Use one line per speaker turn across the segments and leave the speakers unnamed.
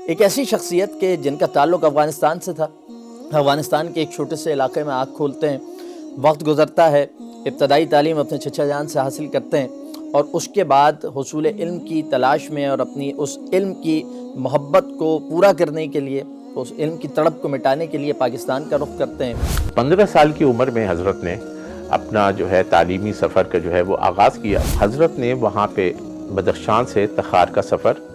ایک ایسی شخصیت کے جن کا تعلق افغانستان سے تھا، افغانستان کے ایک چھوٹے سے علاقے میں آنکھ کھولتے ہیں، وقت گزرتا ہے، ابتدائی تعلیم اپنے چچا جان سے حاصل کرتے ہیں اور اس کے بعد حصول علم کی تلاش میں اور اپنی اس علم کی محبت کو پورا کرنے کے لیے، اس علم کی تڑپ کو مٹانے کے لیے پاکستان کا رخ کرتے ہیں۔
15 سال کی عمر میں حضرت نے اپنا جو ہے تعلیمی سفر کا جو ہے وہ آغاز کیا۔ حضرت نے وہاں پہ بدخشان سے تخار کا سفر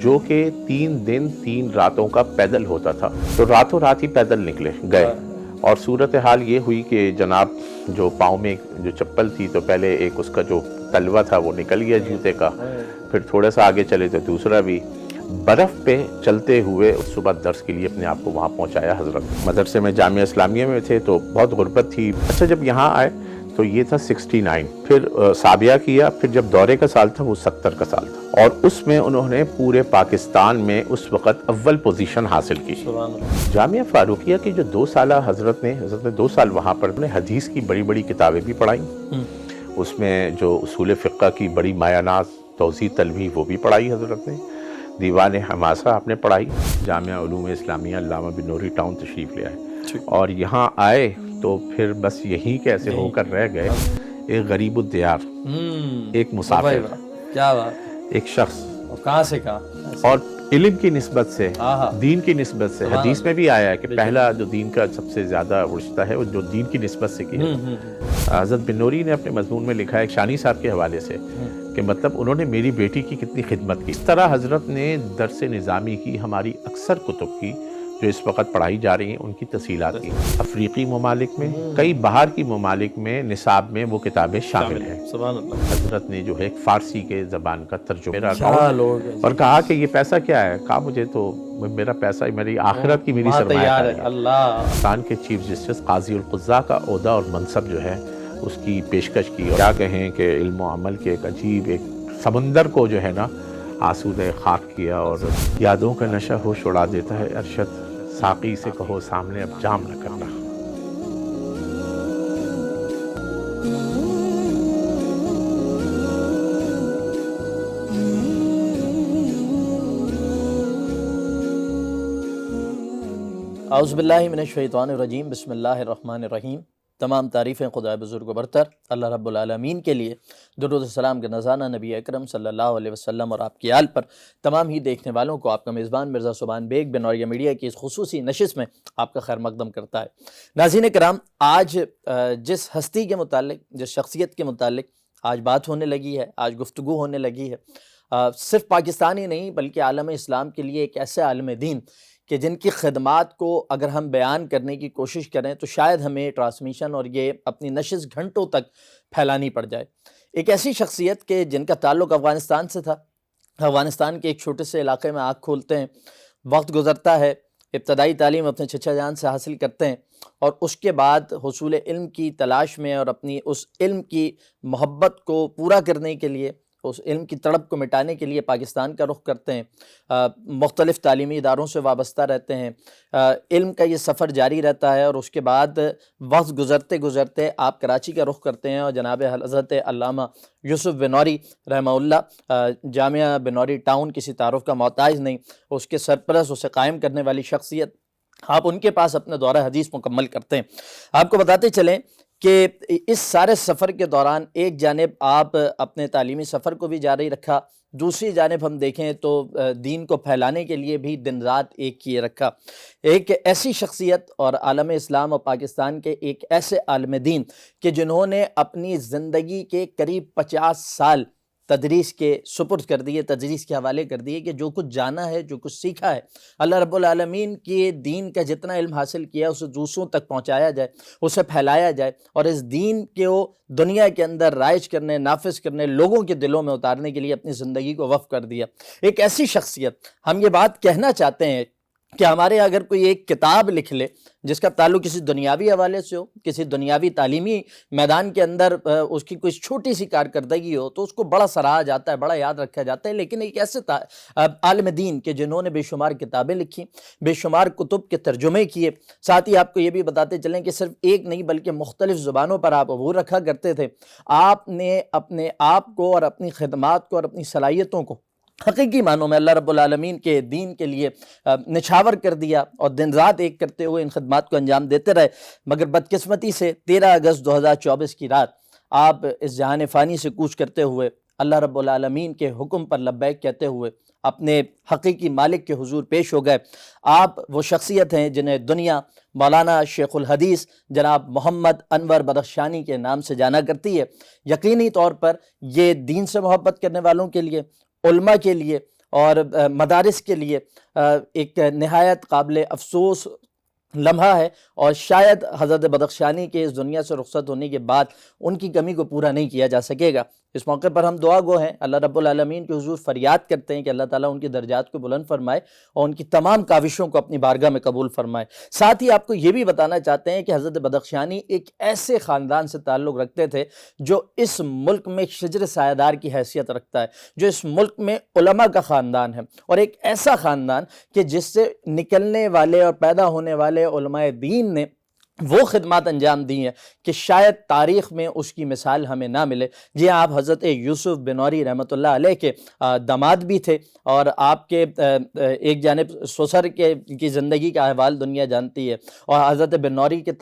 جو کہ 3 دن 3 راتوں کا پیدل ہوتا تھا، تو راتوں رات ہی پیدل گئے اور صورتحال یہ ہوئی کہ جناب جو پاؤں میں جو چپل تھی تو پہلے ایک اس کا جو تلوا تھا وہ نکل گیا جوتے کا، پھر تھوڑا سا آگے چلے تو دوسرا بھی۔ برف پہ چلتے ہوئے صبح درس کے لیے اپنے آپ کو وہاں پہنچایا حضرت۔ مدرسے میں جامعہ اسلامیہ میں تھے تو بہت غربت تھی۔ اچھا جب یہاں آئے تو یہ تھا 69، پھر سابیہ کیا، پھر جب دورے کا سال تھا وہ 70 کا سال تھا، اور اس میں انہوں نے پورے پاکستان میں اس وقت اول پوزیشن حاصل کی۔ جامعہ فاروقیہ کی جو 2 سالہ حضرت نے 2 سال وہاں پر حدیث کی بڑی بڑی کتابیں بھی پڑھائیں، اس میں جو اصول فقہ کی بڑی مایہ ناز توضیح تلویح وہ بھی پڑھائی حضرت نے، دیوان حماسہ آپ نے پڑھائی، جامعہ علوم اسلامیہ علامہ بنوری ٹاؤن تشریف لے آئے، اور یہاں آئے تو پھر بس یہی کیسے ہو کر رہ گئے، ایک غریب الدیار، ایک مسافر،
کیا بات،
ایک شخص،
کہاں سے کہاں، اور
علم کی نسبت سے، دین کی نسبت سے، حدیث میں بھی آیا ہے کہ پہلا جو دین کا سب سے زیادہ رشتہ ہے وہ جو دین کی نسبت سے کیا ہے۔ حضرت بنوری نے اپنے مضمون میں لکھا ہے ایک شانی صاحب کے حوالے سے کہ مطلب انہوں نے میری بیٹی کی کتنی خدمت کی۔ اس طرح حضرت نے درس نظامی کی ہماری اکثر کتب کی جو اس وقت پڑھائی جا رہی ہیں ان کی تفصیلات کی، افریقی ممالک میں، کئی باہر کی ممالک میں نصاب میں وہ کتابیں شامل ہیں۔
سبحان اللہ۔
حضرت نے جو ہے ایک فارسی کے زبان کا ترجمہ اور کہا کہ یہ پیسہ کیا ہے؟ کہا مجھے تو میرا پیسہ میری آخرت کی میری سرمایہ ہے۔
اللہ
پاکستان کے چیف جسٹس قاضی القضاء کا عہدہ اور منصب جو ہے اس کی پیشکش کی، اور کیا کہیں کہ علم و عمل کے ایک عجیب ایک سمندر کو جو ہے نا آسودہ خاک کیا، اور یادوں کا نشہ ہوش اڑا دیتا ہے ارشد، ساقی سے کہو سامنے اب جام نہ کرنا۔
اعوذ باللہ من الشیطان الرجیم، بسم اللہ الرحمن الرحیم۔ تمام تعریفیں خدا بزرگ و برتر اللہ رب العالمین کے لیے، درود و سلام کا نذرانہ نبی اکرم صلی اللہ علیہ وسلم اور آپ کی آل پر، تمام ہی دیکھنے والوں کو آپ کا میزبان مرزا سبحان بیگ بنوریہ میڈیا کی اس خصوصی نشست میں آپ کا خیر مقدم کرتا ہے۔ ناظرین کرام، آج جس ہستی کے متعلق، جس شخصیت کے متعلق آج بات ہونے لگی ہے، آج گفتگو ہونے لگی ہے، صرف پاکستان ہی نہیں بلکہ عالم اسلام کے لیے ایک ایسے عالم دین کہ جن کی خدمات کو اگر ہم بیان کرنے کی کوشش کریں تو شاید ہمیں ٹرانسمیشن اور یہ اپنی نشست گھنٹوں تک پھیلانی پڑ جائے۔ ایک ایسی شخصیت کے جن کا تعلق افغانستان سے تھا، افغانستان کے ایک چھوٹے سے علاقے میں آنکھ کھولتے ہیں، وقت گزرتا ہے، ابتدائی تعلیم اپنے چچا جان سے حاصل کرتے ہیں اور اس کے بعد حصول علم کی تلاش میں اور اپنی اس علم کی محبت کو پورا کرنے کے لیے، اس علم کی تڑپ کو مٹانے کے لیے پاکستان کا رخ کرتے ہیں، مختلف تعلیمی اداروں سے وابستہ رہتے ہیں، علم کا یہ سفر جاری رہتا ہے، اور اس کے بعد وقت گزرتے گزرتے آپ کراچی کا رخ کرتے ہیں اور جناب حضرت علامہ یوسف بنوری رحمہ اللہ، جامعہ بنوری ٹاؤن کسی تعارف کا محتاج نہیں، اس کے سرپرست، اسے قائم کرنے والی شخصیت، آپ ان کے پاس اپنے دورہ حدیث مکمل کرتے ہیں۔ آپ کو بتاتے چلیں کہ اس سارے سفر کے دوران ایک جانب آپ اپنے تعلیمی سفر کو بھی جاری رکھا، دوسری جانب ہم دیکھیں تو دین کو پھیلانے کے لیے بھی دن رات ایک کیے رکھا۔ ایک ایسی شخصیت اور عالم اسلام اور پاکستان کے ایک ایسے عالم دین کہ جنہوں نے اپنی زندگی کے قریب 50 سال تدریس کے سپرد کر دیے، تدریس کے حوالے کر دیے، کہ جو کچھ جانا ہے، جو کچھ سیکھا ہے، اللہ رب العالمین کے دین کا جتنا علم حاصل کیا اسے دوسروں تک پہنچایا جائے، اسے پھیلایا جائے، اور اس دین کو دنیا کے اندر رائج کرنے، نافذ کرنے، لوگوں کے دلوں میں اتارنے کے لیے اپنی زندگی کو وقف کر دیا۔ ایک ایسی شخصیت، ہم یہ بات کہنا چاہتے ہیں کہ ہمارے اگر کوئی ایک کتاب لکھ لے جس کا تعلق کسی دنیاوی حوالے سے ہو، کسی دنیاوی تعلیمی میدان کے اندر اس کی کوئی چھوٹی سی کارکردگی ہو، تو اس کو بڑا سراہا جاتا ہے، بڑا یاد رکھا جاتا ہے۔ لیکن ایک ایسے عالم دین کہ جنہوں نے بے شمار کتابیں لکھی، بے شمار کتب کے ترجمے کیے، ساتھ ہی آپ کو یہ بھی بتاتے چلیں کہ صرف ایک نہیں بلکہ مختلف زبانوں پر آپ عبور رکھا کرتے تھے۔ آپ نے اپنے آپ کو اور اپنی خدمات کو اور اپنی صلاحیتوں کو حقیقی معنوں میں اللہ رب العالمین کے دین کے لیے نچھاور کر دیا اور دن رات ایک کرتے ہوئے ان خدمات کو انجام دیتے رہے، مگر بدقسمتی سے 13 اگست 2024 کی رات آپ اس جہان فانی سے کوچ کرتے ہوئے اللہ رب العالمین کے حکم پر لبیک کہتے ہوئے اپنے حقیقی مالک کے حضور پیش ہو گئے۔ آپ وہ شخصیت ہیں جنہیں دنیا مولانا شیخ الحدیث جناب محمد انور بدخشانی کے نام سے جانا کرتی ہے۔ یقینی طور پر یہ دین سے محبت کرنے والوں کے لیے، علماء کے لیے اور مدارس کے لیے ایک نہایت قابل افسوس لمحہ ہے، اور شاید حضرت بدخشانی کے اس دنیا سے رخصت ہونے کے بعد ان کی کمی کو پورا نہیں کیا جا سکے گا۔ اس موقع پر ہم دعا گو ہیں، اللہ رب العالمین کے حضور فریاد کرتے ہیں کہ اللہ تعالیٰ ان کی درجات کو بلند فرمائے اور ان کی تمام کاوشوں کو اپنی بارگاہ میں قبول فرمائے۔ ساتھ ہی آپ کو یہ بھی بتانا چاہتے ہیں کہ حضرت بدخشانی ایک ایسے خاندان سے تعلق رکھتے تھے جو اس ملک میں شجر سایہ دار کی حیثیت رکھتا ہے، جو اس ملک میں علماء کا خاندان ہے، اور ایک ایسا خاندان کہ جس سے نکلنے والے اور پیدا ہونے والے علماء دین نے وہ خدمات انجام دی ہیں کہ شاید تاریخ میں اس کی مثال ہمیں نہ ملے۔ جی آپ حضرت یوسف بنوری رحمۃ اللہ علیہ کے داماد بھی تھے، اور آپ کے ایک جانب سسر کی زندگی کا احوال دنیا جانتی ہے، اور حضرت بنوری کے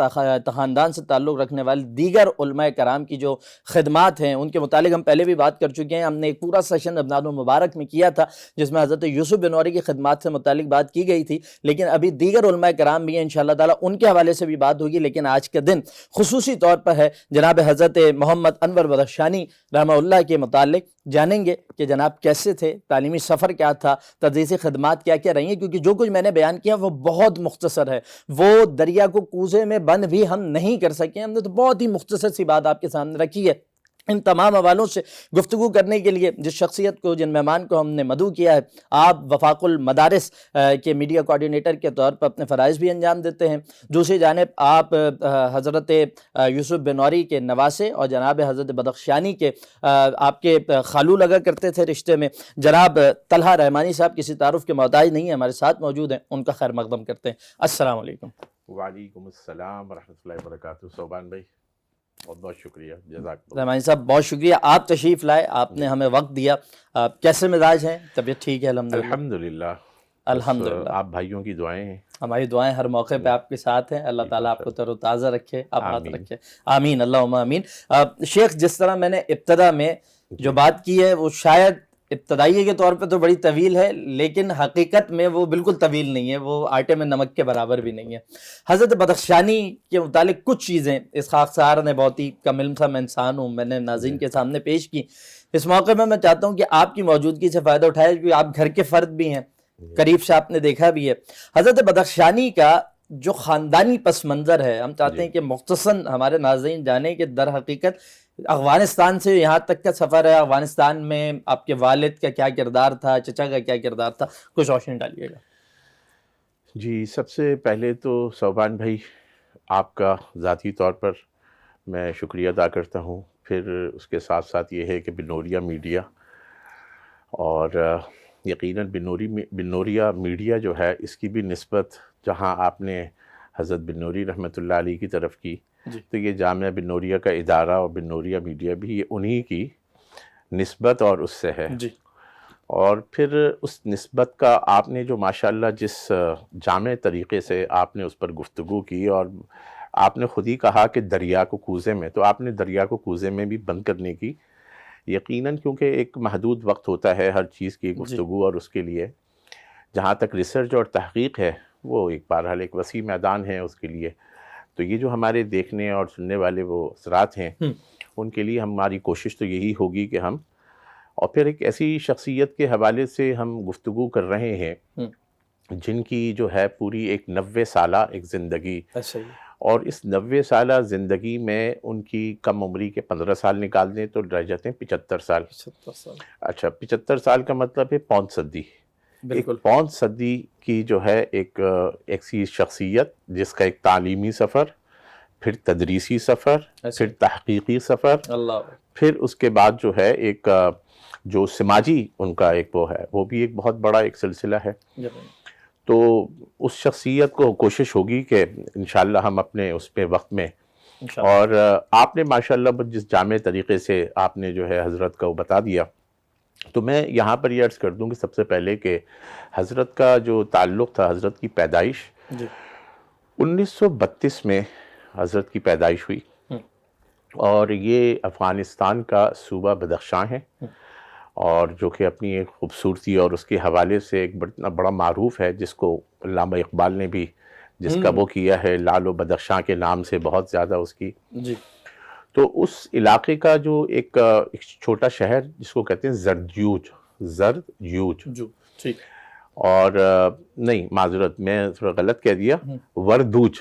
خاندان سے تعلق رکھنے والے دیگر علماء کرام کی جو خدمات ہیں ان کے متعلق ہم پہلے بھی بات کر چکے ہیں۔ ہم نے ایک پورا سیشن رمضان المبارک میں کیا تھا جس میں حضرت یوسف بنوری کی خدمات سے متعلق بات کی گئی تھی، لیکن ابھی دیگر علماء کرام بھی ہیں، انشاءاللہ تعالیٰ ان کے حوالے سے بھی بات ہوگی، لیکن آج کا دن خصوصی طور پر ہے جناب حضرت محمد انور بدخشانی رحمہ اللہ کے متعلق۔ جانیں گے کہ جناب کیسے تھے، تعلیمی سفر کیا تھا، تدریسی خدمات کیا کیا رہی ہیں، کیونکہ جو کچھ میں نے بیان کیا وہ بہت مختصر ہے، وہ دریا کو کوزے میں بند بھی ہم نہیں کر سکے، ہم نے تو بہت ہی مختصر سی بات آپ کے سامنے رکھی ہے۔ ان تمام حوالوں سے گفتگو کرنے کے لیے جس شخصیت کو، جن مہمان کو ہم نے مدعو کیا ہے، آپ وفاق المدارس کے میڈیا کوارڈینیٹر کے طور پر اپنے فرائض بھی انجام دیتے ہیں، دوسری جانب آپ حضرت یوسف بنوری کے نواسے اور جناب حضرت بدخشانی کے آپ کے خالو لگا کرتے تھے رشتے میں، جناب طلحہ رحمانی صاحب کسی تعارف کے محتاج نہیں ہیں، ہمارے ساتھ موجود ہیں، ان کا خیر مقدم کرتے ہیں۔ السلام علیکم۔
وعلیکم السلام ورحمۃ اللہ وبرکاتہ۔ صوبان بھائی بہت بہت شکریہ، جزاک اللہ۔
رحمانی صاحب بہت شکریہ، آپ تشریف لائے، آپ نے ہمیں وقت دیا۔ کیسے مزاج ہیں؟ طبیعت ٹھیک ہے؟
الحمدللہ
الحمدللہ،
آپ بھائیوں کی دعائیں ہیں،
ہماری دعائیں ہر موقع پہ آپ کے ساتھ ہیں، اللہ تعالیٰ آپ کو تر و تازہ رکھے، آباد رکھے، آمین اللہم آمین۔ شیخ، جس طرح میں نے ابتدا میں جو بات کی ہے وہ شاید ابتدائی کے طور پہ تو بڑی طویل ہے، لیکن حقیقت میں وہ بالکل طویل نہیں ہے، وہ آٹے میں نمک کے برابر بھی نہیں ہے۔ حضرت بدخشانی کے متعلق کچھ چیزیں اس خاکسار نے بہت ہی کم علم تھا میں انسان ہوں، میں نے ناظرین کے سامنے پیش کی۔ اس موقع میں چاہتا ہوں کہ آپ کی موجودگی سے فائدہ اٹھائے، کیونکہ آپ گھر کے فرد بھی ہیں، قریب سے آپ نے دیکھا بھی ہے۔ حضرت بدخشانی کا جو خاندانی پس منظر ہے، ہم چاہتے ہیں کہ مختصراً ہمارے ناظرین جانیں کہ در حقیقت افغانستان سے یہاں تک کا سفر ہے، افغانستان میں آپ کے والد کا کیا کردار تھا، چچا کا کیا کردار تھا، کچھ روشنی ڈالیے گا۔
جی سب سے پہلے تو صوبان بھائی آپ کا ذاتی طور پر میں شکریہ ادا کرتا ہوں، پھر اس کے ساتھ ساتھ یہ ہے کہ بنوریا میڈیا، اور یقیناً بنوریا میڈیا جو ہے اس کی بھی نسبت جہاں آپ نے حضرت بنوری رحمۃ اللہ علیہ کی طرف کی، تو یہ جامعہ بنوریا کا ادارہ اور بنوریا میڈیا بھی یہ انہی کی نسبت اور اس سے ہے۔ اور پھر اس نسبت کا آپ نے جو ماشاءاللہ جس جامع طریقے سے آپ نے اس پر گفتگو کی، اور آپ نے خود ہی کہا کہ دریا کو کوزے میں، تو آپ نے دریا کو کوزے میں بھی بند کرنے کی، یقیناً کیونکہ ایک محدود وقت ہوتا ہے ہر چیز کی گفتگو، اور اس کے لیے جہاں تک ریسرچ اور تحقیق ہے وہ ایک بہرحال ایک وسیع میدان ہے اس کے لیے، تو یہ جو ہمارے دیکھنے اور سننے والے وہ اثرات ہیں ان کے لیے ہماری کوشش تو یہی ہوگی کہ ہم، اور پھر ایک ایسی شخصیت کے حوالے سے ہم گفتگو کر رہے ہیں جن کی جو ہے پوری ایک 90 سالہ ایک زندگی، اور اس 90 سالہ زندگی میں ان کی کم عمری کے 15 سال نکال دیں تو رہ جاتے ہیں 75 سال۔ اچھا 75 سال کا مطلب ہے پون صدی، ایک پون صدی کی جو ہے ایک ایسی شخصیت جس کا ایک تعلیمی سفر، پھر تدریسی سفر، پھر تحقیقی سفر، پھر اس کے بعد جو ہے ایک جو سماجی ان کا ایک وہ ہے، وہ بھی ایک بہت بڑا ایک سلسلہ ہے۔ تو اس شخصیت کو کوشش ہوگی کہ انشاءاللہ ہم اپنے اس پہ وقت میں، اور آپ نے ماشاءاللہ جس جامع طریقے سے آپ نے جو ہے حضرت کا وہ بتا دیا، تو میں یہاں پر یہ عرض کر دوں کہ سب سے پہلے کہ حضرت کا جو تعلق تھا، حضرت کی پیدائش
جی
1932 میں حضرت کی پیدائش ہوئی، اور یہ افغانستان کا صوبہ بدخشاں ہے، اور جو کہ اپنی ایک خوبصورتی اور اس کے حوالے سے ایک بڑا معروف ہے، جس کو علامہ اقبال نے بھی جس کا وہ کیا ہے، لال و بدخشاں کے نام سے بہت زیادہ اس کی.
جی
تو اس علاقے کا جو ایک چھوٹا شہر جس کو کہتے ہیں زردیوج،
جو ٹھیک،
اور نہیں معذرت میں تھوڑا غلط کہہ دیا، وردوج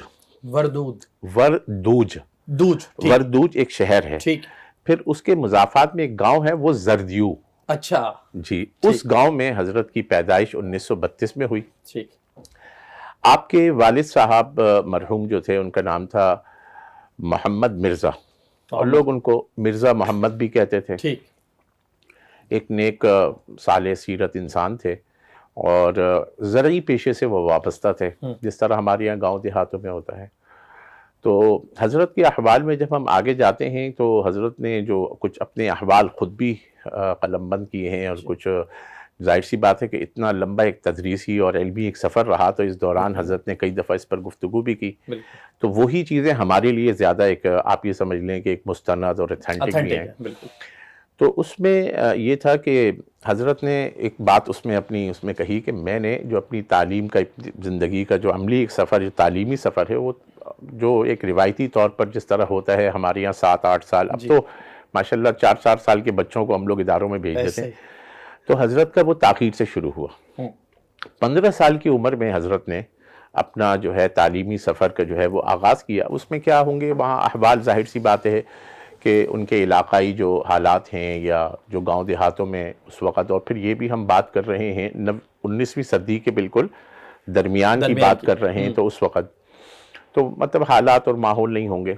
وردوج ایک شہر ہے.
ٹھیک،
پھر اس کے مضافات میں ایک گاؤں ہے وہ زردیو.
اچھا
جی اس گاؤں میں حضرت کی پیدائش 1932 میں ہوئی.
ٹھیک.
آپ کے والد صاحب مرحوم جو تھے، ان کا نام تھا محمد مرزا، اور لوگ ان کو مرزا محمد بھی کہتے تھے.
ٹھیک.
ایک نیک صالح سیرت انسان تھے، اور زرعی پیشے سے وہ وابستہ تھے، جس طرح ہمارے یہاں گاؤں دیہاتوں میں ہوتا ہے. تو حضرت کے احوال میں جب ہم آگے جاتے ہیں تو حضرت نے جو کچھ اپنے احوال خود بھی قلم بند کیے ہیں، اور کچھ ظاہر سی بات ہے کہ اتنا لمبا ایک تدریسی اور علمی ایک سفر رہا، تو اس دوران حضرت نے کئی دفعہ اس پر گفتگو بھی کی. تو وہی چیزیں ہمارے لیے زیادہ ایک آپ یہ سمجھ لیں کہ ایک مستند اور اتھینٹک بھی ہیں. تو اس میں یہ تھا کہ حضرت نے ایک بات اس میں کہی کہ میں نے جو اپنی تعلیم کا زندگی کا جو عملی ایک سفر، جو تعلیمی سفر ہے، وہ جو ایک روایتی طور پر جس طرح ہوتا ہے ہمارے یہاں 7-8 سال، اب تو ماشاءاللہ 4 سال کے بچوں کو ہم لوگ اداروں میں بھیج دیتے ہیں، تو حضرت کا وہ تاخیر سے شروع ہوا. 15 سال کی عمر میں حضرت نے اپنا جو ہے تعلیمی سفر کا جو ہے وہ آغاز کیا. اس میں کیا ہوں گے وہاں احوال، ظاہر سی بات ہے کہ ان کے علاقائی جو حالات ہیں یا جو گاؤں دیہاتوں میں اس وقت، اور پھر یہ بھی ہم بات کر رہے ہیں 19ویں صدی کے بالکل درمیان کی بات کر رہے ہیں، تو اس وقت تو مطلب حالات اور ماحول نہیں ہوں گے.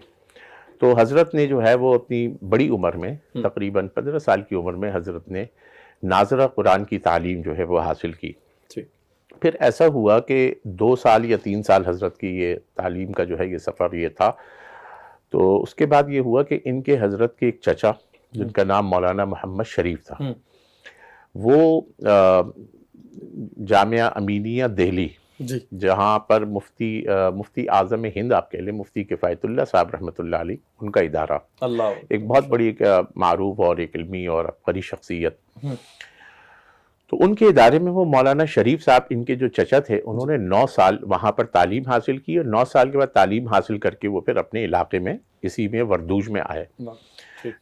تو حضرت نے جو ہے وہ اپنی بڑی عمر میں تقریباً 15 سال کی عمر میں حضرت نے ناظرہ قرآن کی تعلیم جو ہے وہ حاصل کی. پھر ایسا ہوا کہ 2 سال یا 3 سال حضرت کی یہ تعلیم کا جو ہے یہ سفر یہ تھا. تو اس کے بعد یہ ہوا کہ ان کے حضرت کے ایک چچا جن کا نام مولانا محمد شریف تھا، وہ جامعہ امینیہ دہلی، جہاں پر مفتی اعظم ہند آپ کہہ لیں، مفتی کفایت اللہ صاحب رحمۃ اللہ علیہ، ان کا ادارہ، ایک بہت بڑی معروف اور ایک علمی اور عبقری شخصیت. تو ان کے ادارے میں وہ مولانا شریف صاحب، ان کے جو چچا تھے، انہوں نے 9 سال وہاں پر تعلیم حاصل کی، اور 9 سال کے بعد تعلیم حاصل کر کے وہ پھر اپنے علاقے میں اسی میں وردوج میں آئے.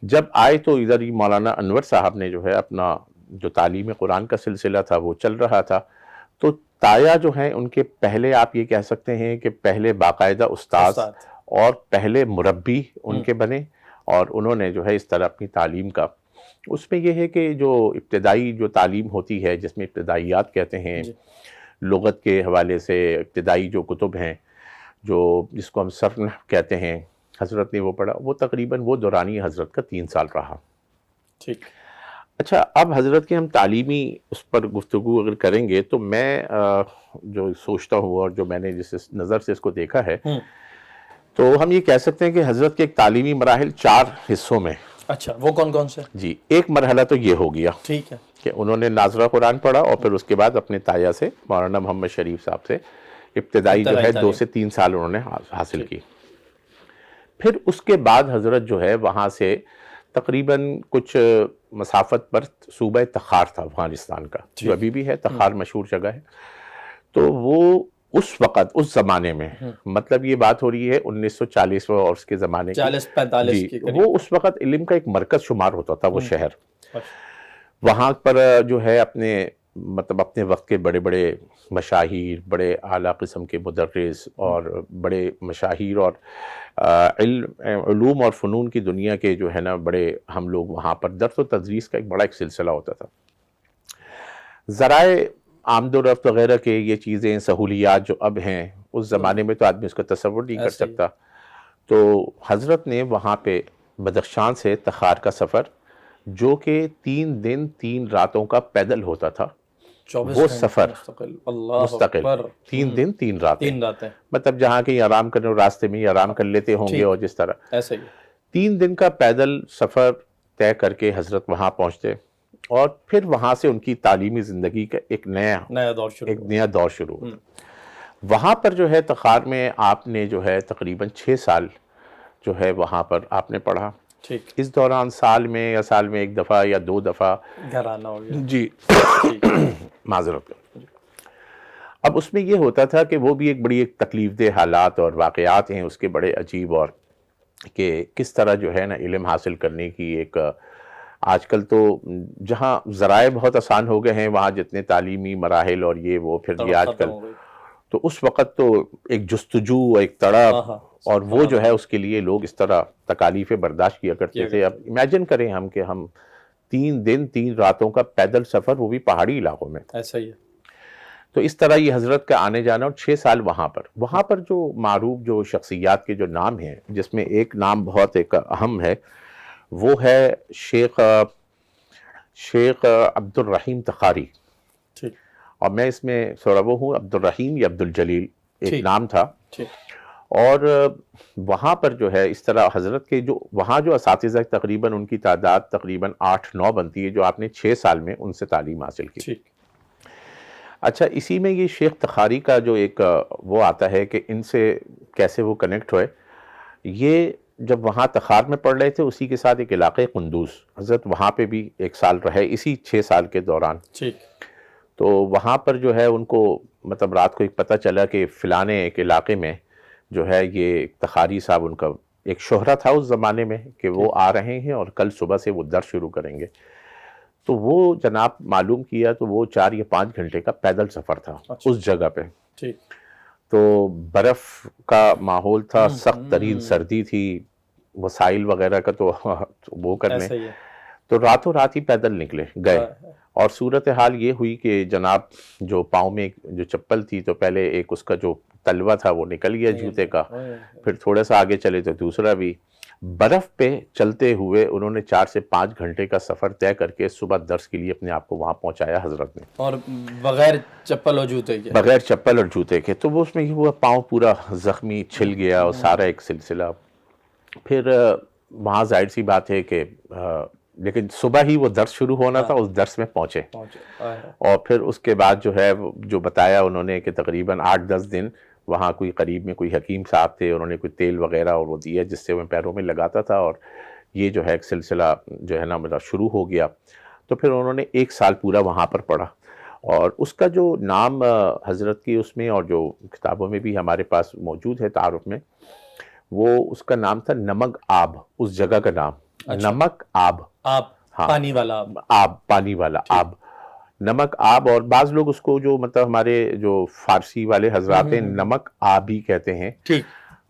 جب آئے تو ادھر ہی مولانا انور صاحب نے جو ہے اپنا جو تعلیم قرآن کا سلسلہ تھا وہ چل رہا تھا. تو تایا جو ہیں ان کے پہلے آپ یہ کہہ سکتے ہیں کہ پہلے باقاعدہ استاذ اور پہلے مربی ان کے بنے، اور انہوں نے جو ہے اس طرح اپنی تعلیم کا، اس میں یہ ہے کہ جو ابتدائی جو تعلیم ہوتی ہے، جس میں ابتدائیات کہتے ہیں، لغت کے حوالے سے ابتدائی جو کتب ہیں، جو جس کو ہم صرف نحو کہتے ہیں، حضرت نے وہ پڑھا. وہ تقریباً وہ دورانی حضرت کا 3 سال رہا. ٹھیک. اچھا، اب حضرت کے ہم تعلیمی اس پر گفتگو اگر کریں گے تو میں جو سوچتا ہوں اور جو میں نے جس نظر سے اس کو دیکھا ہے، تو ہم یہ کہہ سکتے ہیں کہ حضرت کے ایک تعلیمی مراحل 4 حصوں میں.
اچھا، وہ کون کون سے؟
جی، ایک مرحلہ تو یہ ہو گیا،
ٹھیک ہے،
کہ انہوں نے ناظرہ قرآن پڑھا، اور پھر اس کے بعد اپنے تایا سے مولانا محمد شریف صاحب سے ابتدائی جو ہے 2 سے 3 سال انہوں نے حاصل کی. پھر اس کے بعد حضرت جو ہے وہاں سے تقریباً کچھ مسافت پر صوبہ تخار تھا افغانستان کا، جو ابھی بھی ہے، تخار مشہور جگہ ہے. تو وہ اس وقت اس زمانے میں، مطلب یہ بات ہو رہی ہے 1940 اور اس کے زمانے کی،
40-45 کے قریب،
وہ اس وقت علم کا ایک مرکز شمار ہوتا تھا وہ شہر. وہاں پر جو ہے اپنے وقت کے بڑے بڑے مشاہیر، بڑے اعلیٰ قسم کے مدرس اور بڑے مشاہیر اور علوم اور فنون کی دنیا کے جو ہے نا بڑے، ہم لوگ وہاں پر درس و تدریس کا ایک بڑا ایک سلسلہ ہوتا تھا. ذرائع آمد و رفت وغیرہ کے یہ چیزیں، سہولیات جو اب ہیں، اس زمانے میں تو آدمی اس کا تصور نہیں کر سکتا. تو حضرت نے وہاں پہ بدخشان سے تخار کا سفر، جو کہ 3 دن 3 راتوں کا پیدل ہوتا تھا، وہ سفر مستقل 3 دن 3 راتیں، مطلب جہاں کہیں آرام کرنے راستے میں ہی آرام کر لیتے ہوں گے، اور جس طرح ایسے ہی 3 دن کا پیدل سفر طے کر کے حضرت وہاں پہنچتے. اور پھر وہاں سے ان کی تعلیمی زندگی کا ایک
نیا دور شروع
ہوا۔ وہاں پر جو ہے تخار میں آپ نے جو ہے تقریباً 6 سال جو ہے وہاں پر آپ نے پڑھا۔
ٹھیک،
اس دوران سال میں ایک دفعہ یا 2 دفعہ
گھر آنا ہو گیا۔
جی معذرت۔ اب اس میں یہ ہوتا تھا کہ وہ بھی ایک بڑی ایک تکلیف دہ حالات اور واقعات ہیں اس کے بڑے عجیب، اور کہ کس طرح جو ہے نا علم حاصل کرنے کی ایک، آج کل تو جہاں ذرائع بہت آسان ہو گئے ہیں وہاں جتنے تعلیمی مراحل اور یہ وہ پھر یہ آج کل، تو اس وقت تو ایک جستجو، ایک تڑپ، اور وہ جو ہے اس کے لیے لوگ اس طرح تکالیفیں برداشت کیا کرتے تھے۔ اب امیجن کریں ہم کہ ہم 3 دن 3 راتوں کا پیدل سفر، وہ بھی پہاڑی علاقوں میں،
ایسا ہی ہے۔
تو اس طرح یہ حضرت کا آنے جانا، اور 6 سال وہاں پر جو معروف جو شخصیات کے جو نام ہیں، جس میں ایک نام بہت ایک اہم ہے، وہ ہے شیخ عبد الرحیم تخاری۔
ٹھیک،
اور میں اس میں تھوڑا وہ ہوں، عبد الرحیم یا عبد الجلیل ایک نام تھا۔
ٹھیک،
اور وہاں پر جو ہے اس طرح حضرت کے جو وہاں جو اساتذہ تقریباً ان کی تعداد تقریباً 8-9 بنتی ہے، جو آپ نے 6 سال میں ان سے تعلیم حاصل کی۔
ٹھیک،
اچھا، اسی میں یہ شیخ تخاری کا جو ایک وہ آتا ہے کہ ان سے کیسے وہ کنیکٹ ہوئے۔ یہ جب وہاں تخار میں پڑھ رہے تھے، اسی کے ساتھ ایک علاقے قندوز، حضرت وہاں پہ بھی 1 سال رہے اسی 6 سال کے دوران۔
ٹھیک،
تو وہاں پر جو ہے ان کو مطلب رات کو ایک پتہ چلا کہ فلانے ایک علاقے میں جو ہے یہ تخاری صاحب، ان کا ایک شہرت تھا اس زمانے میں کہ وہ آ رہے ہیں اور کل صبح سے وہ درس شروع کریں گے۔ تو وہ جناب معلوم کیا تو وہ 4 یا 5 گھنٹے کا پیدل سفر تھا اس جگہ پہ۔
ٹھیک،
تو برف کا ماحول تھا، سخت ترین سردی تھی، وسائل وغیرہ کا تو وہ کرنے،
ایسا ہی ہے۔
تو راتوں رات ہی پیدل نکلے گئے۔ اور صورتحال یہ ہوئی کہ جناب جو پاؤں میں جو چپل تھی، تو پہلے ایک اس کا جو تلوا تھا وہ نکل گیا جوتے کا، پھر تھوڑا سا آگے چلے تو دوسرا بھی۔ برف پہ چلتے ہوئے انہوں نے 4 سے 5 گھنٹے کا سفر طے کر کے صبح درس کے لیے اپنے آپ کو وہاں پہنچایا حضرت نے،
اور بغیر چپل اور جوتے کے؟
بغیر چپل اور جوتے کے۔ تو وہ اس میں یہ ہوا، پاؤں پورا زخمی، چھل گیا، اور سارا ایک سلسلہ۔ پھر وہاں ظاہر سی بات ہے کہ لیکن صبح ہی وہ درس شروع ہونا تھا، اس درس میں پہنچے۔ اور پھر اس کے بعد جو ہے جو بتایا انہوں نے کہ تقریباً 8-10 دن وہاں کوئی قریب میں کوئی حکیم صاحب تھے، انہوں نے کوئی تیل وغیرہ اور وہ دیا جس سے وہ پیروں میں لگاتا تھا، اور یہ جو ہے ایک سلسلہ جو ہے نا میرا شروع ہو گیا۔ تو پھر انہوں نے 1 سال پورا وہاں پر پڑھا، اور اس کا جو نام حضرت کی اس میں اور جو کتابوں میں بھی ہمارے پاس موجود ہے تعارف میں، وہ اس کا نام تھا نمک آب، اس جگہ کا نام نمک آب،
پانی والا
آب، پانی والا آب، نمک آب۔ اور بعض لوگ اس کو جو مطلب ہمارے جو فارسی والے حضرات ہیں نمک آب ہی کہتے ہیں۔
ٹھیک،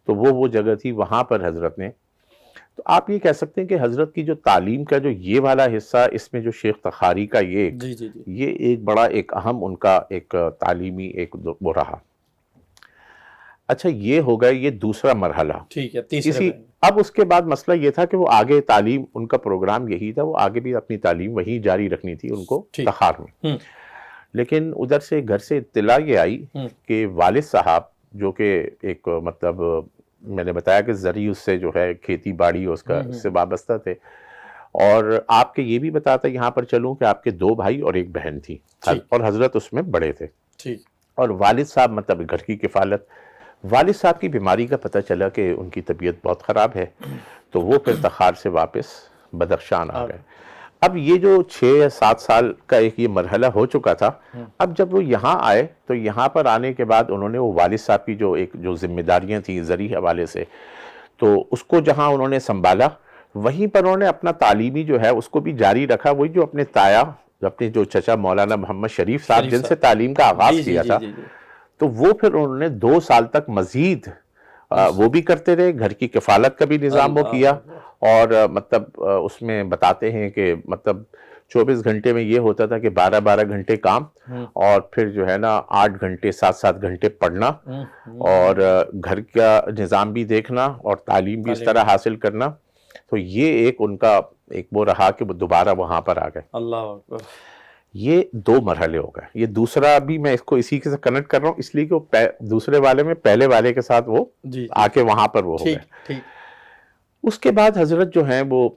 تو وہ جگہ تھی، وہاں پر حضرت نے، تو آپ یہ کہہ سکتے ہیں کہ حضرت کی جو تعلیم کا جو یہ والا حصہ، اس میں جو شیخ تخاری کا یہ ایک بڑا ایک اہم ان کا ایک تعلیمی ایک وہ رہا۔ اچھا، یہ ہو گیا یہ دوسرا مرحلہ۔
ٹھیک ہے، تیسرے
اب اس کے بعد مسئلہ یہ تھا کہ وہ آگے تعلیم، ان کا پروگرام یہی تھا، وہ آگے بھی اپنی تعلیم وہیں جاری رکھنی تھی ان کو تخار میں۔ لیکن ادھر سے گھر سے اطلاع یہ آئی کہ والد صاحب جو کہ ایک مطلب میں نے بتایا کہ زرعی اس سے جو ہے کھیتی باڑی اس کا اس سے وابستہ تھے، اور آپ کے یہ بھی بتاتا یہاں پر چلوں کہ آپ کے 2 بھائی اور 1 بہن تھی، اور حضرت اس میں بڑے تھے۔ اور والد صاحب مطلب گھر کی کفالت، والد صاحب کی بیماری کا پتہ چلا کہ ان کی طبیعت بہت خراب ہے، تو وہ پھر تخار سے واپس بدخشان آ گئے۔ اب یہ جو 6 یا 7 سال کا ایک یہ مرحلہ ہو چکا تھا، اب جب وہ یہاں آئے تو یہاں پر آنے کے بعد انہوں نے وہ والد صاحب کی جو ایک جو ذمہ داریاں تھیں زرعی حوالے سے، تو اس کو جہاں انہوں نے سنبھالا، وہیں پر انہوں نے اپنا تعلیمی جو ہے اس کو بھی جاری رکھا، وہی جو اپنے تایا، اپنے جو چچا مولانا محمد شریف صاحب جن سے تعلیم کا آغاز کیا تھا، تو وہ پھر انہوں نے 2 سال تک مزید وہ بھی کرتے رہے، گھر کی کفالت کا بھی نظام وہ کیا۔ اور مطلب اس میں بتاتے ہیں کہ مطلب 24 گھنٹے میں یہ ہوتا تھا کہ 12 گھنٹے کام، اور پھر جو ہے نا 8 گھنٹے 7 گھنٹے پڑھنا، اور گھر کا نظام بھی دیکھنا اور تعلیم بھی اس طرح حاصل کرنا۔ تو یہ ایک ان کا ایک وہ رہا کہ وہ دوبارہ وہاں پر آ گئے۔
اللہ اکبر۔
یہ 2 مرحلے ہو گئے۔ یہ دوسرا بھی میں اس کو اسی کے ساتھ کنیکٹ کر رہا ہوں اس لیے کہ وہ دوسرے والے میں پہلے والے کے ساتھ وہ آ کے وہاں پر وہ ہو گئے۔ اس کے بعد حضرت جو ہیں وہ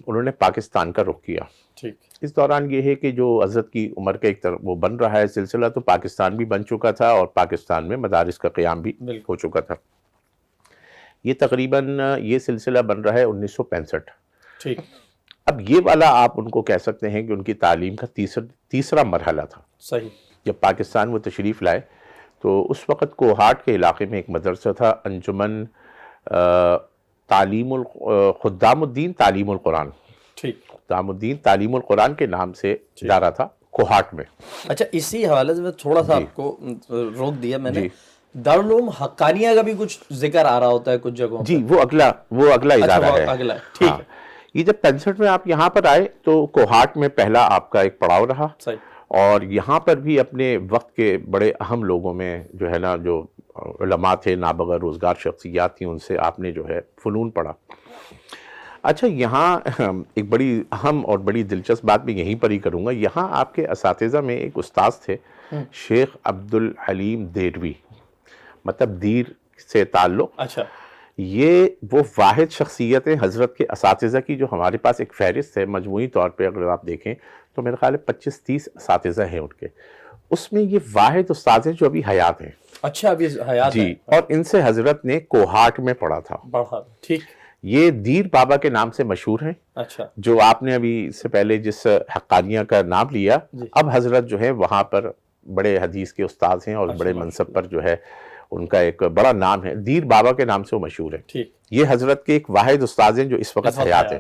انہوں نے پاکستان کا رخ کیا.
ٹھیک.
اس دوران یہ ہے کہ جو حضرت کی عمر کا ایک طرف وہ بن رہا ہے سلسلہ، تو پاکستان بھی بن چکا تھا اور پاکستان میں مدارس کا قیام بھی ہو چکا تھا. یہ تقریباً یہ سلسلہ بن رہا ہے 1965.
ٹھیک.
اب یہ والا آپ ان کو کہہ سکتے ہیں کہ ان کی تعلیم کا تیسرا مرحلہ تھا.
صحیح.
جب پاکستان وہ تشریف لائے تو اس وقت کوہاٹ کے علاقے میں ایک مدرسہ تھا، انجمن خدام الدین تعلیم القرآن.
ٹھیک.
خدام الدین تعلیم القرآن کے نام سے ادارہ تھا کوہاٹ میں.
اچھا، اسی حوالے سے میں تھوڑا سا آپ کو روک دیا میں نے. دارالعلوم حقانیہ کا بھی کچھ ذکر آ رہا ہوتا ہے کچھ جگہوں.
جی، وہ اگلا ادارہ ہے.
اگلا. ٹھیک ہے.
یہ جب 65 میں آپ یہاں پر آئے تو کوہاٹ میں پہلا آپ کا ایک پڑاؤ رہا.
صحیح.
اور یہاں پر بھی اپنے وقت کے بڑے اہم لوگوں میں جو ہے نا، جو علماء تھے، نابغہ روزگار شخصیات تھیں، ان سے آپ نے جو ہے فنون پڑھا. اچھا، یہاں ایک بڑی اہم اور بڑی دلچسپ بات میں یہیں پر ہی کروں گا. یہاں آپ کے اساتذہ میں ایک استاذ تھے شیخ عبدالحلیم دیروی، مطلب دیر سے تعلق.
اچھا.
یہ وہ واحد شخصیت ہے حضرت کے اساتذہ کی جو ہمارے پاس ایک فہرست ہے مجموعی طور پہ، اگر آپ دیکھیں تو میرے خیال ہے 25-30 اساتذہ ہیں ان کے. اس میں یہ واحد استاذ ہیں جو ابھی حیات ہیں.
اچھا، ابھی حیات ہیں.
جی، اور ان سے حضرت نے کوہاٹ میں پڑھا تھا.
ٹھیک.
یہ دیر بابا کے نام سے مشہور ہیں.
اچھا. جو
آپ نے ابھی اس سے پہلے جس حقانیہ کا نام لیا، اب حضرت جو ہے وہاں پر بڑے حدیث کے استاذ ہیں اور بڑے منصب پر جو ہے ان کا ایک بڑا نام ہے. دیر بابا کے نام سے وہ مشہور ہے.
ٹھیک.
یہ حضرت کے ایک واحد استاذ ہیں جو اس وقت حیات ہیں.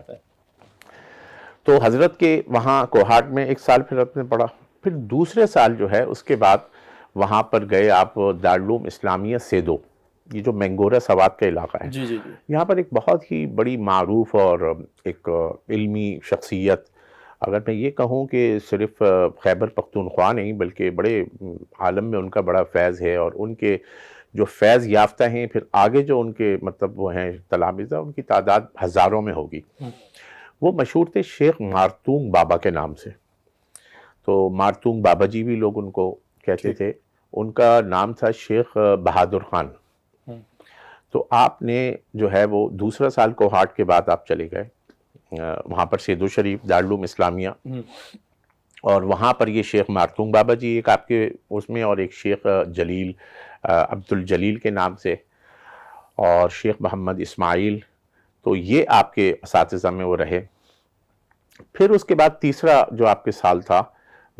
تو حضرت کے وہاں کوہاٹ میں ایک سال پھر اپنے پڑھا. پھر دوسرے سال جو ہے اس کے بعد وہاں پر گئے آپ دارالعلوم اسلامیہ سیدو، یہ جو مینگورہ سوات کا علاقہ ہے.
جی جی.
یہاں پر ایک بہت ہی بڑی معروف اور ایک علمی شخصیت، اگر میں یہ کہوں کہ صرف خیبر پختونخوا نہیں بلکہ بڑے عالم میں ان کا بڑا فیض ہے، اور ان کے جو فیض یافتہ ہیں پھر آگے جو ان کے مطلب وہ ہیں تلامذہ، ان کی تعداد ہزاروں میں ہوگی. وہ مشہور تھے شیخ مارتونگ بابا کے نام سے. تو مارتونگ بابا جی بھی لوگ ان کو کہتے تھے. ان کا نام تھا شیخ بہادر خان. تو آپ نے جو ہے وہ دوسرا سال کوہاٹ کے بعد آپ چلے گئے وہاں پر سیدو شریف دارالعلوم اسلامیہ، اور وہاں پر یہ شیخ مارتونگ بابا جی ایک آپ کے اس میں، اور ایک شیخ جلیل عبدالجلیل کے نام سے، اور شیخ محمد اسماعیل. تو یہ آپ کے اساتذہ میں وہ رہے. پھر اس کے بعد تیسرا جو آپ کے سال تھا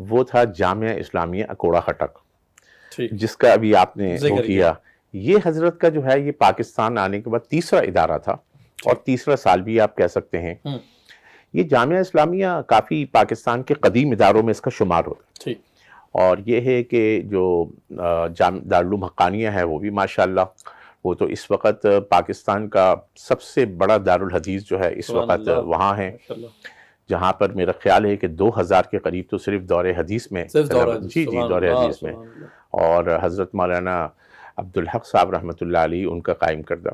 وہ تھا جامعہ اسلامیہ اکوڑا خٹک، جس کا ابھی آپ نے وہ کیا. یہ حضرت کا جو ہے یہ پاکستان آنے کے بعد تیسرا ادارہ تھا، اور تیسرا سال بھی آپ کہہ سکتے ہیں. یہ جامعہ اسلامیہ کافی پاکستان کے قدیم اداروں میں اس کا شمار ہوتا ہے. اور یہ ہے کہ جو دارالعلوم حقانیہ ہے وہ بھی ماشاءاللہ وہ تو اس وقت پاکستان کا سب سے بڑا دارالحدیث جو ہے اس وقت وہاں ہے، جہاں پر میرا خیال ہے کہ 2000 کے قریب تو صرف دور حدیث میں، جی دور حدیث میں، اور حضرت مولانا عبدالحق صاحب رحمۃ اللہ علیہ ان کا قائم کردہ.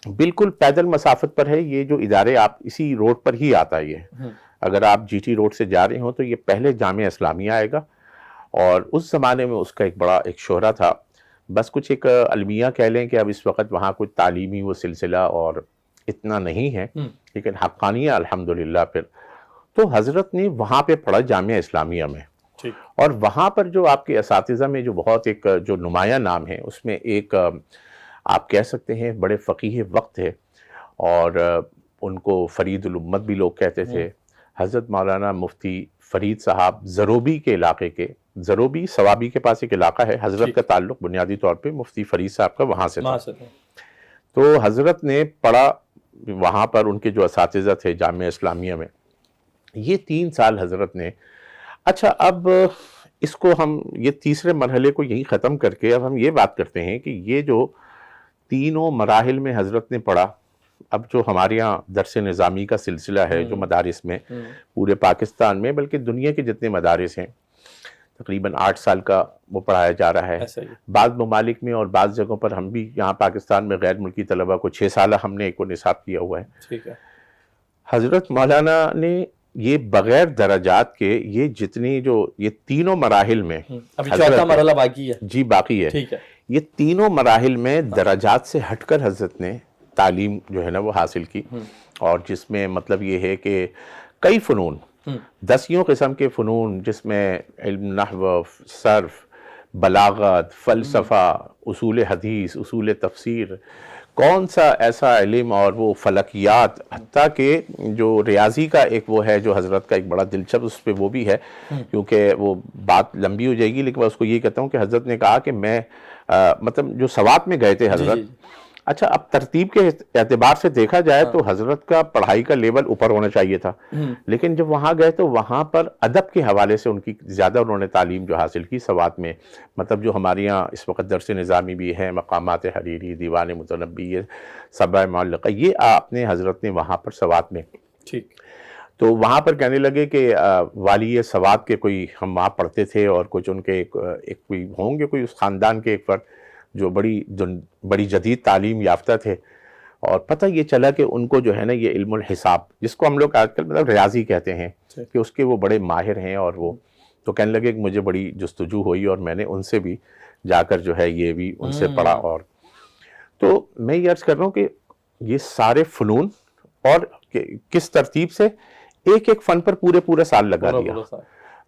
بالکل پیدل مسافت پر ہے یہ جو ادارے، آپ اسی روڈ پر ہی آتا ہے. یہ اگر آپ جی ٹی روڈ سے جا رہے ہوں تو یہ پہلے جامعہ اسلامیہ آئے گا، اور اس زمانے میں اس کا ایک بڑا ایک شہرہ تھا. بس کچھ ایک المیہ کہہ لیں کہ اب اس وقت وہاں کوئی تعلیمی وہ سلسلہ اور اتنا نہیں ہے، لیکن حقانیہ الحمدللہ. پھر تو حضرت نے وہاں پہ پڑھا جامعہ اسلامیہ میں، اور وہاں پر جو آپ کے اساتذہ میں جو بہت ایک جو نمایاں نام ہے، اس میں ایک آپ کہہ سکتے ہیں بڑے فقیہ وقت ہے، اور ان کو فرید الامت بھی لوگ کہتے تھے. حضرت مولانا مفتی فرید صاحب زروبی کے علاقے کے، زروبی سوابی کے پاس ایک علاقہ ہے، حضرت کا تعلق بنیادی طور پہ مفتی فرید صاحب کا وہاں سے تھا. تو حضرت نے پڑھا وہاں پر، ان کے جو اساتذہ تھے جامعہ اسلامیہ میں. یہ 3 سال حضرت نے. اچھا، اب اس کو ہم یہ تیسرے مرحلے کو یہی ختم کر کے اب ہم یہ بات کرتے ہیں کہ یہ جو تینوں مراحل میں حضرت نے پڑھا، اب جو ہمارے یہاں درس نظامی کا سلسلہ ہے جو مدارس میں پورے پاکستان میں بلکہ دنیا کے جتنے مدارس ہیں تقریباً 8 سال کا وہ پڑھایا جا رہا ہے. بعض ممالک میں اور بعض جگہوں پر ہم بھی یہاں پاکستان میں غیر ملکی طلبہ کو 6 سالہ ہم نے ایک نصاب کیا ہوا ہے. حضرت مولانا نے یہ بغیر درجات کے یہ جتنی جو یہ تینوں مراحل میں،
ابھی چوتھا مرحلہ باقی ہے.
جی باقی ہے. یہ تینوں مراحل میں درجات سے ہٹ کر حضرت نے تعلیم جو ہے نا وہ حاصل کی، اور جس میں مطلب یہ ہے کہ کئی فنون، 10 قسم کے فنون، جس میں علم نحو، صرف، بلاغت، فلسفہ، اصول حدیث، اصول تفسیر، کون سا ایسا علم، اور وہ فلکیات، حتیٰ کہ جو ریاضی کا ایک وہ ہے جو حضرت کا ایک بڑا دلچسپ، اس پہ وہ بھی ہے، کیونکہ وہ بات لمبی ہو جائے گی، لیکن میں اس کو یہ کہتا ہوں کہ حضرت نے کہا کہ میں مطلب جو سوات میں گئے تھے حضرت، اچھا اب ترتیب کے اعتبار سے دیکھا جائے تو حضرت کا پڑھائی کا لیول اوپر ہونا چاہیے تھا، لیکن جب وہاں گئے تو وہاں پر ادب کے حوالے سے ان کی زیادہ انہوں نے تعلیم جو حاصل کی سوات میں، مطلب جو ہمارے یہاں اس وقت درس نظامی بھی ہے، مقامات حریری، دیوان متنبی، سبع معلقہ، یہ اپنے حضرت نے وہاں پر سوات میں،
ٹھیک،
تو وہاں پر کہنے لگے کہ والی سوات کے کوئی ہم وہاں پڑھتے تھے، اور کچھ ان کے ایک کوئی ہوں گے کوئی اس خاندان کے ایک فرد جو بڑی جدید تعلیم یافتہ تھے، اور پتہ یہ چلا کہ ان کو جو ہے نا یہ علم الحساب، جس کو ہم لوگ آج کل مطلب ریاضی کہتے ہیں، کہ اس کے وہ بڑے ماہر ہیں، اور وہ تو کہنے لگے کہ مجھے بڑی جستجو ہوئی، اور میں نے ان سے بھی جا کر جو ہے یہ بھی ان سے پڑھا، اور تو میں یہ عرض کر رہا ہوں کہ یہ سارے فنون، اور کس ترتیب سے ایک ایک فن پر پورے سال لگا دیا۔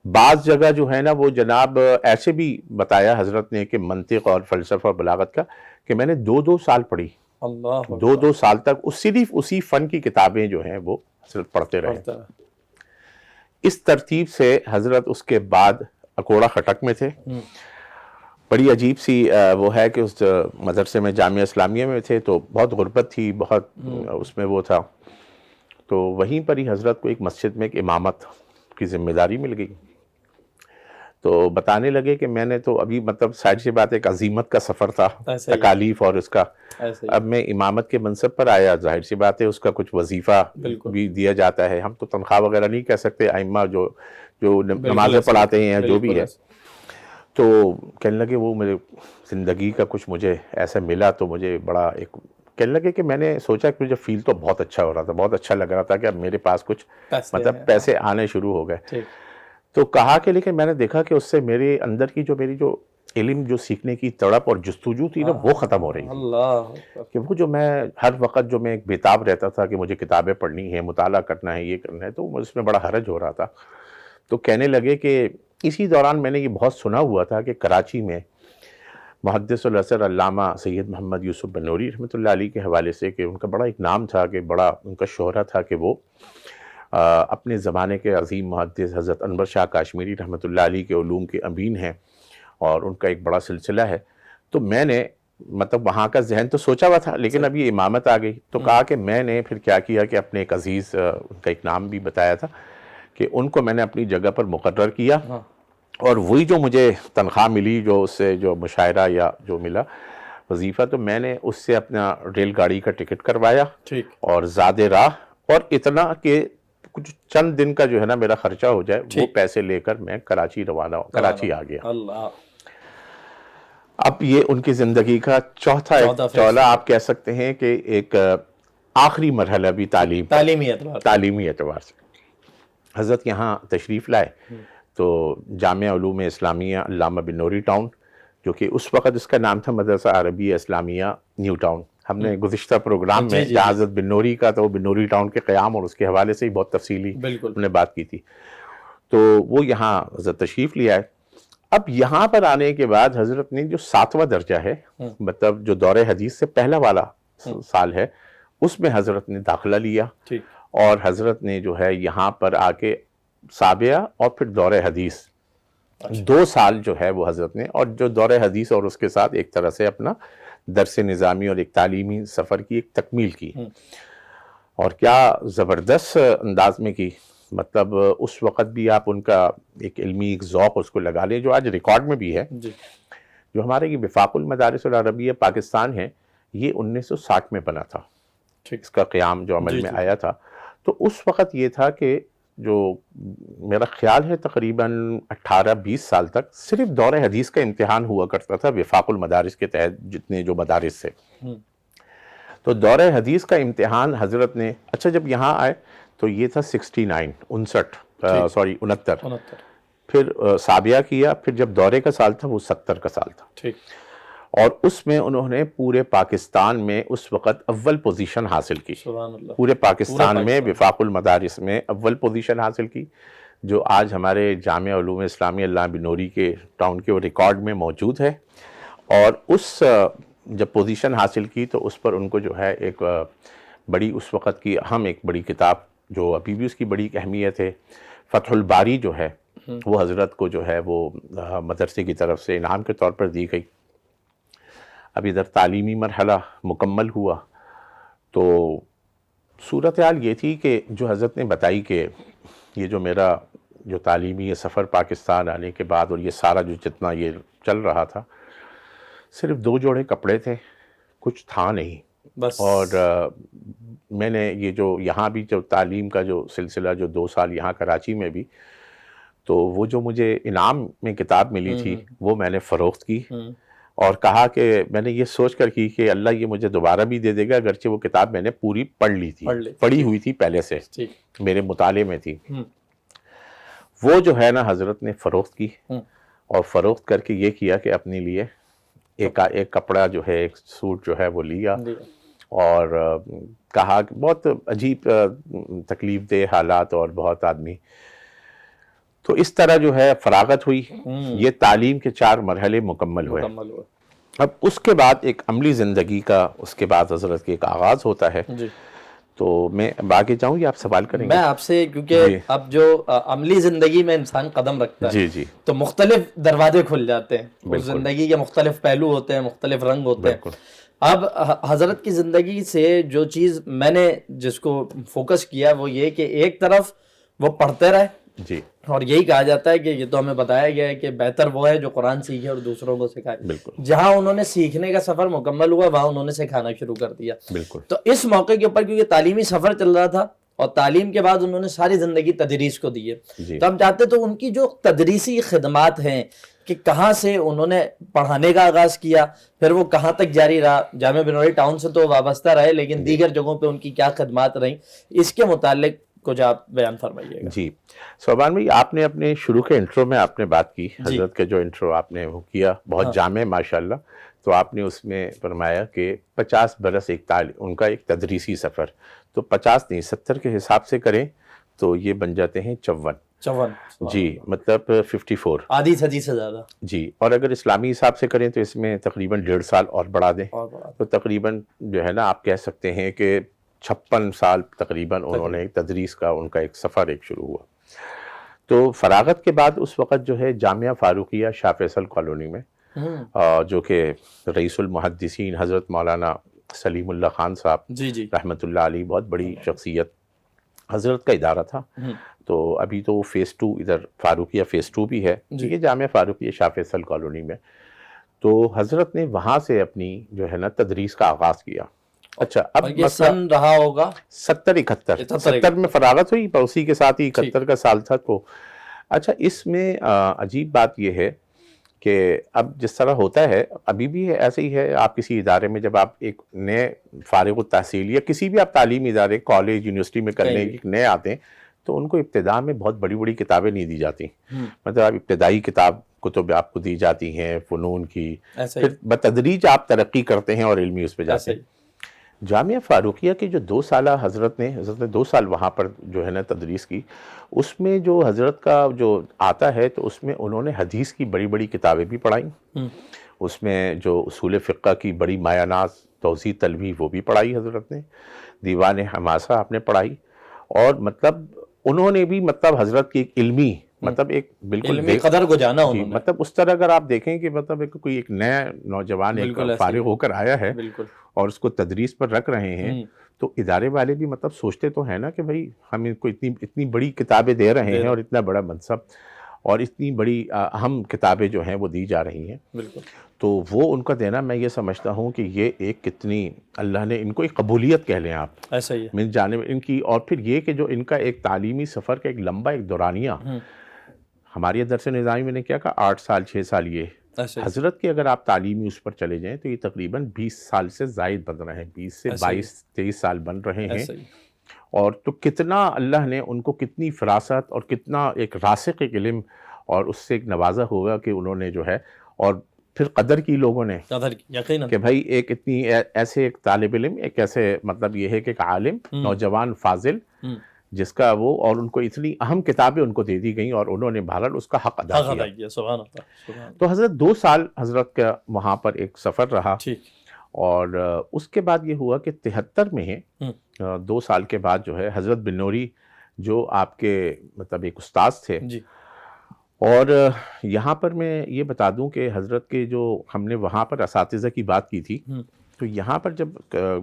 بعض جگہ جو ہے نا وہ جناب ایسے بھی بتایا حضرت نے کہ منطق اور فلسفہ اور بلاغت کا، کہ میں نے 2 سال پڑھی، 2 سال تک صرف اسی فن کی کتابیں جو ہیں وہ حضرت پڑھتے رہے۔ اس ترتیب سے حضرت اس کے بعد اکوڑا خٹک میں تھے، بڑی عجیب سی وہ ہے کہ اس مدرسے میں جامعہ اسلامیہ میں تھے، تو بہت غربت تھی، بہت اس میں وہ تھا، تو وہیں پر ہی حضرت کو ایک مسجد میں ایک امامت کی ذمہ داری مل گئی، تو بتانے لگے کہ میں نے تو ابھی مطلب ظاہر سی بات ایک عزیمت کا سفر تھا، تکالیف اور اس کا، اب میں امامت کے منصب پر آیا، ظاہر سی بات ہے اس کا کچھ وظیفہ بھی دیا جاتا ہے، ہم تو تنخواہ وغیرہ نہیں کہہ سکتے، ائمہ جو نمازیں پڑھاتے ہیں جو بھی ہے، تو کہنے لگے وہ میرے زندگی کا کچھ مجھے ایسا ملا، تو مجھے بڑا ایک کہنے لگے کہ میں نے سوچا کہ مجھے فیل تو بہت اچھا ہو رہا تھا، بہت اچھا لگ رہا تھا کہ اب میرے پاس کچھ مطلب پیسے آنے شروع ہو گئے، تو کہا کہ لیکن میں نے دیکھا کہ اس سے میرے اندر کی میری جو علم جو سیکھنے کی تڑپ اور جستجو تھی نا وہ ختم ہو رہی تھی، کہ وہ جو میں ہر وقت جو میں ایک بےتاب رہتا تھا کہ مجھے کتابیں پڑھنی ہے، مطالعہ کرنا ہے، یہ کرنا ہے، تو اس میں بڑا حرج ہو رہا تھا، تو کہنے لگے کہ اسی دوران میں نے یہ بہت سنا ہوا تھا کہ کراچی میں محدث العصر علامہ سید محمد یوسف بنوری رحمۃ اللہ علیہ کے حوالے سے، کہ ان کا بڑا ایک نام تھا، کہ بڑا ان کا شہرہ تھا کہ وہ اپنے زمانے کے عظیم محدث حضرت انور شاہ کاشمیری رحمۃ اللہ علیہ کے علوم کے امین ہیں، اور ان کا ایک بڑا سلسلہ ہے، تو میں نے مطلب وہاں کا ذہن تو سوچا ہوا تھا، لیکن اب یہ امامت آ گئی، تو کہا کہ میں نے پھر کیا کیا کہ اپنے ایک عزیز، ان کا ایک نام بھی بتایا تھا، کہ ان کو میں نے اپنی جگہ پر مقرر کیا، اور وہی جو مجھے تنخواہ ملی، جو اس سے جو مشاہرہ یا جو ملا وظیفہ، تو میں نے اس سے اپنا ریل گاڑی کا ٹکٹ کروایا، اور زاد راہ، اور اتنا کہ کچھ چند دن کا جو ہے نا میرا خرچہ ہو جائے، وہ پیسے لے کر میں کراچی کراچی آ گیا۔ اب یہ ان کی زندگی کا چولا آپ کہہ سکتے ہیں کہ ایک آخری مرحلہ بھی تعلیمی اعتبار سے حضرت یہاں تشریف لائے، تو جامعہ علوم اسلامیہ علامہ بنوری ٹاؤن، جو کہ اس وقت اس کا نام تھا مدرسہ عربیہ اسلامیہ نیو ٹاؤن، ہم نے گزشتہ پروگرام میں جہاں حضرت بنوری کا تو بنوری ٹاؤن کے قیام اور اس کے حوالے سے ہی بہت تفصیلی ہم نے بات کی تھی، تو وہ یہاں حضرت تشریف لیا ہے۔ اب یہاں پر آنے کے بعد حضرت نے جو 7واں درجہ ہے، مطلب جو دور حدیث سے پہلا والا سال ہے، اس میں حضرت نے داخلہ لیا، اور حضرت نے جو ہے یہاں پر آ کے سابعہ اور پھر دور حدیث 2 سال جو ہے وہ حضرت نے، اور جو دور حدیث اور اس کے ساتھ ایک طرح سے اپنا درس نظامی اور ایک تعلیمی سفر کی ایک تکمیل کی، اور کیا زبردست انداز میں کی، مطلب اس وقت بھی آپ ان کا ایک علمی ایک ذوق اس کو لگا لیں جو آج ریکارڈ میں بھی ہے، جو ہمارے یہ وفاق المدارس العربیہ پاکستان ہے، یہ 1960 میں بنا تھا، اس کا قیام جو عمل میں آیا تھا، تو اس وقت یہ تھا کہ جو میرا خیال ہے تقریباً 18-20 سال تک صرف دور حدیث کا امتحان ہوا کرتا تھا وفاق المدارس کے تحت جتنے جو مدارس سے، تو دور حدیث کا امتحان حضرت نے، اچھا جب یہاں آئے تو یہ تھا 69 پھر سابعہ کیا، پھر جب دورے کا سال تھا وہ 70 کا سال تھا، اور اس میں انہوں نے پورے پاکستان میں اس وقت اول پوزیشن حاصل کی.
سبحان اللہ.
پورے پاکستان میں وفاق المدارس میں اول پوزیشن حاصل کی، جو آج ہمارے جامعہ علوم اسلامیہ علامہ بنوری کے ٹاؤن کے ریکارڈ میں موجود ہے. اور اس جب پوزیشن حاصل کی تو اس پر ان کو جو ہے ایک بڑی اس وقت کی اہم ایک بڑی کتاب جو ابھی بھی اس کی بڑی اہمیت ہے، فتح الباری جو ہے، وہ حضرت کو جو ہے وہ مدرسے کی طرف سے انعام کے طور پر دی گئی. اب ادھر تعلیمی مرحلہ مکمل ہوا تو صورتحال یہ تھی کہ جو حضرت نے بتائی کہ یہ جو میرا جو تعلیمی یہ سفر پاکستان آنے کے بعد اور یہ سارا جو جتنا یہ چل رہا تھا، صرف 2 جوڑے کپڑے تھے، کچھ تھا نہیں
بس.
اور میں نے یہ جو یہاں بھی جو تعلیم کا جو سلسلہ جو 2 سال یہاں کراچی میں بھی، تو وہ جو مجھے انعام میں کتاب ملی تھی وہ میں نے فروخت کی اور کہا کہ میں نے یہ سوچ کر کی کہ اللہ یہ مجھے دوبارہ بھی دے دے گا، اگرچہ وہ کتاب میں نے پوری پڑھ لی تھی، پڑھی ہوئی تھی پہلے سے، میرے مطالعے میں تھی. وہ جو ہے نا حضرت نے فروخت کی اور فروخت کر کے یہ کیا کہ اپنے لیے ایک کپڑا جو ہے، ایک سوٹ جو ہے وہ لیا اور کہا کہ بہت عجیب تکلیف دہ حالات اور بہت آدمی. تو اس طرح جو ہے فراغت ہوئی. یہ تعلیم کے 4 مرحلے مکمل ہوئے. اب اس کے بعد ایک عملی زندگی کا اس کے بعد حضرت کے ایک آغاز ہوتا ہے. تو میں اب آگے جاؤں یا آپ سوال کریں گے؟
میں آپ سے، کیونکہ اب جو عملی زندگی میں انسان قدم رکھتا ہے تو مختلف دروازے کھل جاتے ہیں. اس زندگی کے مختلف پہلو ہوتے ہیں، مختلف رنگ ہوتے ہیں. اب حضرت کی زندگی سے جو چیز میں نے جس کو فوکس کیا وہ یہ کہ ایک طرف وہ پڑھتے رہے
جی،
اور یہی کہا جاتا ہے کہ یہ تو ہمیں بتایا گیا ہے کہ بہتر وہ ہے جو قرآن سیکھے اور دوسروں کو سکھائے.
بالکل.
جہاں انہوں نے سیکھنے کا سفر مکمل ہوا وہاں انہوں نے سکھانا شروع کر دیا.
بالکل.
تو اس موقع کے اوپر کیونکہ تعلیمی سفر چل رہا تھا اور تعلیم کے بعد انہوں نے ساری زندگی تدریس کو دی ہے، تو ہم چاہتے تو ان کی جو تدریسی خدمات ہیں کہ کہاں سے انہوں نے پڑھانے کا آغاز کیا، پھر وہ کہاں تک جاری رہا، جامعہ بنوری ٹاؤن سے تو وابستہ رہے لیکن دیگر جگہوں پہ ان کی کیا خدمات رہیں، اس کے متعلق کچھ آپ بیان فرمائیے گا.
جی صوبان بھائی، آپ نے اپنے شروع کے انٹرو میں آپ نے بات کی، حضرت کے جو انٹرو آپ نے وہ کیا بہت جامع ماشاءاللہ. تو آپ نے اس میں فرمایا کہ 50 برس ان کا ایک تدریسی سفر، تو 50 نہیں 70 کے حساب سے کریں تو یہ بن جاتے ہیں 54. جی، مطلب 54،
آدھی صدی سے زیادہ.
جی، اور اگر اسلامی حساب سے کریں تو اس میں تقریباً 1.5 سال اور بڑھا دیں تو تقریباً جو ہے نا آپ کہہ سکتے ہیں کہ 56 سال تقریباً انہوں نے تدریس کا ان کا ایک سفر ایک شروع ہوا. تو فراغت کے بعد اس وقت جو ہے جامعہ فاروقیہ شاہ فیصل کالونی میں، جو کہ رئیس المحدثین حضرت مولانا سلیم اللہ خان صاحب رحمۃ اللہ علیہ، بہت بڑی شخصیت، حضرت کا ادارہ تھا. تو ابھی تو فیس 2 ادھر فاروقیہ فیس 2 بھی ہے، یہ جامعہ فاروقیہ شاہ فیصل کالونی میں. تو حضرت نے وہاں سے اپنی جو ہے نا تدریس کا آغاز کیا. اچھا، اب
یہ سن رہا ہوگا
70 میں فراغت ہوئی، پر اسی کے ساتھ ہی 71 کا سال تھا. تو اچھا، اس میں عجیب بات یہ ہے کہ اب جس طرح ہوتا ہے ابھی بھی ایسے ہی ہے، آپ کسی ادارے میں جب آپ ایک نئے فارغ التحصیل یا کسی بھی آپ تعلیمی ادارے کالج یونیورسٹی میں کرنے ایک نئے آتے ہیں تو ان کو ابتدا میں بہت بڑی بڑی کتابیں نہیں دی جاتی. مطلب آپ ابتدائی کتب آپ کو دی جاتی ہیں فنون کی، پھر بتدریج آپ ترقی کرتے ہیں اور علمی اس پہ جاتے ہیں. جامعہ فاروقیہ کے جو 2 سالہ حضرت نے 2 سال وہاں پر جو ہے نا تدریس کی، اس میں جو حضرت کا جو آتا ہے تو اس میں انہوں نے حدیث کی بڑی بڑی کتابیں بھی پڑھائیں. اس میں جو اصول فقہ کی بڑی مایہ ناز توضیح تلویح وہ بھی پڑھائی حضرت نے، دیوان حماسہ آپ نے پڑھائی. اور مطلب انہوں نے بھی مطلب حضرت کی ایک علمی مطلب ایک بالکل
علمی قدر کو جانا انہوں نے.
مطلب اس طرح اگر آپ دیکھیں کہ مطلب کوئی ایک نیا نوجوان ایک فارغ ہو کر آیا ہے اور اس کو تدریس پر رکھ رہے ہیں تو ادارے والے بھی مطلب سوچتے تو ہیں نا کہ بھائی ہم ان کو اتنی بڑی کتابیں دے رہے ہیں اور اتنا بڑا منصب اور اتنی بڑی اہم کتابیں جو ہیں وہ دی جا رہی ہیں. تو وہ ان کا دینا میں یہ سمجھتا ہوں کہ یہ ایک کتنی اللہ نے ان کو ایک قبولیت کہہ لیں آپ
ایسا ہی
من جانب ان کی. اور پھر یہ کہ جو ان کا ایک تعلیمی سفر کا ایک لمبا ایک دورانیہ، ہماری درس نظامی میں نے کیا کہا 8 سال 6 سال، یہ حضرت کی اگر آپ تعلیمی اس پر چلے جائیں تو یہ تقریباً 20 سال سے زائد بن رہے ہیں، 20 سے 22 23 سال بن رہے ہیں. اور تو کتنا اللہ نے ان کو کتنی فراست اور کتنا ایک راسخ ایک علم اور اس سے ایک نوازا ہوگا کہ انہوں نے جو ہے. اور پھر قدر کی لوگوں نے
قدر یقیناً
کہ بھائی ایک اتنی ایسے ایک طالب علم، ایک ایسے مطلب یہ ہے کہ ایک عالم نوجوان فاضل جس کا وہ، اور ان کو اتنی اہم کتابیں ان کو دے دی گئیں اور انہوں نے بہرحال اس کا حق ادا کیا.
سبحان اللہ.
تو حضرت 2 سال حضرت کا وہاں پر ایک سفر رہا. اور اس کے بعد یہ ہوا کہ 73 میں 2 سال کے بعد جو ہے حضرت بن نوری جو آپ کے مطلب ایک استاذ تھے. اور یہاں پر میں یہ بتا دوں کہ حضرت کے جو ہم نے وہاں پر اساتذہ کی بات کی تھی، تو یہاں پر جب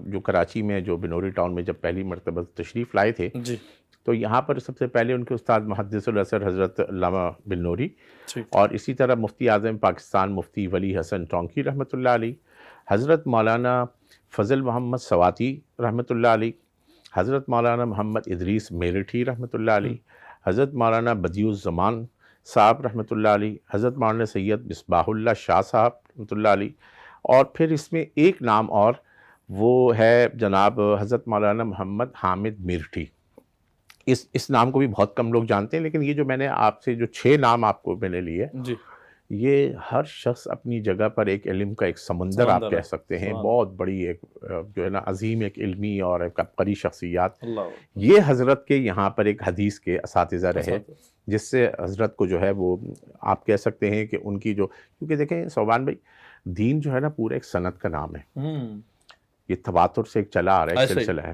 جو کراچی میں جو بنوری ٹاؤن میں جب پہلی مرتبہ تشریف لائے تھے تو یہاں پر سب سے پہلے ان کے استاد محدث الاثر حضرت علامہ بن نوری، اور اسی طرح مفتی اعظم پاکستان مفتی ولی حسن ٹونکی رحمۃ اللہ علیہ، حضرت مولانا فضل محمد سواتی رحمۃ اللہ علیہ، حضرت مولانا محمد ادریس میرٹھی رحمۃ اللہ علیہ، حضرت مولانا بدیع الزمان صاحب رحمۃ اللہ علیہ، حضرت مولانا سید مصباح اللہ شاہ صاحب رحمۃ اللہ علیہ، اور پھر اس میں ایک نام اور وہ ہے جناب حضرت مولانا محمد حامد میرٹھی. اس نام کو بھی بہت کم لوگ جانتے ہیں، لیکن یہ جو میں نے آپ سے جو 6 نام آپ کو میں نے لیے، یہ ہر شخص اپنی جگہ پر ایک علم کا ایک سمندر آپ کہہ سکتے ہیں، بہت بڑی ایک جو ہے نا عظیم ایک علمی اور ایک عبقری شخصیات. یہ حضرت کے یہاں پر ایک حدیث کے اساتذہ رہے، جس سے حضرت کو جو ہے وہ آپ کہہ سکتے ہیں کہ ان کی جو، کیونکہ دیکھیں صوبان بھائی دین جو ہے نا پورا ایک سند کا نام ہے، یہ تواتر سے ایک چلا آ رہا ہے سلسلہ ہے،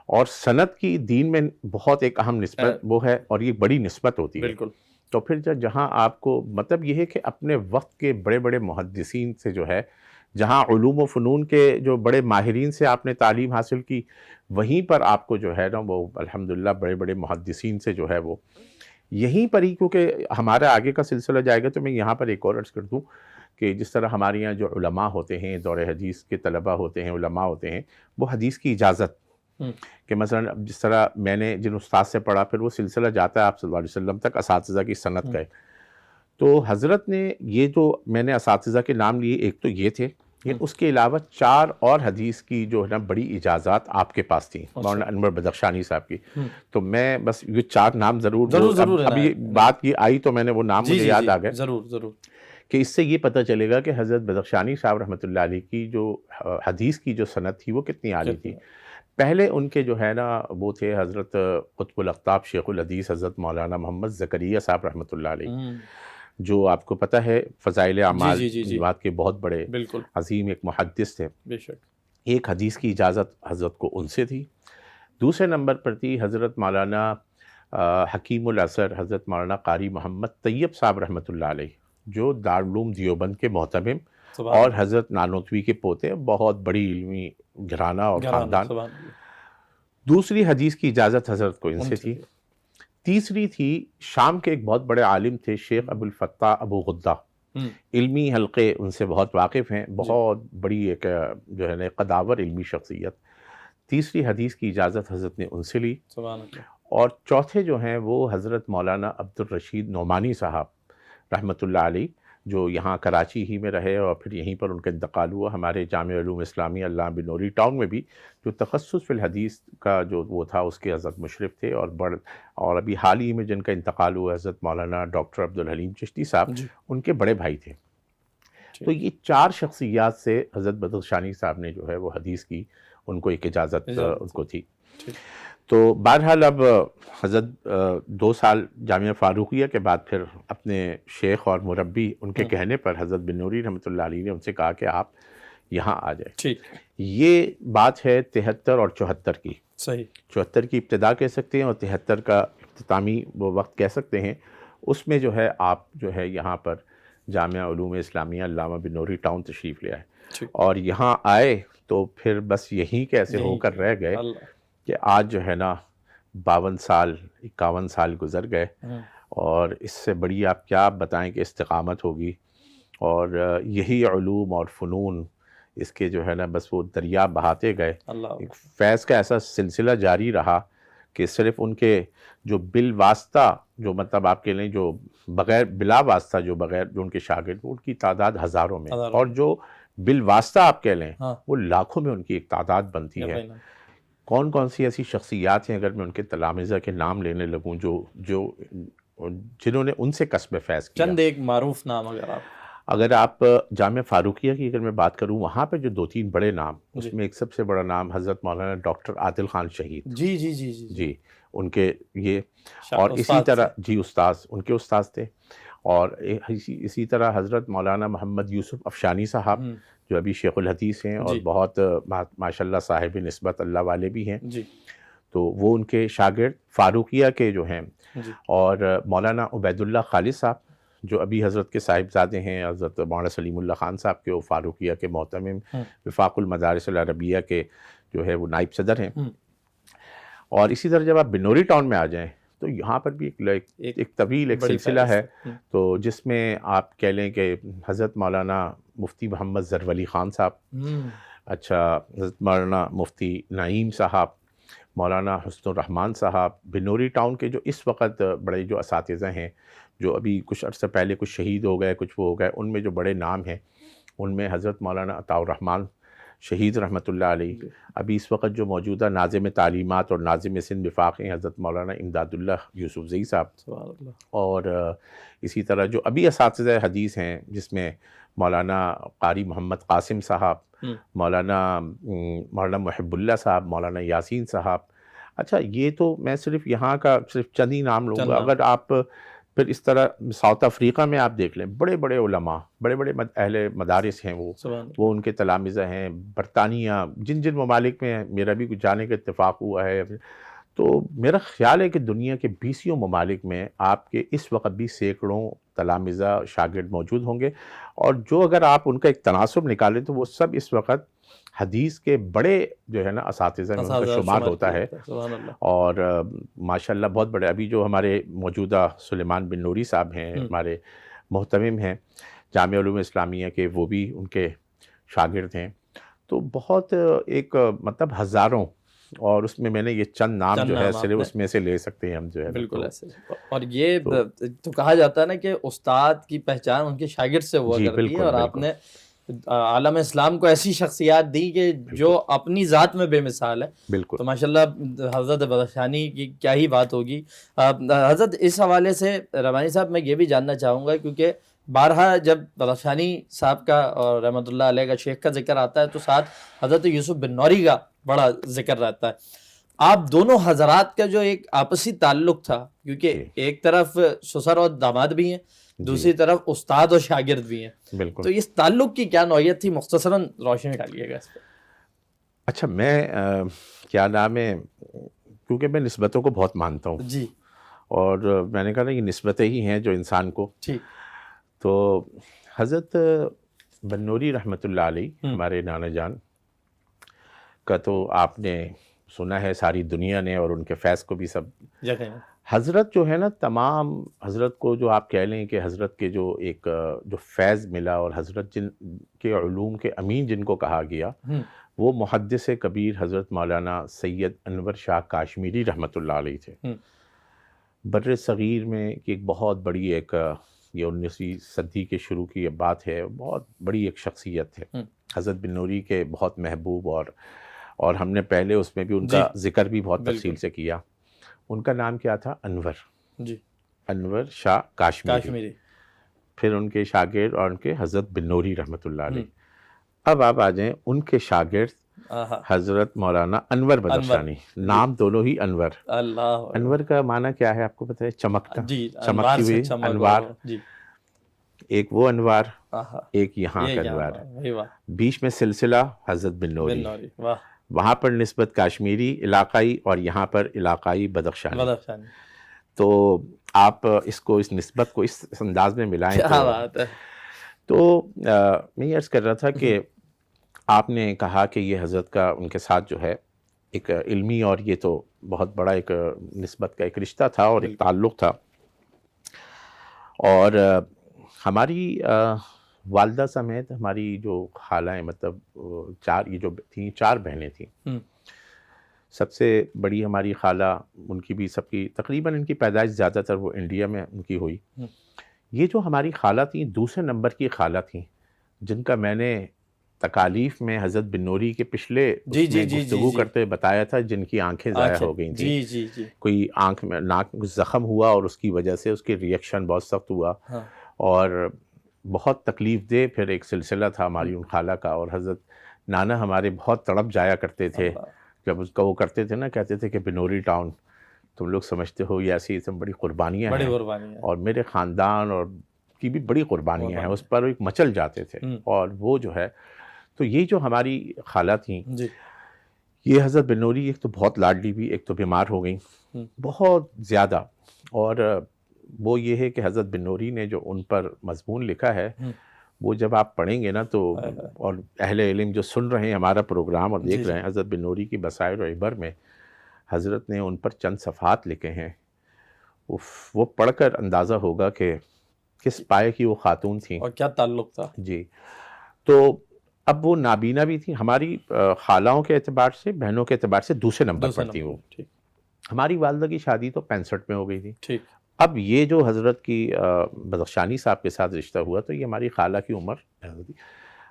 اور سند کی دین میں بہت ایک اہم نسبت وہ ہے، اور یہ بڑی نسبت ہوتی ہے. تو پھر جہاں آپ کو مطلب یہ ہے کہ اپنے وقت کے بڑے بڑے محدثین سے جو ہے، جہاں علوم و فنون کے جو بڑے ماہرین سے آپ نے تعلیم حاصل کی، وہیں پر آپ کو جو ہے نا وہ الحمدللہ بڑے بڑے محدثین سے جو ہے وہ یہیں پر ہی، کیونکہ ہمارا آگے کا سلسلہ جائے گا تو میں یہاں پر ایک اور عرض کر دوں کہ جس طرح ہمارے یہاں جو علماء ہوتے ہیں، دور حدیث کے طلبہ ہوتے ہیں، علماء ہوتے ہیں، وہ حدیث کی اجازت کہ مثلا جس طرح میں نے جن استاد سے پڑھا پھر وہ سلسلہ جاتا ہے آپ صلی اللہ علیہ وسلم تک اساتذہ کی سند کا ہے. تو حضرت نے یہ جو میں نے اساتذہ کے نام لیے، ایک تو یہ تھے، لیکن اس کے علاوہ 4 اور حدیث کی جو ہے نا بڑی اجازات آپ کے پاس تھیں، مولانا انور بدخشانی صاحب کی. تو میں بس یہ 4 نام ضرور ابھی بات یہ آئی تو میں نے وہ نام مجھے یاد آ گئے ضرور کہ اس سے یہ پتہ چلے گا کہ حضرت بدخشانی صاحب رحمۃ اللہ علیہ کی جو حدیث کی جو سند تھی وہ کتنی عالی تھی. پہلے ان کے جو ہے نا وہ تھے حضرت قطب الاقطاب شیخ الحدیث حضرت مولانا محمد زکریا صاحب رحمۃ اللہ علیہ، جو آپ کو پتہ ہے فضائل اعمال کی بات کے بہت بڑے عظیم ایک محدث تھے. ایک حدیث کی اجازت حضرت کو ان سے تھی. دوسرے نمبر پر تھی حضرت مولانا حکیم الاثر حضرت مولانا قاری محمد طیب صاحب رحمۃ اللہ علیہ، جو دارالعلوم دیوبند کے محتمم اور حضرت نانوتوی کے پوتے، بہت بڑی علمی گھرانہ اور خاندان. دوسری حدیث کی اجازت حضرت کو ان سے تھی. تیسری تھی شام کے ایک بہت بڑے عالم تھے شیخ ابو الفتح ابو غدہ، علمی حلقے ان سے بہت واقف ہیں، بہت بڑی ایک جو ہے نا قداور علمی شخصیت. تیسری حدیث کی اجازت حضرت نے ان سے لی. اور چوتھے جو ہیں وہ حضرت مولانا عبد الرشید نعمانی صاحب رحمۃ اللہ علیہ، جو یہاں کراچی ہی میں رہے اور پھر یہیں پر ان کا انتقال ہوا. ہمارے جامعہ علوم اسلامیہ علامہ بنوری ٹاؤن میں بھی جو تخصص فی الحدیث کا جو وہ تھا اس کے حضرت مشرف تھے، اور ابھی حال ہی میں جن کا انتقال ہوا حضرت مولانا ڈاکٹر عبدالحلیم چشتی صاحب، ان کے بڑے بھائی تھے. تو یہ 4 شخصیات سے حضرت بدخشانی صاحب نے جو ہے وہ حدیث کی ان کو ایک اجازت ان کو تھی. تو بہرحال اب حضرت 2 سال جامعہ فاروقیہ کے بعد پھر اپنے شیخ اور مربی ان کے کہنے پر حضرت بن نوری رحمۃ اللہ علیہ نے ان سے کہا کہ آپ یہاں آ جائیں. یہ بات ہے 73 اور 74 کی. 74 کی ابتدا کہہ سکتے ہیں اور 73 کا اختتامی وہ وقت کہہ سکتے ہیں. اس میں جو ہے آپ جو ہے یہاں پر جامعہ علوم اسلامیہ علامہ بن نوری ٹاؤن تشریف لے آئے، اور یہاں آئے تو پھر بس یہیں کیسے ہو کر رہ گئے کہ آج جو ہے نا 52 سال 51 سال گزر گئے، اور اس سے بڑی آپ کیا بتائیں کہ استقامت ہوگی. اور یہی علوم اور فنون اس کے جو ہے نا بس وہ دریا بہاتے گئے. ایک فیض کا ایسا سلسلہ جاری رہا کہ صرف ان کے جو بالواسطہ جو مطلب آپ کے لیں جو بغیر بلا واسطہ جو ان کے شاگرد ان کی تعداد ہزاروں میں، اور جو بالواسطہ آپ کہہ لیں وہ لاکھوں میں ان کی ایک تعداد بنتی ہے. کون کون سی ایسی شخصیات ہیں اگر میں ان کے تلامذہ کے نام لینے لگوں جو جنہوں نے ان سے کسب فیض کیا.
چند ایک معروف نام اگر
اگر آپ جامعہ فاروقیہ کی اگر میں بات کروں، وہاں پہ جو 2-3 بڑے نام، اس میں ایک سب سے بڑا نام حضرت مولانا ڈاکٹر عادل خان شہید،
جی جی جی جی
جی ان کے یہ، اور اسی
استاد
طرح
تھے۔
جی استاذ ان کے استاذ تھے، اور اسی طرح حضرت مولانا محمد یوسف افشانی صاحب جو ابھی شیخ الحدیث ہیں اور
جی
بہت ماشاءاللہ صاحب نسبت اللہ والے بھی ہیں،
جی
تو وہ ان کے شاگرد فاروقیہ کے جو ہیں،
جی
اور مولانا عبید اللہ خالد صاحب جو ابھی حضرت کے صاحبزادے ہیں، حضرت مولانا سلیم اللہ خان صاحب کے، وہ فاروقیہ کے محتمم، وفاق المدارس العربیہ کے جو ہے وہ نائب صدر ہیں۔ اور اسی طرح جب آپ بنوری ٹاؤن میں آ جائیں تو یہاں پر بھی ایک طویل ایک
بڑی
سلسلہ ہے،
فہرست
تو جس میں آپ کہہ لیں کہ حضرت مولانا مفتی محمد ظفر خان صاحب، اچھا حضرت مولانا مفتی نعیم صاحب، مولانا حسن الرحمان صاحب، بنوری ٹاؤن کے جو اس وقت بڑے جو اساتذہ ہیں، جو ابھی کچھ عرصہ پہلے کچھ شہید ہو گئے، کچھ وہ ہو گئے، ان میں جو بڑے نام ہیں، ان میں حضرت مولانا عطاء الرحمان شہید رحمۃ اللہ علیہ، ابھی اس وقت جو موجودہ ناظم تعلیمات اور ناظم سندھ وفاق ہیں حضرت مولانا امداد اللہ یوسف زئی صاحب، اور اسی طرح جو ابھی اساتذہ حدیث ہیں جس میں مولانا قاری محمد قاسم صاحب، مولانا محب اللہ صاحب، مولانا یاسین صاحب۔ اچھا یہ تو میں صرف یہاں کا صرف چند ہی نام لوں گا، اگر آپ پھر اس طرح ساؤتھ افریقہ میں آپ دیکھ لیں، بڑے بڑے علماء، بڑے بڑے اہل مدارس ہیں، وہ ان کے تلامذہ ہیں، برطانیہ، جن ممالک میں میرا بھی کچھ جانے کا اتفاق ہوا ہے، تو میرا خیال ہے کہ دنیا کے 20 ممالک میں آپ کے اس وقت بھی سینکڑوں تلامذہ شاگرد موجود ہوں گے، اور جو اگر آپ ان کا ایک تناسب نکالیں تو وہ سب اس وقت حدیث کے بڑے جو ہے نا اساتذہ میں ان کا شمار ہوتا ہے، اور ماشاءاللہ بہت بڑے، ابھی جو ہمارے موجودہ سلیمان بن نوری صاحب ہیں، ہمارے محتمم ہیں جامعہ علوم اسلامیہ کے، وہ بھی ان کے شاگرد ہیں، تو بہت ایک مطلب ہزاروں، اور اس میں نے یہ چند نام جو ہے صرف اس میں سے لے سکتے ہیں ہم جو ہے
بالکل ایسے، اور یہ تو کہا جاتا ہے نا کہ استاد کی پہچان ان کے شاگرد سے ہوا کرتی ہے، اور آپ نے عالم اسلام کو ایسی شخصیات دی کہ جو اپنی ذات میں بے مثال ہے،
بالکل،
تو ماشاءاللہ حضرت بدخشانی کی کیا ہی بات ہوگی۔ حضرت اس حوالے سے ربانی صاحب میں یہ بھی جاننا چاہوں گا، کیونکہ بارہا جب بدخشانی صاحب کا اور رحمۃ اللہ علیہ کا شیخ کا ذکر آتا ہے تو ساتھ حضرت یوسف بن نوری کا بڑا ذکر رہتا ہے۔ آپ دونوں حضرات کا جو ایک آپسی تعلق تھا، کیونکہ ایک طرف سسر اور داماد بھی ہیں، دوسری طرف استاد اور شاگرد بھی ہیں،
بالکل،
تو اس تعلق کی کیا نوعیت تھی، مختصراً روشنی ڈالیے گا اس پہ۔
اچھا میں کیا نام ہے، کیونکہ میں نسبتوں کو بہت مانتا ہوں
جی،
اور میں نے کہا نا یہ نسبتیں ہی ہیں جو انسان کو، تو حضرت بن نوری رحمۃ اللہ علیہ ہمارے نانا جان کا تو آپ نے سنا ہے، ساری دنیا نے، اور ان کے فیض کو بھی سب، حضرت جو ہے نا تمام حضرت کو جو آپ کہہ لیں کہ حضرت کے جو ایک جو فیض ملا، اور حضرت جن کے علوم کے امین جن کو کہا گیا، وہ محدث کبیر حضرت مولانا سید انور شاہ کاشمیری رحمۃ اللہ علیہ تھے۔ بر صغیر میں ایک بہت بڑی ایک، یہ 19ویں صدی کے شروع کی بات ہے، بہت بڑی ایک شخصیت ہے حضرت بن نوری کے، بہت محبوب، اور ہم نے پہلے اس میں بھی ان کا ذکر بھی بہت تفصیل سے کیا۔ ان کا نام کیا تھا؟ انور، انور شاہ کاشمیری، پھر ان کے شاگرد اور ان کے حضرت بن نوری رحمۃ اللہ علیہ۔ اب آپ آ جائیں ان کے شاگرد حضرت مولانا انور بدخشانی، نام دونوں ہی انور۔ انور کا معنی کیا ہے آپ کو پتہ ہے؟ چمکتا، چمکتی ہوئی انوار، ایک وہ انوار، ایک یہاں کا انوار، بیچ میں سلسلہ حضرت بن نوری، وہاں پر نسبت کاشمیری علاقائی، اور یہاں پر علاقائی بدخشانی۔ تو آپ اس کو، اس نسبت کو اس انداز میں ملائیں تو میں یہ عرض کر رہا تھا کہ آپ نے کہا کہ یہ حضرت کا ان کے ساتھ جو ہے ایک علمی، اور یہ تو بہت بڑا ایک نسبت کا ایک رشتہ تھا اور ایک تعلق تھا، اور ہماری والدہ سمیت ہماری جو خالائیں، مطلب یہ جو تھیں 4 بہنیں تھیں، سب سے بڑی ہماری خالہ، ان کی بھی سب کی تقریباً ان کی پیدائش زیادہ تر وہ انڈیا میں ان کی ہوئی۔ یہ جو ہماری خالہ تھیں، دوسرے نمبر کی خالہ تھیں، جن کا میں نے تکالیف میں حضرت بن نوری کے پچھلے گفتگو کرتے بتایا تھا، جن کی آنکھیں ضائع ہو گئی تھیں، کوئی آنکھ میں ناک میں زخم ہوا اور اس کی وجہ سے اس کی ریئیکشن بہت سخت ہوا، اور بہت تکلیف دہ پھر ایک سلسلہ تھا ہماری ان خالہ کا، اور حضرت نانا ہمارے بہت تڑپ جایا کرتے تھے جب اس کا وہ کرتے تھے نا، کہتے تھے کہ بنوری ٹاؤن تم لوگ سمجھتے ہو یہ ایسی بڑی قربانیاں ہیں، اور میرے خاندان اور کی بھی بڑی قربانیاں ہیں، اس پر ایک مچل جاتے تھے. اور وہ جو ہے تو یہ جو ہماری خالہ تھیں یہ حضرت بنوری ایک تو بہت لاڈلی بھی، ایک تو بیمار ہو گئیں بہت زیادہ. اور وہ یہ ہے کہ حضرت بنوری نے جو ان پر مضمون لکھا ہے وہ جب آپ پڑھیں گے نا تو، اور اہل علم جو سن رہے ہیں ہمارا پروگرام اور دیکھ رہے ہیں، حضرت بنوری کی بصائر و عبر میں حضرت نے ان پر چند صفحات لکھے ہیں، وہ پڑھ کر اندازہ ہوگا کہ کس پائے کی وہ خاتون تھیں
اور کیا تعلق تھا.
جی. تو اب وہ نابینا بھی تھیں، ہماری خالاؤں کے اعتبار سے، بہنوں کے اعتبار سے دوسرے نمبر پر تھیں وہ. ہماری والدہ کی شادی تو 65 میں ہو گئی تھی. اب یہ جو حضرت کی بدخشانی صاحب کے ساتھ رشتہ ہوا تو یہ ہماری خالہ کی عمر تھی.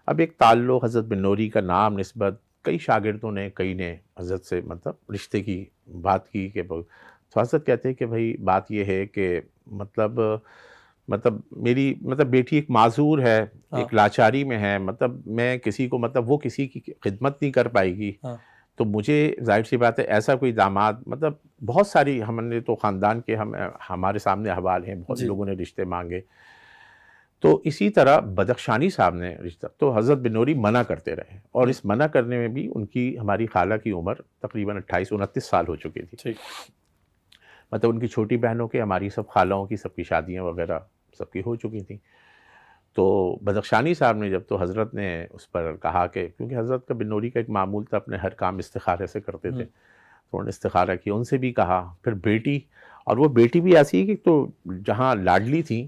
اب ایک تعلق، حضرت بنوری کا نام، نسبت، کئی شاگردوں نے، کئی نے حضرت سے مطلب رشتے کی بات کی کہ تو حضرت کہتے ہیں کہ بھائی بات یہ ہے کہ مطلب میری بیٹی ایک معذور ہے، ایک لاچاری میں ہے، مطلب میں کسی کو وہ کسی کی خدمت نہیں کر پائے گی، تو مجھے ظاہر سی بات ہے ایسا کوئی داماد، بہت ساری ہم نے تو خاندان کے ہمارے سامنے احوال ہیں، بہت لوگوں نے رشتے مانگے. تو اسی طرح بدخشانی صاحب نے رشتہ، تو حضرت بنوری منع کرتے رہے، اور اس منع کرنے میں بھی ہماری خالہ کی عمر تقریباً 28-29 سال ہو چکی تھی. ان کی چھوٹی بہنوں کے، ہماری سب خالوں کی سب کی شادیاں وغیرہ سب کی ہو چکی تھیں. تو بدخشانی صاحب نے جب تو حضرت نے اس پر کہا کہ کیونکہ حضرت کا بنوری کا ایک معمول تھا، اپنے ہر کام استخارے سے کرتے تھے، تو انہوں نے استخارہ کیا، ان سے بھی کہا. پھر بیٹی، اور وہ بیٹی بھی ایسی ہے کہ تو جہاں لاڈلی تھیں،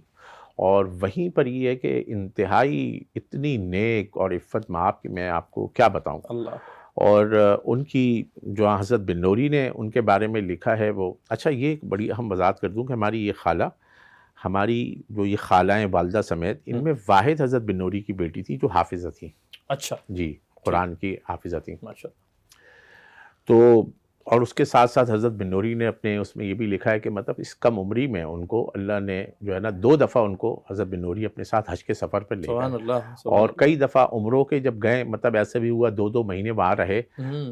اور وہیں پر یہ ہے کہ انتہائی اتنی نیک اور عفت مآب کہ میں آپ کو کیا بتاؤں. اور ان کی جو حضرت بنوری نے ان کے بارے میں لکھا ہے وہ، اچھا یہ ایک بڑی اہم وضاحت کر دوں کہ ہماری یہ خالہ، ہماری جو یہ خالائیں والدہ سمیت، ان میں واحد حضرت بنوری کی بیٹی تھی جو حافظہ تھی.
اچھا
جی، قرآن کی حافظہ تھی.
ماشاءاللہ.
تو اور اس کے ساتھ ساتھ حضرت بنوری نے اپنے اس میں یہ بھی لکھا ہے کہ اس کم عمری میں ان کو اللہ نے جو ہے نا 2 دفعہ ان کو حضرت بنوری اپنے ساتھ حج کے سفر پر لے گئے، اور کئی دفعہ عمروں کے جب گئے، ایسے بھی ہوا 2 مہینے وہاں رہے،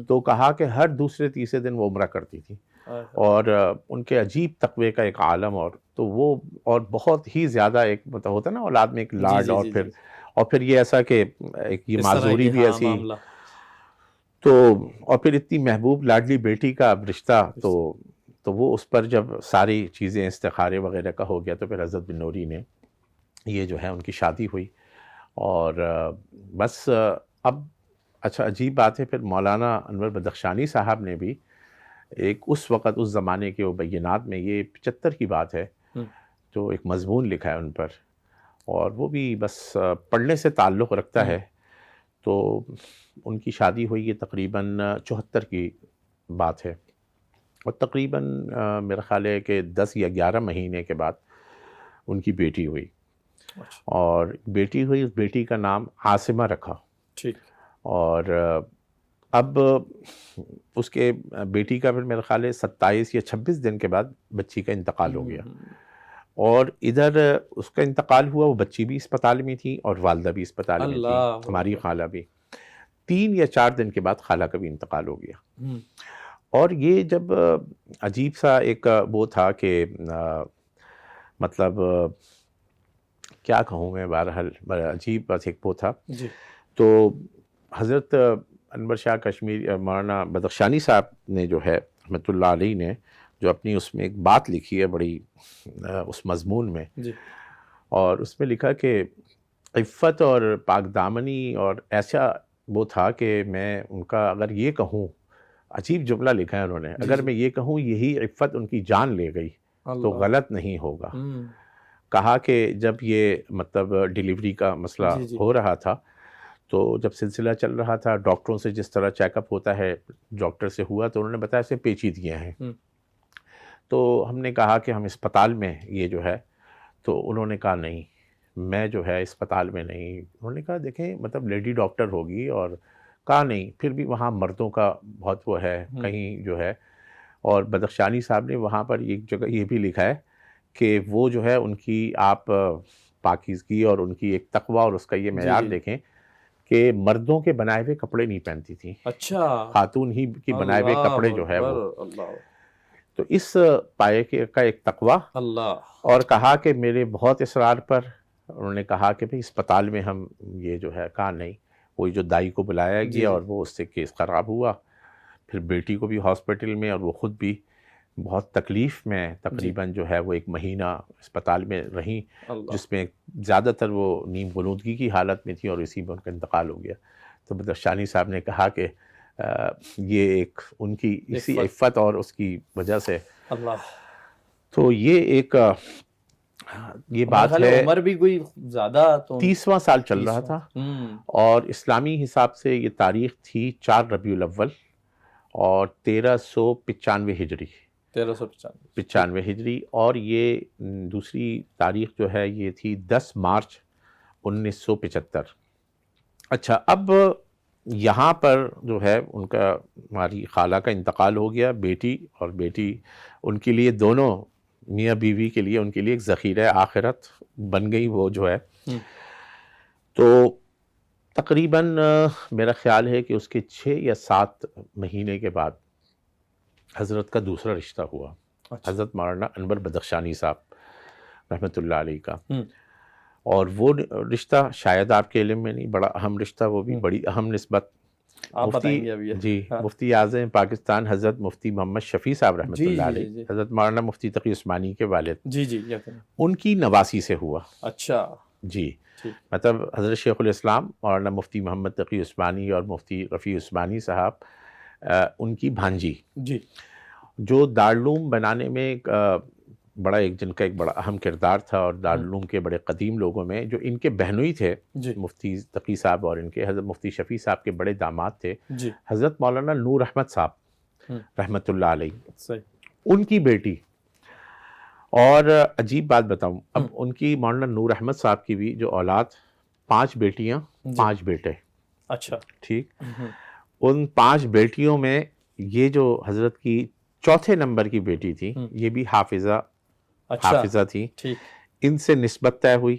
تو کہا کہ ہر دوسرے تیسرے دن وہ عمرہ کرتی تھی. اور ان کے عجیب تقوی کا ایک عالم، تو وہ اور بہت ہی زیادہ ایک ہوتا ہے نا اولاد میں ایک لاڈ، اور پھر یہ ایسا کہ ایک یہ معذوری بھی ایسی، تو اور پھر اتنی محبوب لاڈلی بیٹی کا رشتہ، تو وہ اس پر جب ساری چیزیں استخارے وغیرہ کا ہو گیا تو پھر حضرت بنوری نے یہ جو ہے ان کی شادی ہوئی. اور بس اب اچھا عجیب بات ہے، پھر مولانا انور بدخشانی صاحب نے بھی ایک اس وقت اس زمانے کے بینات میں، یہ 75 کی بات ہے، تو ایک مضمون لکھا ہے ان پر، اور وہ بھی بس پڑھنے سے تعلق رکھتا ہے. تو ان کی شادی ہوئی ہے تقریباً 74 کی بات ہے، اور تقریباً میرا خیال ہے کہ 10 یا 11 مہینے کے بعد ان کی بیٹی ہوئی. اور بیٹی ہوئی، اس بیٹی کا نام عاصمہ رکھا. اور اب اس کے بیٹی کا پھر میرا خیال ہے 27 یا 26 دن کے بعد بچی کا انتقال ہو گیا. اور ادھر اس کا انتقال ہوا، وہ بچی بھی اسپتال میں تھی اور والدہ بھی اسپتال میں تھی، ہماری خالہ بھی. 3 یا 4 دن کے بعد خالہ کا بھی انتقال ہو گیا. اور یہ جب عجیب سا ایک وہ تھا کہ کیا کہوں میں، بہرحال بڑا عجیب بات ایک وہ تھا. تو حضرت انور شاہ کشمیری، مولانا بدخشانی صاحب نے جو ہے رحمۃ اللہ علیہ نے جو اپنی اس میں ایک بات لکھی ہے بڑی اس مضمون میں، اور اس میں لکھا کہ عفت اور پاک دامنی، اور ایسا وہ تھا کہ میں ان کا اگر یہ کہوں، عجیب جملہ لکھا ہے انہوں نے، اگر میں یہ کہوں یہی عفت ان کی جان لے گئی تو غلط نہیں ہوگا. کہا کہ جب یہ ڈیلیوری کا مسئلہ ہو رہا تھا، تو جب سلسلہ چل رہا تھا، ڈاکٹروں سے جس طرح چیک اپ ہوتا ہے، ڈاکٹر سے ہوا تو انہوں نے بتایا اسے پیچیدگیاں ہیں. تو ہم نے کہا کہ ہم اسپتال میں یہ جو ہے، تو انہوں نے کہا نہیں، میں جو ہے اسپتال میں نہیں. انہوں نے کہا دیکھیں لیڈی ڈاکٹر ہوگی، اور کہا نہیں، پھر بھی وہاں مردوں کا بہت وہ ہے کہیں جو ہے. اور بدخشانی صاحب نے وہاں پر ایک جگہ یہ بھی لکھا ہے کہ وہ جو ہے ان کی آپ پاکیزگی اور ان کی ایک تقوی اور اس کا یہ معیار دیکھیں کہ مردوں کے بنائے ہوئے کپڑے نہیں پہنتی تھیں،
اچھا،
خاتون ہی کی بنائے ہوئے کپڑے جو ہے وہ.
اللہ
تو اس پائے کا ایک تقوی،
اللہ،
اور کہا کہ میرے بہت اصرار پر انہوں نے کہا کہ بھئی اسپتال میں ہم یہ جو ہے، کہا نہیں. وہی جو دائی کو بلایا گیا اور وہ اس سے کیس خراب ہوا. پھر بیٹی کو بھی ہاسپٹل میں، اور وہ خود بھی بہت تکلیف میں تقریباً جو ہے وہ 1 مہینہ اسپتال میں رہیں، جس میں زیادہ تر وہ نیم غنودگی کی حالت میں تھی، اور اسی میں ان کا انتقال ہو گیا. تو بدخشانی صاحب نے کہا کہ یہ ایک ان کی اسی عفت اور اس کی وجہ سے
اللہ.
تو یہ ایک یہ بات ہے.
عمر بھی کوئی زیادہ تو
30واں سال چل رہا تھا، اور اسلامی حساب سے یہ تاریخ تھی 4 ربیع الاول اور 1395 ہجری. 1395 ہجری. اور یہ دوسری تاریخ جو ہے یہ تھی 10 مارچ 1975. اچھا، اب یہاں پر جو ہے ان کا، ہماری خالہ کا انتقال ہو گیا. بیٹی اور بیٹی ان کے لیے، دونوں میاں بیوی کے لیے، ان کے لیے ایک ذخیرہ آخرت بن گئی وہ جو ہے. تو تقریباً میرا خیال ہے کہ اس کے 6 یا 7 مہینے کے بعد حضرت کا دوسرا رشتہ ہوا. حضرت مولانا انور بدخشانی صاحب رحمۃ اللہ علیہ کا. اور وہ رشتہ شاید آپ کے علم میں نہیں، بڑا اہم رشتہ، وہ بھی بڑی اہم نسبت. مفتی اعظم پاکستان حضرت مفتی محمد شفیع صاحب رحمۃ اللہ علیہ، حضرت مولانا مفتی تقی عثمانی کے والد، ان کی نواسی سے ہوا.
اچھا
جی، مطلب حضرت شیخ الاسلام مولانا مفتی محمد تقی عثمانی اور مفتی رفیع عثمانی صاحب ان کی بھانجی، جو دارالعلوم بنانے میں جن کا ایک بڑا اہم کردار تھا، اور دارالعلوم کے بڑے قدیم لوگوں میں جو ان کے بہنوئی تھے، مفتی تقی صاحب اور ان کے حضرت مفتی شفیع صاحب کے بڑے داماد تھے حضرت مولانا نور احمد صاحب رحمۃ اللہ علیہ، ان کی بیٹی. اور عجیب بات بتاؤں، اب ان کی مولانا نور احمد صاحب کی بھی جو اولاد، 5 بیٹیاں 5 بیٹے. اچھا ٹھیک. ان 5 بیٹیوں میں یہ جو حضرت کی چوتھے نمبر کی بیٹی تھی، یہ بھی حافظہ تھی. ان سے نسبت طے ہوئی.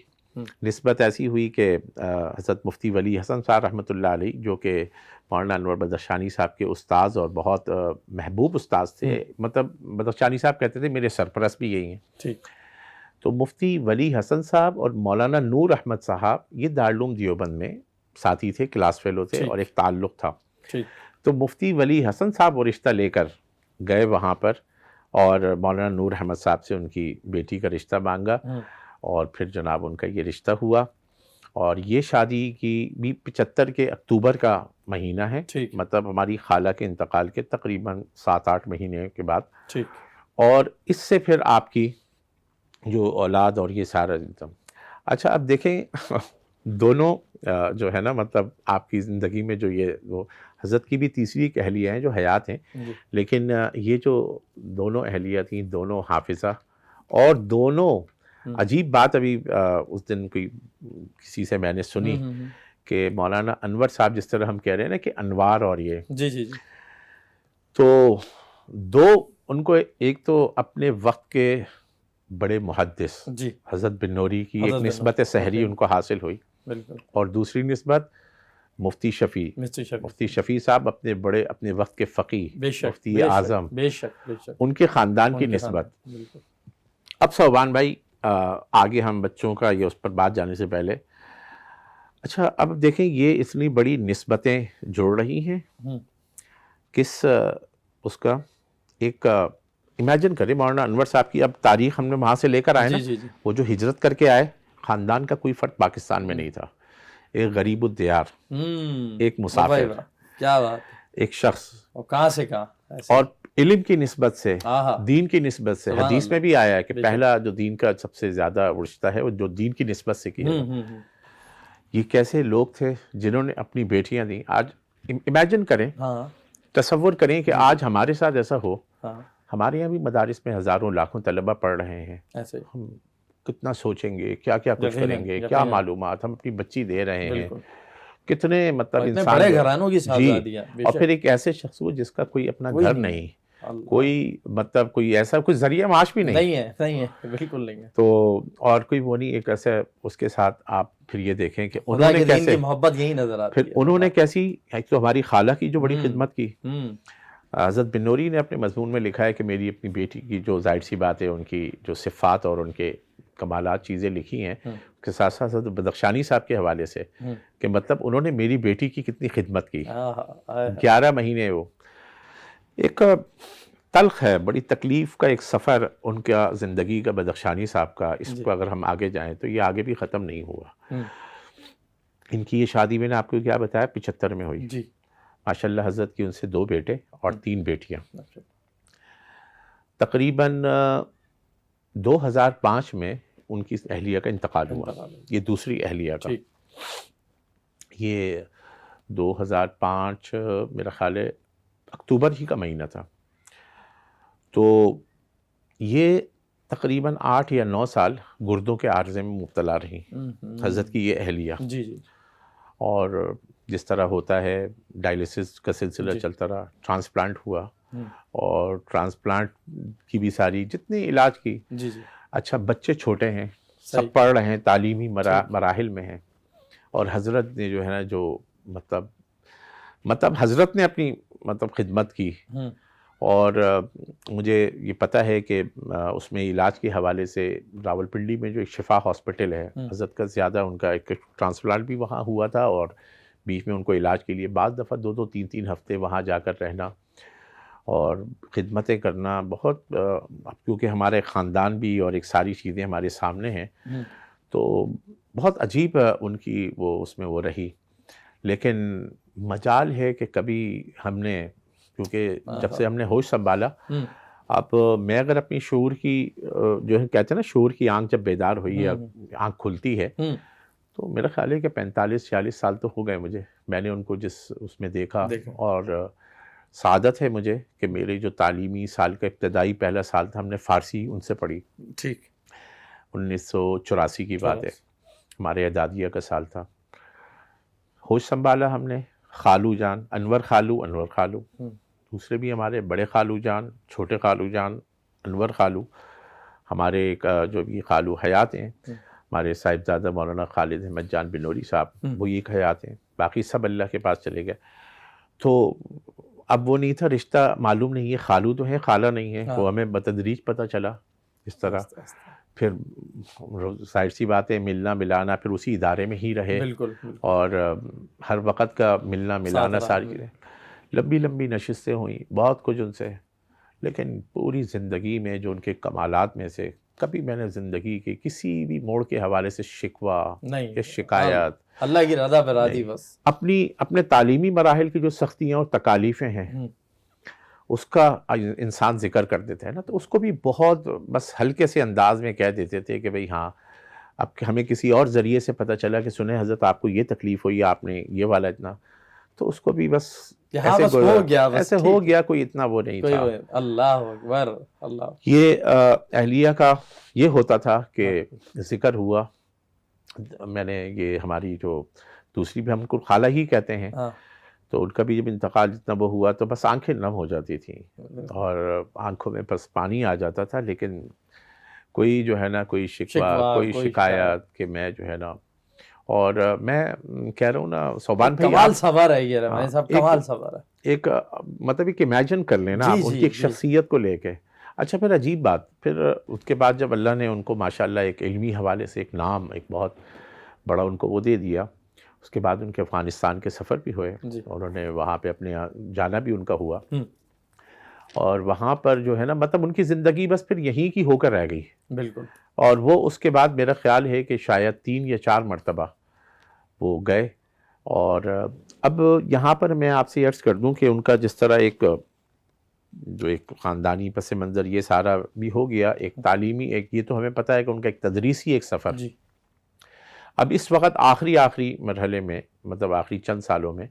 نسبت ایسی ہوئی کہ حضرت مفتی ولی حسن صاحب رحمۃ اللہ علیہ، جو کہ مولانا انور بدخشانی صاحب کے استاذ اور بہت محبوب استاذ تھے، مطلب بدخشانی صاحب کہتے تھے میرے سرپرست بھی یہی ہیں. تو مفتی ولی حسن صاحب اور مولانا نور احمد صاحب یہ دارالعلوم دیوبند میں ساتھی تھے، کلاس فیلو تھے، اور ایک تعلق تھا. تو مفتی ولی حسن صاحب وہ رشتہ لے کر گئے وہاں پر، اور مولانا نور احمد صاحب سے ان کی بیٹی کا رشتہ مانگا، اور پھر جناب ان کا یہ رشتہ ہوا. اور یہ شادی کی بھی 75 کے اکتوبر کا مہینہ ہے، مطلب ہماری خالہ کے انتقال کے تقریباً 7-8 مہینے کے بعد. اور اس سے پھر آپ کی جو اولاد اور یہ سارا. اچھا، اب دیکھیں دونوں جو ہے نا، مطلب آپ کی زندگی میں جو وہ حضرت کی بھی تیسری ایک اہلیہ ہیں جو حیات ہیں، لیکن یہ جو دونوں اہلیہ تھیں، دونوں حافظہ، اور دونوں عجیب بات ابھی اس دن کوئی کسی سے میں نے سنی کہ مولانا انور صاحب، جس طرح ہم کہہ رہے ہیں نا کہ انوار اور یہ، تو ان کو ایک تو اپنے وقت کے بڑے محدث حضرت بن نوری کی ایک نسبت سحری ان کو حاصل ہوئی، اور دوسری نسبت مفتی شفیع صاحب اپنے وقت کے فقیہ، مفتی اعظم، ان کے خاندان کی نسبت. اب صوبان بھائی، آگے ہم بچوں کا یہ اس پر بات جانے سے پہلے، اچھا اب دیکھیں یہ اتنی بڑی نسبتیں جوڑ رہی ہیں، کس اس کا ایک امیجن کریں مولانا انور صاحب کی. اب تاریخ ہم نے وہاں سے لے کر آئے نا، وہ جو ہجرت کر کے آئے، خاندان کا کوئی فرد پاکستان میں نہیں تھا، ایک غریب الدیار، ایک مسافر،
کیا بات،
ایک شخص،
اور کہاں سے کہاں،
اور علم کی نسبت سے، دین کی نسبت سے. حدیث میں بھی آیا ہے کہ پہلا جو دین کا سب سے زیادہ رشتہ ہے وہ جو دین کی نسبت سے کیا. یہ کیسے لوگ تھے جنہوں نے اپنی بیٹیاں دیں. آج امیجن کریں، تصور کریں کہ آج ہمارے ساتھ ایسا ہو. ہمارے یہاں بھی مدارس میں ہزاروں لاکھوں طلبہ پڑھ رہے ہیں، ہم کتنا سوچیں گے، کیا کیا کچھ کریں گے، کیا معلومات ہم اپنی بچی دے رہے ہیں، کتنے مطلب انسان
بڑے گھرانوں کی شہزادیاں.
اور پھر ایک ایسے شخص ہو جس کا کوئی اپنا گھر نہیں، کوئی مطلب کوئی ایسا کوئی ذریعہ معاش بھی نہیں
ہے، بالکل نہیں ہے.
تو اور کوئی وہ نہیں. ایک ایسا اس کے ساتھ آپ پھر یہ دیکھیں کہ
خدا
انہوں
کے
نے
دین
کیسے
کی محبت یہی نظر آتی ہے.
پھر انہوں نے کیسی، ایک تو ہماری خالہ کی جو بڑی خدمت کی. حضرت بن نوری نے اپنے مضمون میں لکھا ہے کہ میری اپنی بیٹی کی جو ظاہر سی بات ہے ان کی جو صفات اور ان کے کمالات چیزیں لکھی ہیں، اس کے ساتھ ساتھ بدخشانی صاحب کے حوالے سے کہ مطلب انہوں نے میری بیٹی کی کتنی خدمت کی. 11 مہینے وہ ایک تلخ ہے، بڑی تکلیف کا ایک سفر ان کا زندگی کا، بدخشانی صاحب کا. اس کو اگر ہم آگے جائیں تو یہ آگے بھی ختم نہیں ہوا. ان کی یہ شادی میں نے آپ کو کیا بتایا 75 میں ہوئی. ماشاءاللہ حضرت کی ان سے 2 بیٹے اور 3 بیٹیاں. تقریباً 2005 میں ان کی اہلیہ کا انتقال ہوا. یہ دوسری اہلیہ کا. یہ 2005 میرا خیال ہے اکتوبر ہی کا مہینہ تھا. تو یہ تقریباً 8 یا 9 سال گردوں کے عارضے میں مبتلا رہی حضرت کی یہ اہلیہ. اور جس طرح ہوتا ہے ڈائلیسس کا سلسلہ چلتا رہا، ٹرانسپلانٹ ہوا، اور ٹرانسپلانٹ کی بھی ساری جتنی علاج کی. اچھا بچے چھوٹے ہیں، سب پڑھ رہے ہیں، تعلیمی مراحل میں ہیں، اور حضرت نے جو ہے نا جو مطلب حضرت نے اپنی خدمت کی. اور مجھے یہ پتہ ہے کہ اس میں علاج کے حوالے سے راولپنڈی میں جو ایک شفا ہاسپٹل ہے، حضرت کا زیادہ ان کا ایک ٹرانسپلانٹ بھی وہاں ہوا تھا، اور بیچ میں ان کو علاج کے لیے بعض دفعہ 2-2 3-3 ہفتے وہاں جا کر رہنا اور خدمتیں کرنا. بہت کیونکہ ہمارے خاندان بھی اور ایک ساری چیزیں ہمارے سامنے ہیں، تو بہت عجیب ان کی وہ اس میں وہ رہی. لیکن مجال ہے کہ کبھی ہم نے، کیونکہ جب سے ہم نے ہوش سنبھالا، اب میں اگر اپنی شعور کی جو ہے کہتے ہیں نا شعور کی آنکھ جب بیدار ہوئی ہے، آنکھ کھلتی ہے، تو میرا خیال ہے کہ 45-46 سال تو ہو گئے مجھے. میں نے ان کو جس اس میں دیکھا، اور سعادت ہے مجھے کہ میرے جو تعلیمی سال کا ابتدائی پہلا سال تھا، ہم نے فارسی ان سے پڑھی. 1984 کی بات ہے، ہمارے اعدادیہ کا سال تھا. ہوش سنبھالا ہم نے، خالو جان، انور خالو، دوسرے بھی ہمارے بڑے خالو جان، چھوٹے خالو جان، انور خالو، ہمارے ایک جو بھی خالو حیات ہیں، ہمارے صاحبزادہ مولانا خالد احمد جان بنوری صاحب، وہ ایک حیات ہیں. باقی سب اللہ کے پاس چلے گئے. تو اب وہ نہیں تھا رشتہ معلوم نہیں ہے، خالو تو ہے خالہ نہیں ہے، وہ ہمیں بتدریج پتہ چلا. اس طرح پھر ظاہر سی بات ہے ملنا ملانا پھر اسی ادارے میں ہی رہے، اور ہر وقت کا ملنا ملانا ساری چیزیں. لمبی نشستیں ہوئیں، بہت کچھ ان سے. لیکن پوری زندگی میں جو ان کے کمالات میں سے کبھی میں نے زندگی کے کسی بھی موڑ کے حوالے سے شکوہ یا شکایت،
اللہ کی رضا پہ راضی بس.
اپنے تعلیمی مراحل کی جو سختیاں اور تکالیفیں ہیں اس کا انسان ذکر کر دیتا ہے نا، تو اس کو بھی بہت بس ہلکے سے انداز میں کہہ دیتے تھے کہ بھئی ہاں اب ہمیں کسی اور ذریعے سے پتہ چلا کہ سنیں حضرت آپ کو یہ تکلیف ہوئی، آپ نے یہ والا اتنا، تو اس کو بھی بس ایسے ہو گیا، کوئی اتنا وہ نہیں تھا.
اللہ اکبر. اللہ
یہ اہلیہ کا یہ ہوتا تھا کہ ذکر ہوا. میں نے یہ ہماری جو دوسری بھی ہم کو خالہ ہی کہتے ہیں، تو ان کا بھی جب انتقال جتنا وہ ہوا تو بس آنکھیں نم ہو جاتی تھیں اور آنکھوں میں بس پانی آ جاتا تھا. لیکن کوئی جو ہے نا کوئی شکوہ کوئی شکایت کہ میں جو ہے نا، اور میں کہہ رہا ہوں نا صوبان بھائی
کمال صبر ہے، یہ رحمان صاحب کمال صبر ہے.
ایک مطلب ایک امیجن کر لینا آپ ان کی ایک شخصیت کو لے کے. اچھا پھر عجیب بات، پھر اس کے بعد جب اللہ نے ان کو ماشاءاللہ ایک علمی حوالے سے ایک نام ایک بہت بڑا ان کو وہ دے دیا، اس کے بعد ان کے افغانستان کے سفر بھی ہوئے، انہوں نے وہاں پہ اپنے جانا بھی ان کا ہوا، اور وہاں پر جو ہے نا مطلب ان کی زندگی بس پھر یہیں کی ہو کر رہ گئی.
بالکل.
اور وہ اس کے بعد میرا خیال ہے کہ شاید 3 یا 4 مرتبہ وہ گئے. اور اب یہاں پر میں آپ سے عرض کر دوں کہ ان کا جس طرح ایک جو ایک خاندانی پس منظر یہ سارا بھی ہو گیا، ایک تعلیمی ایک یہ تو ہمیں پتہ ہے کہ ان کا ایک تدریسی ایک سفر. اب اس وقت آخری مرحلے میں مطلب آخری چند سالوں میں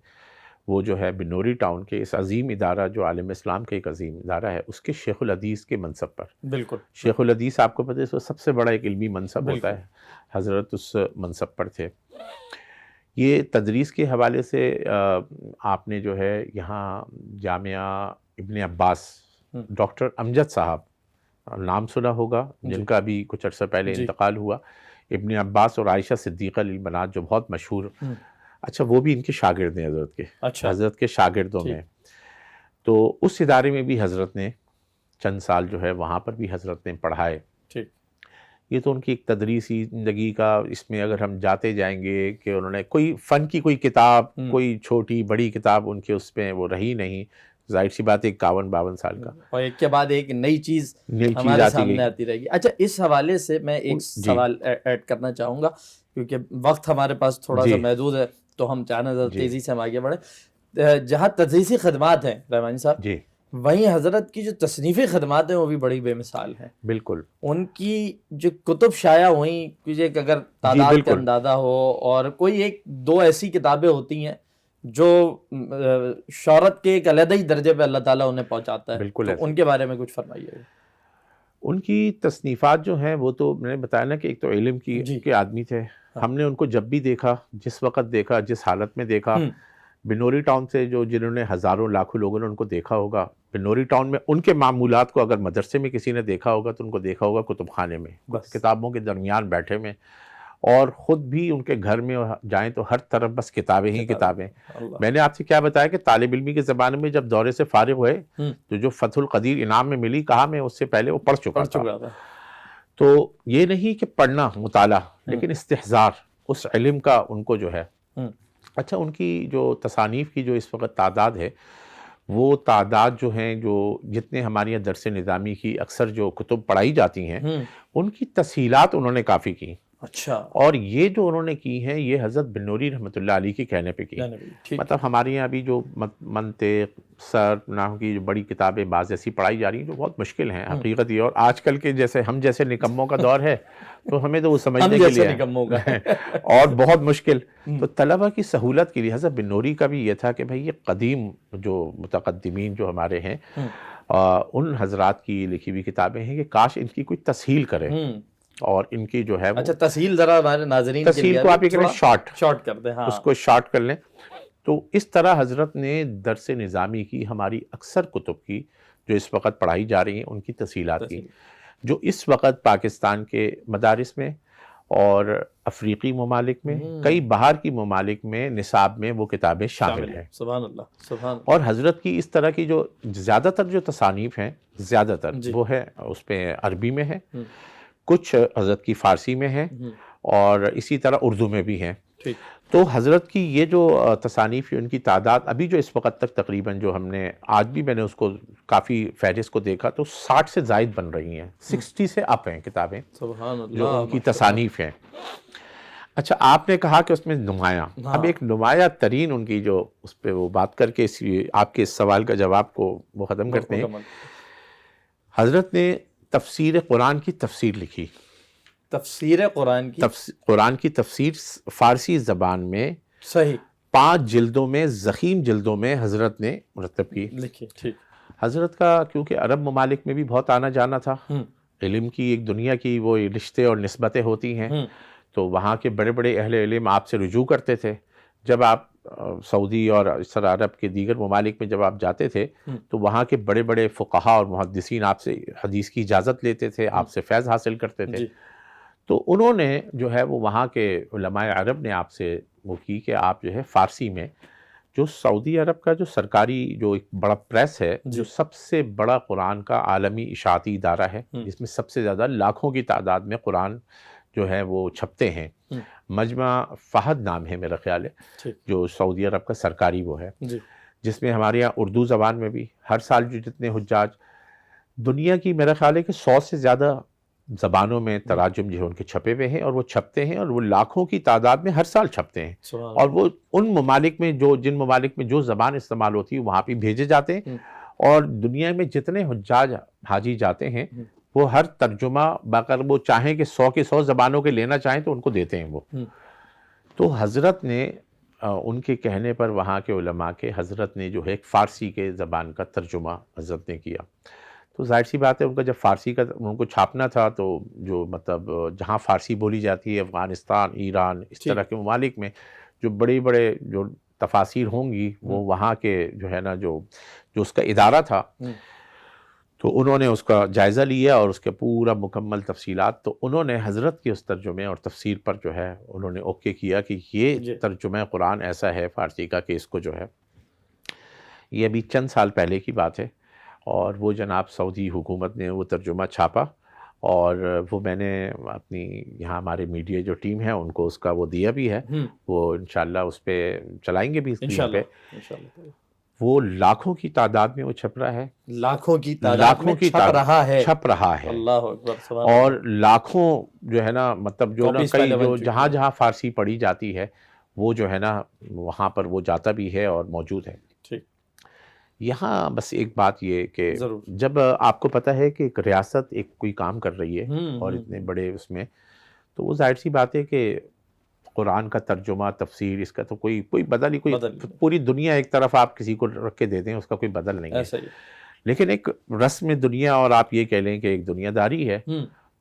وہ جو ہے بنوری ٹاؤن کے اس عظیم ادارہ جو عالم اسلام کا ایک عظیم ادارہ ہے، اس کے شیخ الحدیث کے منصب پر. بالکل. شیخ الحدیث آپ کو پتہ ہے سب سے بڑا ایک علمی منصب ہوتا ہے، حضرت اس منصب پر تھے. یہ تدریس کے حوالے سے آپ نے جو ہے یہاں جامعہ ابن عباس ڈاکٹر امجد صاحب، نام سنا ہوگا، جن کا بھی کچھ عرصہ پہلے انتقال ہوا، ابن عباس اور عائشہ صدیقہ للبنات جو بہت مشہور، اچھا وہ بھی ان کے شاگرد ہیں حضرت کے، حضرت کے شاگردوں میں. تو اس ادارے میں بھی حضرت نے چند سال جو ہے وہاں پر بھی حضرت نے پڑھائے. یہ تو ان کی ایک تدریسی زندگی کا، اس میں اگر ہم جاتے جائیں گے کہ انہوں نے کوئی فن کی کوئی کتاب، کوئی چھوٹی بڑی کتاب ان کے اس میں وہ رہی نہیں. ظاہر سی بات ہے 51-52 سال کا،
اور ایک کے بعد ایک نئی چیز ہمارے سامنے آتی رہے گی. اچھا اس حوالے سے میں ایک سوال ایڈ کرنا چاہوں گا، کیونکہ وقت ہمارے پاس تھوڑا سا محدود ہے، تو ہم چاہنا ذرا تیزی سے ہم آگے بڑھیں. جہاں تدریسی خدمات ہیں رحمانی صاحب، وہیں حضرت کی جو تصنیفی خدمات ہیں وہ بھی بڑی بے مثال ہیں.
بالکل. ان
کی جو کتب شائع ہوئیں، کچھ اگر تعداد کا اندازہ ہو، اور کوئی ایک دو ایسی کتابیں ہوتی ہیں جو شہرت کے ایک علیحدہ ہی درجے پہ اللہ تعالیٰ انہیں پہنچاتا ہے. بالکل. تو ان کے بارے میں کچھ فرمائیے.
ان کی تصنیفات جو ہیں وہ تو میں نے بتایا نا کہ ایک تو علم کے آدمی تھے. ہم نے ان کو جب بھی دیکھا، جس وقت دیکھا، جس حالت میں دیکھا، بنوری ٹاؤن سے جنہوں نے ہزاروں لاکھوں لوگوں نے ان کو دیکھا ہوگا، بنوری ٹاؤن میں ان کے معمولات کو اگر مدرسے میں کسی نے دیکھا ہوگا تو ان کو دیکھا ہوگا کتب خانے میں، کتابوں کے درمیان بیٹھے میں، اور خود بھی ان کے گھر میں جائیں تو ہر طرف بس کتابیں ہی کتابیں. میں نے آپ سے کیا بتایا کہ طالب علمی کے زمانے میں جب دورے سے فارغ ہوئے تو جو فتح القدیر انعام میں ملی، کہا میں اس سے پہلے وہ پڑھ چکا تھا. تو یہ نہیں کہ پڑھنا مطالعہ، لیکن استحضار اس علم کا ان کو جو ہے. اچھا ان کی جو تصانیف کی جو اس وقت تعداد ہے، وہ تعداد جو ہیں، جو جتنے ہمارے یہاں درس نظامی کی اکثر جو کتب پڑھائی جاتی ہیں، ان کی تسہیلات انہوں نے کافی کی.
اچھا. اور
یہ جو انہوں نے کی ہیں یہ حضرت بنوری رحمۃ اللہ علیہ کے کہنے پہ کی. مطلب ہمارے یہاں ابھی جو منطق، صرف، نحو کی جو بڑی کتابیں بعض ایسی پڑھائی جا رہی ہیں جو بہت مشکل ہیں حقیقت یہ، اور آج کل کے جیسے ہم جیسے نکموں کا دور ہے تو ہمیں تو وہ سمجھنے کے لیے اور بہت مشکل. تو طلبہ کی سہولت کے لیے حضرت بنوری کا بھی یہ تھا کہ بھئی یہ قدیم جو متقدمین جو ہمارے ہیں، ان حضرات کی لکھی ہوئی کتابیں ہیں، کہ کاش ان کی کوئی تسہیل کرے، اور ان کی جو ہے.
اچھا تسہیل ذرا ہمارے ناظرین کے لیے،
تسہیل کو آپ یہ کریں
شارٹ کر دیں،
اس کو شارٹ کر لیں. تو اس طرح حضرت نے درس نظامی کی ہماری اکثر کتب کی جو اس وقت پڑھائی جا رہی ہیں ان کی تسہیلات کی، جو اس وقت پاکستان کے مدارس میں اور افریقی ممالک میں، کئی باہر کی ممالک میں نصاب میں وہ کتابیں شامل ہیں.
سبحان اللہ، سبحان اللہ.
اور حضرت کی اس طرح کی جو زیادہ تر جو تصانیف ہیں، زیادہ تر وہ ہے اس پہ عربی میں ہے، کچھ حضرت کی فارسی میں ہے، اور اسی طرح اردو میں بھی ہیں. تو حضرت کی یہ جو تصانیف، ان کی تعداد ابھی جو اس وقت تک تقریباً جو ہم نے آج بھی میں نے اس کو کافی فہرست کو دیکھا تو 60 سے زائد بن رہی ہیں، 60 سے اپ ہیں کتابیں جو ان کی تصانیف ہیں. اچھا آپ نے کہا کہ اس میں نمایاں، اب ایک نمایاں ترین ان کی جو اس پہ وہ بات کر کے آپ کے اس سوال کا جواب کو وہ ختم کرتے ہیں. حضرت نے تفسیر قرآن کی تفسیر لکھی.
تفسیر
قرآن کی تفسیر فارسی زبان میں
صحیح
5 جلدوں میں، ضخیم جلدوں میں حضرت نے مرتب کی.
ٹھیک.
حضرت کا کیونکہ عرب ممالک میں بھی بہت آنا جانا تھا، علم کی ایک دنیا کی وہ رشتے اور نسبتیں ہوتی ہیں، تو وہاں کے بڑے بڑے اہل علم آپ سے رجوع کرتے تھے. جب آپ سعودی اور اس طرح عرب کے دیگر ممالک میں جب آپ جاتے تھے تو وہاں کے بڑے بڑے فقہا اور محدثین آپ سے حدیث کی اجازت لیتے تھے، آپ سے فیض حاصل کرتے تھے. تو انہوں نے جو ہے وہ وہاں کے علماء عرب نے آپ سے وہ کی کہ آپ جو ہے فارسی میں، جو سعودی عرب کا جو سرکاری جو ایک بڑا پریس ہے، جو سب سے بڑا قرآن کا عالمی اشاعتی ادارہ ہے، جس میں سب سے زیادہ لاکھوں کی تعداد میں قرآن جو ہے وہ چھپتے ہیں، مجمع فہد نام ہے میرا خیال ہے، جو سعودی عرب کا سرکاری وہ ہے، جس میں ہمارے یہاں اردو زبان میں بھی ہر سال جو جتنے حجاج دنیا کی میرا خیال ہے کہ 100 سے زیادہ زبانوں میں تراجم جو ہے ان کے چھپے ہوئے ہیں، اور وہ چھپتے ہیں، اور وہ لاکھوں کی تعداد میں ہر سال چھپتے ہیں، اور وہ ان ممالک میں جن ممالک میں جو زبان استعمال ہوتی ہے وہاں پہ بھیجے جاتے ہیں، اور دنیا میں جتنے حجاج حاجی جاتے ہیں وہ ہر ترجمہ اگر وہ چاہیں کہ 100 کے 100 زبانوں کے لینا چاہیں تو ان کو دیتے ہیں وہ. تو حضرت نے ان کے کہنے پر وہاں کے علماء کے حضرت نے جو ہے ایک فارسی کے زبان کا ترجمہ حضرت نے کیا. تو ظاہر سی بات ہے ان کا جب فارسی کا ان کو چھاپنا تھا تو جو مطلب جہاں فارسی بولی جاتی ہے، افغانستان، ایران، اس طرح کے ممالک میں جو بڑے بڑے جو تفاسیر ہوں گی وہ وہاں کے جو ہے نا جو اس کا ادارہ تھا، تو انہوں نے اس کا جائزہ لیا اور اس کے پورا مکمل تفصیلات، تو انہوں نے حضرت کے اس ترجمے اور تفسیر پر جو ہے انہوں نے اوکے کیا کہ یہ
جی
ترجمہ قرآن ایسا ہے فارسی کا کہ اس کو جو ہے، یہ ابھی چند سال پہلے کی بات ہے، اور وہ جناب سعودی حکومت نے وہ ترجمہ چھاپا، اور وہ میں نے اپنی یہاں ہمارے میڈیا جو ٹیم ہے ان کو اس کا وہ دیا بھی ہے، وہ انشاءاللہ اس پہ چلائیں گے بھی اسکرین پہ۔
انشاءاللہ
وہ لاکھوں کی تعداد میں وہ چھپ رہا ہے،
لاکھوں کی تعداد میں چھپ رہا ہے،
چھپ رہا ہے،
اللہ اکبر سبحان
اور لاکھوں جو ہے نا، مطلب جو نا
Copies
کئی
پہلے بن
جو
چکی
جہاں جہاں فارسی پڑھی جاتی ہے وہ جو ہے نا وہاں پر وہ جاتا بھی ہے اور موجود ہے۔
ٹھیک،
یہاں بس ایک بات یہ کہ
ضرور۔
جب آپ کو پتہ ہے کہ ایک ریاست ایک کوئی کام کر رہی ہے اور اتنے بڑے اس میں، تو وہ ظاہر سی بات ہے کہ قرآن کا ترجمہ تفسیر اس کا تو کوئی بدل ہی، کوئی پوری دنیا ایک طرف آپ کسی کو رکھ کے دے دیں اس کا کوئی بدل نہیں ہے،
ایسا ہی
لیکن ایک رسم دنیا اور آپ یہ کہہ لیں کہ ایک دنیا داری ہے،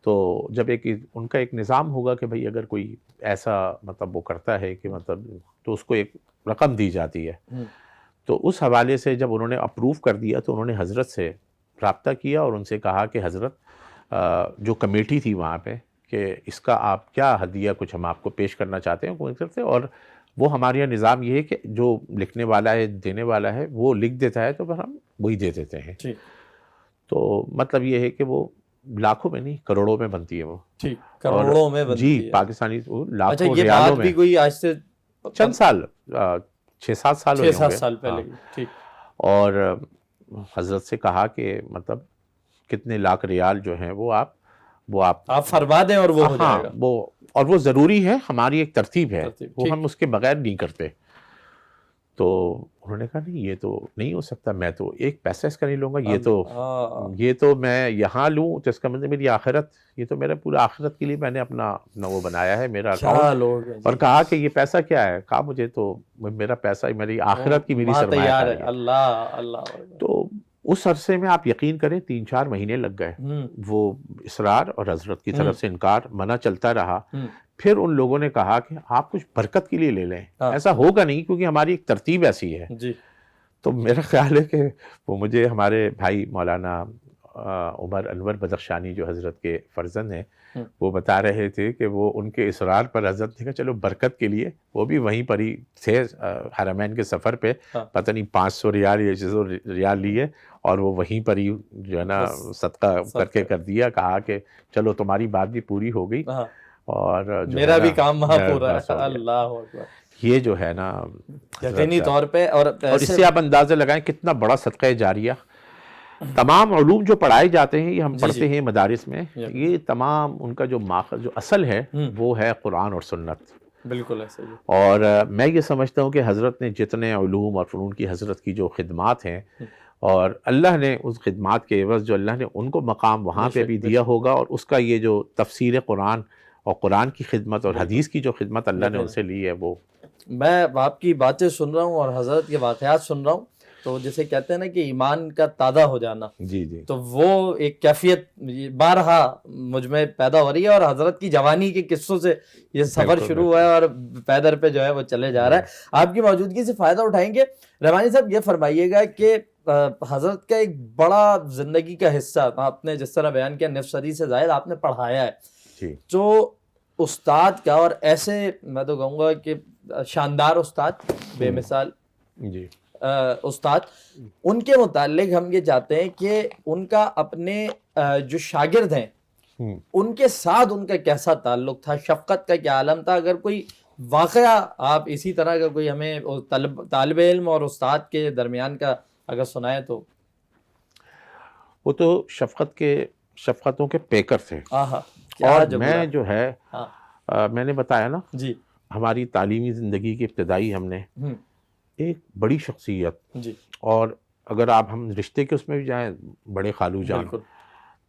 تو جب ایک ان کا ایک نظام ہوگا کہ بھئی اگر کوئی ایسا مطلب وہ کرتا ہے کہ مطلب تو اس کو ایک رقم دی جاتی ہے، تو اس حوالے سے جب انہوں نے اپروو کر دیا تو انہوں نے حضرت سے رابطہ کیا اور ان سے کہا کہ حضرت جو کمیٹی تھی وہاں پہ کہ اس کا آپ کیا ہدیہ کچھ ہم آپ کو پیش کرنا چاہتے ہیں کوئی طرف سے، اور وہ ہمارے یہاں نظام یہ ہے کہ جو لکھنے والا ہے دینے والا ہے وہ لکھ دیتا ہے تو پھر ہم وہی دے دیتے ہیں، تو مطلب یہ ہے کہ وہ لاکھوں میں نہیں کروڑوں میں بنتی ہے وہ،
ٹھیک، کروڑوں میں بنتی ہے،
جی پاکستانی لاکھوں
اچھا یہ
ریالوں
بات
میں،
بھی کوئی آج سے
چند سال 6-7 سال ہوئے ہوں گے،
6-7 سال پہلے کی، ٹھیک،
اور حضرت سے کہا کہ مطلب کتنے لاکھ ریال جو ہیں وہ آپ
فرما دیں اور وہ ہو جائے گا،
اور وہ ضروری ہے، ہماری ایک ترتیب ہے، وہ
ٹھیک۔
ہم اس کے بغیر نہیں کرتے۔ تو انہوں نے کہا نہیں یہ تو نہیں ہو سکتا، میں تو ایک پیسہ اس کا نہیں لوں گا، یہ تو میں یہاں لوں تو اس کا مطلب میری آخرت، یہ تو میرا پورا آخرت کے لیے میں نے اپنا وہ بنایا ہے میرا اکاؤنٹ، اور کہا کہ یہ پیسہ کیا ہے، کہا مجھے تو میرا پیسہ میری آخرت کی میری سرمایہ کاری ہے،
اللہ،
تو اس عرصے میں آپ یقین کریں 3-4 مہینے لگ گئے، وہ اصرار اور حضرت کی طرف سے انکار منع چلتا رہا، پھر ان لوگوں نے کہا کہ آپ کچھ برکت کے لیے لے لیں، ایسا ہوگا نہیں کیونکہ ہماری ایک ترتیب ایسی ہے، تو میرا خیال ہے کہ وہ مجھے ہمارے بھائی مولانا عمر انور بدخشانی جو حضرت کے فرزند ہیں وہ بتا رہے تھے کہ وہ ان کے اصرار پر حضرت نے کہا چلو برکت کے لیے، وہ بھی وہیں پر ہی تھے حرمین کے سفر پہ، پتہ نہیں 500 ریال یا 600 ریال لیے اور وہ وہیں پر ہی جو ہے نا صدقہ کر کے کر دیا، کہا کہ چلو تمہاری بات بھی پوری ہو گئی اور
میرا بھی کام وہاں پورا ہے، اللہ اکبر،
یہ جو ہے نا
یقینی طور پہ، اور
اس سے آپ اندازہ لگائیں کتنا بڑا صدقہ جاریہ، تمام علوم جو پڑھائے جاتے ہیں یہ ہم پڑھتے ہیں مدارس میں، یہ تمام ان کا جو ماخذ جو اصل ہے وہ ہے قرآن اور سنت،
بالکل ایسا ہی،
اور میں یہ سمجھتا ہوں کہ حضرت نے جتنے علوم اور فنون کی حضرت کی جو خدمات ہیں، اور اللہ نے اس خدمات کے عوض جو اللہ نے ان کو مقام وہاں پہ بھی دیا ہوگا، اور اس کا یہ جو تفسیر قرآن اور قرآن کی خدمت اور حدیث کی جو خدمت اللہ نے ان سے لی ہے، وہ
میں آپ کی باتیں سن رہا ہوں اور حضرت کے واقعات سن رہا ہوں، تو جسے کہتے ہیں نا کہ ایمان کا تازہ ہو جانا،
جی جی،
تو وہ ایک کیفیت بارہا مجھ میں پیدا ہو رہی ہے، اور حضرت کی جوانی کے قصوں سے یہ سفر شروع ہوا ہے اور پیدر پہ جو ہے وہ چلے جا رہا ہے۔ آپ کی موجودگی سے فائدہ اٹھائیں گے رحمانی صاحب، یہ فرمائیے گا کہ حضرت کا ایک بڑا زندگی کا حصہ آپ نے جس طرح بیان کیا، نصف صدی سے زائد آپ نے پڑھایا ہے، جو استاد کا، اور ایسے میں تو کہوں گا کہ شاندار استاد، بے مثال
جی
استاد، ان کے متعلق ہم یہ چاہتے ہیں کہ ان کا اپنے جو شاگرد ہیں ان کے ساتھ ان کا کیسا تعلق تھا، شفقت کا کیا عالم تھا، اگر کوئی واقعہ آپ اسی طرح کا کوئی ہمیں طالب علم اور استاد کے درمیان کا اگر سنائیں تو۔
وہ تو شفقتوں کے پیکر تھے،
اور
میں جو ہے میں نے بتایا نا
جی،
ہماری تعلیمی زندگی کی ابتدائی ہم نے ایک بڑی شخصیت، اور اگر آپ ہم رشتے کے اس میں بھی جائیں، بڑے خالو جان،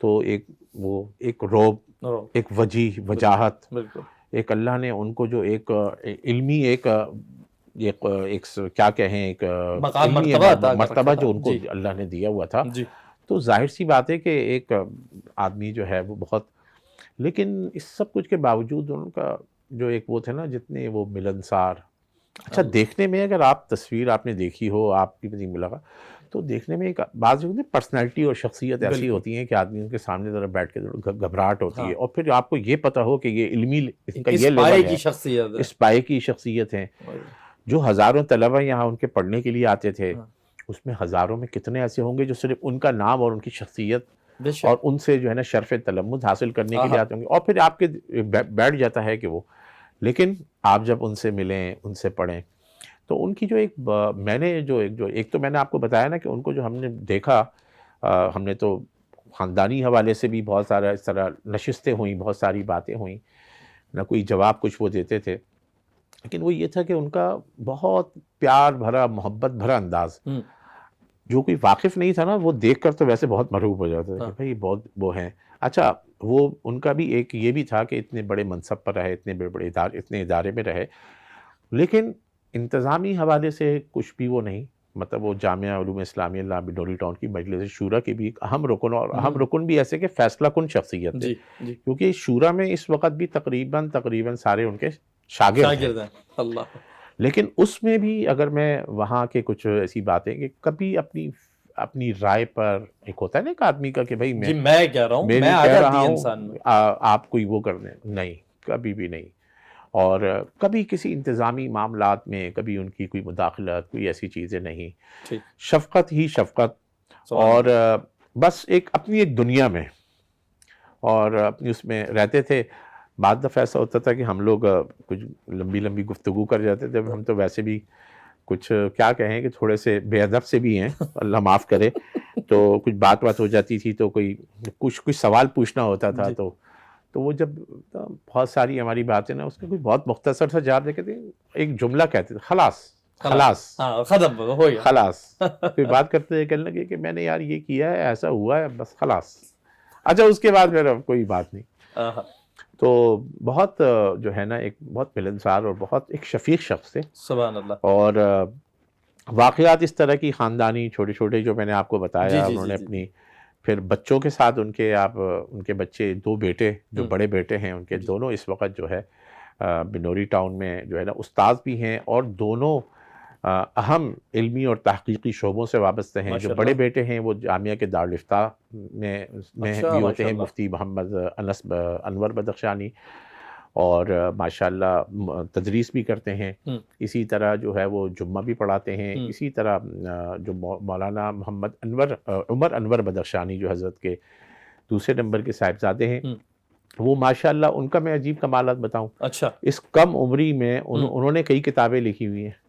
تو ایک روب، ایک وجاہت، ایک اللہ نے ان کو جو ایک علمی ایک کیا کہیں ایک مرتبہ جو ان کو اللہ نے دیا ہوا تھا، تو ظاہر سی بات ہے کہ ایک آدمی جو ہے وہ بہت، لیکن اس سب کچھ کے باوجود ان کا جو ایک وہ تھے نا، جتنے وہ ملنسار اچھا دیکھنے میں اگر آپ تصویر آپ نے دیکھی ہو، آپ کی بھی ملا تو دیکھنے میں ایک بعض پرسنالٹی اور شخصیت ایسی ہوتی ہیں کہ آدمی ان کے سامنے ذرا بیٹھ کے گھبراہٹ ہوتی ہے، اور پھر آپ کو یہ پتہ ہو کہ یہ علمی اس کا یہ لیول ہے، اس پائے کی شخصیت ہیں، جو ہزاروں طلبہ یہاں ان کے پڑھنے کے لیے آتے تھے، اس میں ہزاروں میں کتنے ایسے ہوں گے جو صرف ان کا نام اور ان کی شخصیت اور ان سے جو ہے نا شرف تلمذ حاصل کرنے کے لیے آتے ہوں گے، اور پھر آپ کے بیٹھ جاتا ہے کہ وہ، لیکن آپ جب ان سے ملیں، ان سے پڑھیں، تو ان کی جو میں نے ایک تو میں نے آپ کو بتایا نا کہ ان کو جو ہم نے دیکھا، ہم نے تو خاندانی حوالے سے بھی بہت سارا اس طرح نشستیں ہوئیں، بہت ساری باتیں ہوئیں، نہ کوئی جواب کچھ وہ دیتے تھے، لیکن وہ یہ تھا کہ ان کا بہت پیار بھرا، محبت بھرا انداز، جو کوئی واقف نہیں تھا نا وہ دیکھ کر تو ویسے بہت مرعوب ہو جاتا تھا کہ بھائی بہت وہ ہیں۔ اچھا وہ ان کا بھی ایک یہ بھی تھا کہ اتنے بڑے منصب پر رہے، اتنے بڑے اتنے ادارے میں رہے، لیکن انتظامی حوالے سے کچھ بھی وہ نہیں، مطلب وہ جامعہ علوم اسلامیہ اللہ بنوری ٹاؤن کی مجلس شورا کی بھی ایک اہم رکن، اور اہم رکن بھی ایسے کہ فیصلہ کن شخصیت تھے، کیونکہ شورا میں اس وقت بھی تقریباً سارے ان کے شاگرد ہیں،
اللہ،
لیکن اس میں بھی اگر میں وہاں کے کچھ ایسی باتیں کہ کبھی اپنی رائے پر، ایک ہوتا ہے نا ایک آدمی کا کہ بھائی میں
کہہ رہا ہوں،
میں
میں
کہہ رہا ہوں
انسان میں
آپ کوئی وہ کرنے نہیں، کبھی بھی نہیں، اور کبھی کسی انتظامی معاملات میں کبھی ان کی کوئی مداخلت، کوئی ایسی چیزیں نہیں، شفقت ہی شفقت، اور بس اپنی ایک دنیا میں، اور اپنی اس میں رہتے تھے۔ بعد دفعہ ایسا ہوتا تھا کہ ہم لوگ کچھ لمبی گفتگو کر جاتے تھے، ہم تو ویسے بھی کچھ کیا کہیں کہ تھوڑے سے بے ادب سے بھی ہیں، اللہ معاف کرے، تو کچھ بات ہو جاتی تھی تو کچھ سوال پوچھنا ہوتا تھا، تو وہ جب بہت ساری ہماری باتیں نا اس میں کوئی بہت مختصر سا جواب دے کے ایک جملہ کہتے تھے، خلاص کوئی بات کرتے ہوئے کہنے لگے کہ میں نے یار یہ کیا ہے، ایسا ہوا ہے، بس خلاص۔ اچھا اس کے بعد میرا کوئی بات نہیں، تو بہت جو ہے نا ایک بہت ملنسار اور بہت ایک شفیق شخص تھے،
سبحان اللہ۔
اور واقعات اس طرح کی خاندانی چھوٹے چھوٹے جو میں نے آپ کو بتایا، انہوں نے اپنی پھر بچوں کے ساتھ ان کے بچے، 2 بیٹے جو بڑے بیٹے ہیں ان کے، دونوں اس وقت جو ہے بنوری ٹاؤن میں جو ہے نا استاذ بھی ہیں، اور دونوں اہم علمی اور تحقیقی شعبوں سے وابستہ ہیں۔ جو بڑے بیٹے ہیں وہ جامعہ کے دارالفتاء میں بھی ہوتے ہیں، مفتی محمد انور بدخشانی، اور ماشاءاللہ تدریس بھی کرتے ہیں، اسی طرح جو ہے وہ جمعہ بھی پڑھاتے ہیں، اسی طرح جو مولانا عمر انور بدخشانی جو حضرت کے دوسرے نمبر کے صاحبزادے ہیں، وہ ماشاءاللہ ان کا میں عجیب کمالات بتاؤں، اس کم عمری میں انہوں نے کئی کتابیں لکھی ہوئی ہیں،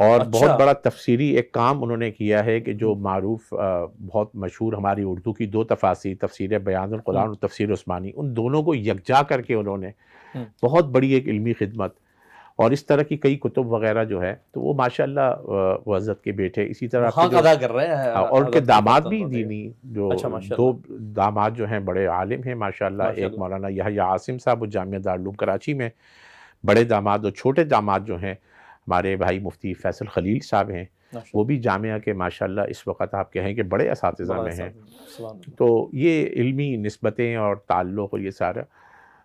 اور بہت بڑا تفسیری ایک کام انہوں نے کیا ہے کہ جو معروف بہت مشہور ہماری اردو کی 2 تفاسیر، تفسیر بیان القرآن اور تفسیر عثمانی، ان دونوں کو یکجا کر کے انہوں نے بہت بڑی ایک علمی خدمت، اور اس طرح کی کئی کتب وغیرہ جو ہے، تو وہ ماشاءاللہ وہ حضرت کے بیٹے، اسی طرح
ادا کر رہے ہیں،
اور ان کے داماد بھی دینی، جو 2 داماد جو ہیں بڑے عالم ہیں ماشاءاللہ، ایک مولانا یحییٰ عاصم صاحب جامعہ دارالعلوم کراچی میں بڑے داماد، اور چھوٹے داماد جو ہیں ہمارے بھائی مفتی فیصل خلیل صاحب ہیں، وہ بھی جامعہ کے ماشاءاللہ اس وقت آپ کہیں کہ بڑے اساتذہ میں ہیں۔ تو یہ علمی نسبتیں اور تعلق اور یہ سارا،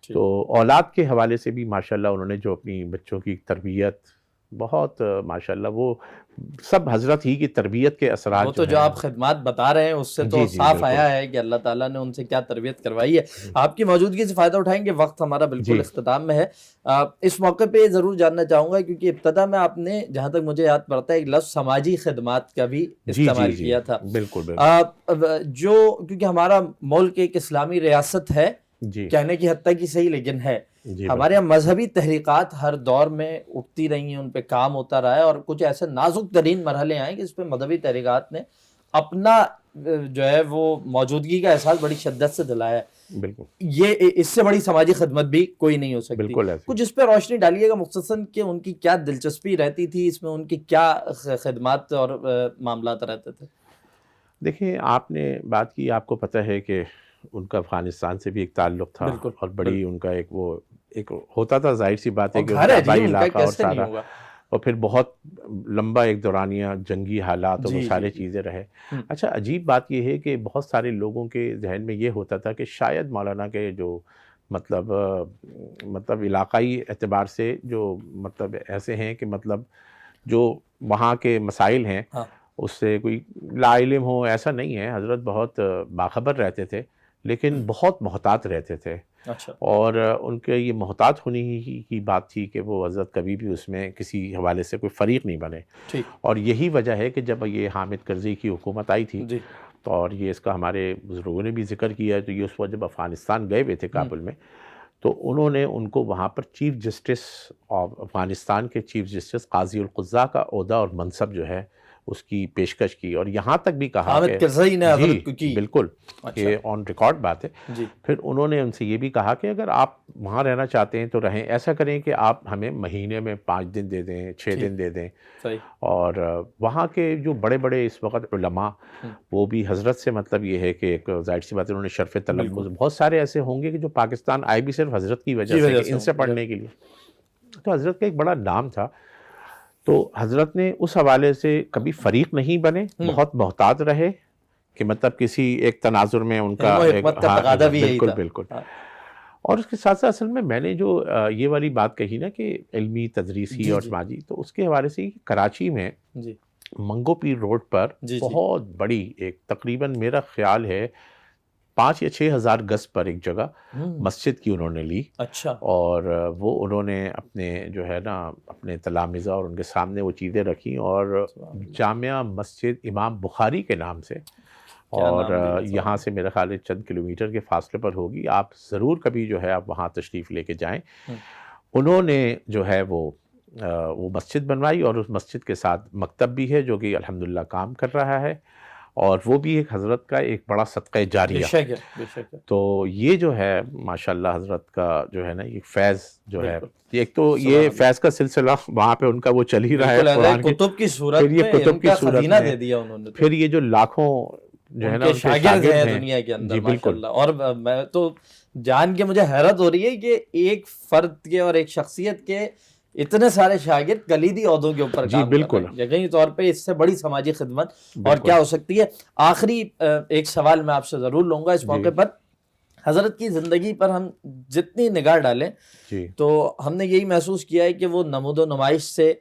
تو اولاد کے حوالے سے بھی ماشاءاللہ انہوں نے جو اپنی بچوں کی تربیت، بہت ماشاءاللہ وہ سب حضرت ہی کی تربیت کے اثرات،
وہ تو جو آپ خدمات بتا رہے ہیں اس سے تو صاف آیا ہے کہ اللہ تعالیٰ نے ان سے کیا تربیت کروائی ہے۔ آپ کی موجودگی سے فائدہ اٹھائیں گے، وقت ہمارا بالکل اختتام میں ہے۔ اس موقع پہ ضرور جاننا چاہوں گا، کیونکہ ابتدا میں آپ نے جہاں تک مجھے یاد پڑتا ہے ایک لفظ سماجی خدمات کا بھی استعمال کیا تھا، جو کیونکہ ہمارا ملک ایک اسلامی ریاست ہے کہنے کی حد تک ہی صحیح، لیکن ہے ہمارے یہاں مذہبی تحریکات ہر دور میں اٹھتی رہی ہیں، ان پہ کام ہوتا رہا ہے، اور کچھ ایسے نازک ترین مرحلے آئے کہ اس پہ مذہبی تحریکات نے اپنا جو ہے وہ موجودگی کا احساس بڑی شدت سے دلایا ہے۔ بالکل، یہ اس سے بڑی سماجی خدمت بھی کوئی نہیں ہو سکتی۔ کچھ اس پہ روشنی ڈالیے گا مختصراً کہ ان کی کیا دلچسپی رہتی تھی اس میں، ان کی کیا خدمات اور معاملات رہتے تھے؟
دیکھیں، آپ نے بات کی، آپ کو پتہ ہے کہ ان کا افغانستان سے بھی ایک تعلق تھا، اور بڑی ان کا ایک ہوتا تھا، ظاہر سی بات ہے کہ آبائی علاقہ اور سارا، اور پھر بہت لمبا ایک دورانیہ جنگی حالات اور وہ سارے چیزیں رہے۔ اچھا عجیب بات یہ ہے کہ بہت سارے لوگوں کے ذہن میں یہ ہوتا تھا کہ شاید مولانا کے جو مطلب علاقائی اعتبار سے جو مطلب ایسے ہیں کہ مطلب جو وہاں کے مسائل ہیں
ہاں
اس سے کوئی لا علم ہو ایسا نہیں ہے. حضرت بہت باخبر رہتے تھے لیکن بہت محتاط رہتے تھے.
اچھا
اور ان کے یہ محتاط ہونے ہی کی بات تھی کہ وہ حضرت کبھی بھی اس میں کسی حوالے سے کوئی فریق نہیں بنے.
ٹھیک
اور یہی وجہ ہے کہ جب یہ حامد کرزئی کی حکومت آئی تھی
جی
تو اور یہ اس کا ہمارے بزرگوں نے بھی ذکر کیا ہے، تو یہ اس وقت جب افغانستان گئے ہوئے تھے کابل میں، تو انہوں نے ان کو وہاں پر چیف جسٹس آف افغانستان کے چیف جسٹس قاضی القضاء کا عہدہ اور منصب جو ہے اس کی پیشکش کی، اور یہاں تک بھی کہا
حامد
کہ
کرزئی نے حضرت کو کی.
بالکل
اچھا
یہ آن ریکارڈ بات ہے.
جی
پھر انہوں نے ان سے یہ بھی کہا کہ اگر آپ وہاں رہنا چاہتے ہیں تو رہیں، ایسا کریں کہ آپ ہمیں مہینے میں 5 دن دے دیں، 6 دن دے دیں.
صحیح
اور وہاں کے جو بڑے بڑے اس وقت علماء وہ بھی حضرت سے مطلب یہ ہے کہ ایک ظاہر سی بات ہے انہوں نے شرف تلمذ، بہت سارے ایسے ہوں گے کہ جو پاکستان آئے بھی صرف حضرت کی وجہ سے کہ ان سے پڑھنے کے لیے. تو حضرت کا ایک بڑا نام تھا. تو حضرت نے اس حوالے سے کبھی فریق نہیں بنے، بہت محتاط رہے کہ مطلب کسی ایک تناظر میں ان کا
حکمت کا تقاضا بھی یہی
بالکل
تھا.
بالکل. اور اس کے ساتھ ساتھ اصل میں نے جو یہ والی بات کہی نا کہ علمی تدریسی اور سماجی، تو اس کے حوالے سے کراچی میں
جی
منگو پیر روڈ پر بہت بڑی ایک تقریباً میرا خیال ہے 5 یا 6 ہزار گز پر ایک جگہ مسجد کی انہوں نے لی.
اچھا
اور وہ انہوں نے اپنے جو ہے نا اپنے تلامذہ اور ان کے سامنے وہ چیزیں رکھیں، اور جامعہ مسجد امام بخاری کے نام سے، اور یہاں سے میرا خیال ہے چند کلومیٹر کے فاصلے پر ہوگی. آپ ضرور کبھی جو ہے آپ وہاں تشریف لے کے جائیں. انہوں نے جو ہے وہ مسجد بنوائی، اور اس مسجد کے ساتھ مکتب بھی ہے جو کہ الحمدللہ کام کر رہا ہے، اور وہ بھی ایک حضرت کا ایک بڑا صدقہ جاریہ. تو یہ جو ہے ماشاءاللہ حضرت کا جو ہے نا یہ فیض جو ہے، ایک تو یہ فیض کا سلسلہ وہاں پہ ان کا وہ چل ہی رہا ہے قرآن
کتب کی صورت
پھر یہ کتب کی صورت
خزینہ
میں
دے دیا انہوں نے.
پھر یہ جو لاکھوں جو ہے نا ان کے
شاگرد ہیں دنیا کے اندر ماشاءاللہ. اور میں تو جان کے مجھے حیرت ہو رہی ہے کہ ایک فرد کے اور ایک شخصیت کے اتنے سارے شاگرد کلیدی عہدوں کے اوپر کام کر رہے ہیں. یقینی طور پہ اس سے بڑی سماجی خدمت اور کیا ہو سکتی ہے. آخری ایک سوال میں آپ سے ضرور لوں گا اس موقع پر. حضرت کی زندگی پر ہم جتنی نگاہ ڈالیں تو ہم نے یہی محسوس کیا ہے کہ وہ نمود و نمائش سے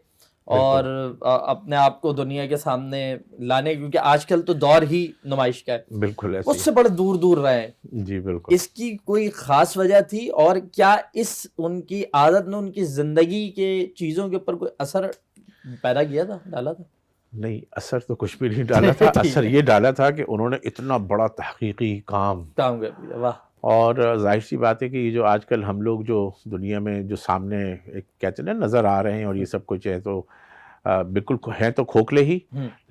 اور اپنے آپ کو دنیا کے سامنے لانے، کیونکہ آج کل تو دور ہی نمائش کا ہے،
بالکل
اس سے بڑے دور دور رہے ہیں.
جی بالکل.
اس کی کوئی خاص وجہ تھی، اور کیا ان کی عادت نے ان کی زندگی کے چیزوں کے اوپر کوئی اثر پیدا کیا تھا، ڈالا تھا؟
نہیں، اثر تو کچھ بھی نہیں ڈالا تھا. اثر یہ ڈالا تھا کہ انہوں نے اتنا بڑا تحقیقی کام
کر دیا. واہ.
اور ظاہر سی بات ہے کہ یہ جو آج کل ہم لوگ جو دنیا میں جو سامنے ایک کہتے ہیں نا نظر آ رہے ہیں اور یہ سب کچھ ہے، تو بالکل ہیں تو کھوکھلے ہی،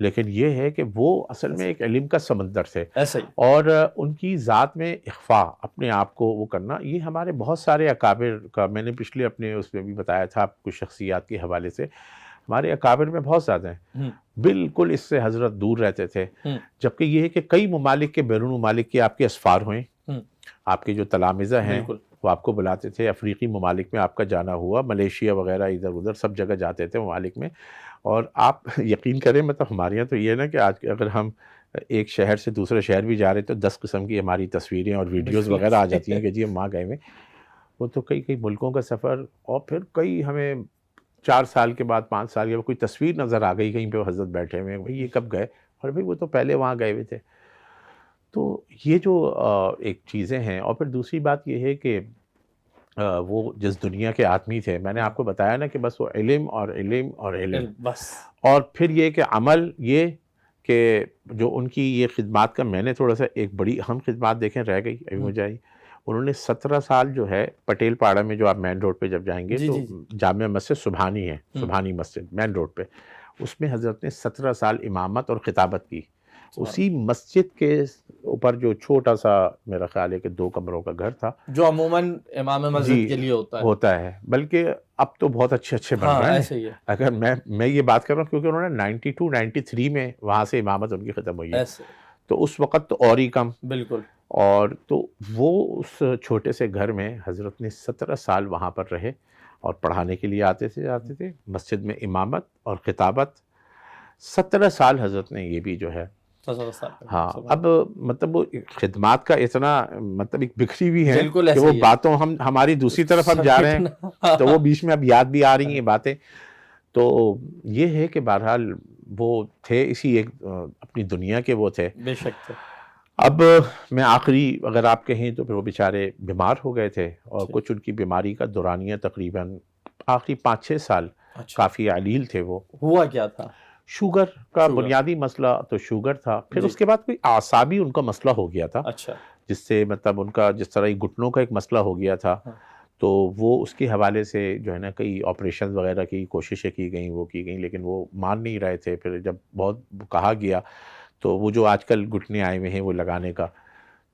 لیکن یہ ہے کہ وہ اصل میں ایک علم کا سمندر تھے.
ایسا ہی.
اور ان کی ذات میں اخفاء، اپنے آپ کو وہ کرنا، یہ ہمارے بہت سارے اکابر کا میں نے پچھلے اپنے اس میں بھی بتایا تھا کچھ شخصیات کے حوالے سے. ہمارے اکابر میں بہت زیادہ ہیں بالکل اس سے حضرت دور رہتے تھے. جبکہ یہ ہے کہ کئی ممالک کے، بیرون ممالک کے آپ کے اسفار ہوئے، آپ کے جو تلامذہ ہیں وہ آپ کو بلاتے تھے. افریقی ممالک میں آپ کا جانا ہوا، ملیشیا وغیرہ ادھر ادھر سب جگہ جاتے تھے ممالک میں. اور آپ یقین کریں مطلب ہمارے یہاں تو یہ ہے نا کہ آج اگر ہم ایک شہر سے دوسرے شہر بھی جا رہے تو 10 قسم کی ہماری تصویریں اور ویڈیوز وغیرہ آ جاتی ہیں کہ جی ہم وہاں گئے ہوئے. وہ تو کئی ملکوں کا سفر، اور پھر کئی ہمیں 4 سال کے بعد 5 سال کے بعد کوئی تصویر نظر آ گئی کہیں پہ وہ حضرت بیٹھے ہوئے ہیں، بھائی یہ کب گئے؟ اور بھائی وہ تو پہلے وہاں گئے ہوئے تھے. تو یہ جو ایک چیزیں ہیں. اور پھر دوسری بات یہ ہے کہ وہ جس دنیا کے آدمی تھے، میں نے آپ کو بتایا نا کہ بس وہ علم اور علم اور علم
بس. اور
پھر یہ کہ عمل، یہ کہ جو ان کی یہ خدمات کا میں نے تھوڑا سا ایک بڑی اہم خدمات دیکھیں رہ گئی ابھی مجھے. انہوں نے 17 سال جو ہے پٹیل پاڑا میں، جو آپ مین روڈ پہ جب جائیں گے تو جامع مسجد سبحانی ہے، سبحانی مسجد مین روڈ پہ، اس میں حضرت نے 17 سال امامت اور خطابت کی. اسی مسجد کے اوپر جو چھوٹا سا میرا خیال ہے کہ 2 کمروں کا گھر تھا، جو
عموماً امام مسجد کے لیے
ہوتا ہے، بلکہ اب تو بہت اچھے بن رہے ہیں. اگر میں یہ بات کر رہا ہوں کیونکہ انہوں نے 92 93 میں وہاں سے امامت ان کی ختم ہوئی ہے، تو اس وقت تو اور ہی کم.
بالکل.
اور تو وہ اس چھوٹے سے گھر میں حضرت نے 17 سال وہاں پر رہے اور پڑھانے کے لیے آتے تھے مسجد میں امامت اور خطابت. 17 سال حضرت نے یہ بھی جو ہے ہاں اب مطلب وہ خدمات کا اتنا مطلب ایک بکھری بھی ہے
بالکل
کہ وہ باتوں ہماری دوسری طرف اب جا رہے ہیں تو وہ بیچ میں اب یاد بھی آ رہی ہیں باتیں. تو یہ ہے کہ بہرحال وہ تھے اسی ایک اپنی دنیا کے وہ تھے.
بے شک.
اب میں آخری اگر آپ کہیں تو پھر وہ بیچارے بیمار ہو گئے تھے اور کچھ ان کی بیماری کا دورانیہ تقریباً آخری 5-6 سال کافی علیل تھے. وہ
ہوا کیا تھا؟
شوگر کا بنیادی مسئلہ تو شوگر تھا. پھر اس کے بعد کوئی اعصابی ان کا مسئلہ ہو گیا تھا.
اچھا.
جس سے مطلب ان کا جس طرح گھٹنوں کا ایک مسئلہ ہو گیا تھا. تو وہ اس کے حوالے سے جو ہے نا کئی آپریشن وغیرہ کی کوششیں کی گئیں وہ کی گئیں لیکن وہ مان نہیں رہے تھے. پھر جب بہت کہا گیا تو وہ جو آج کل گھٹنے آئے ہوئے ہیں وہ لگانے کا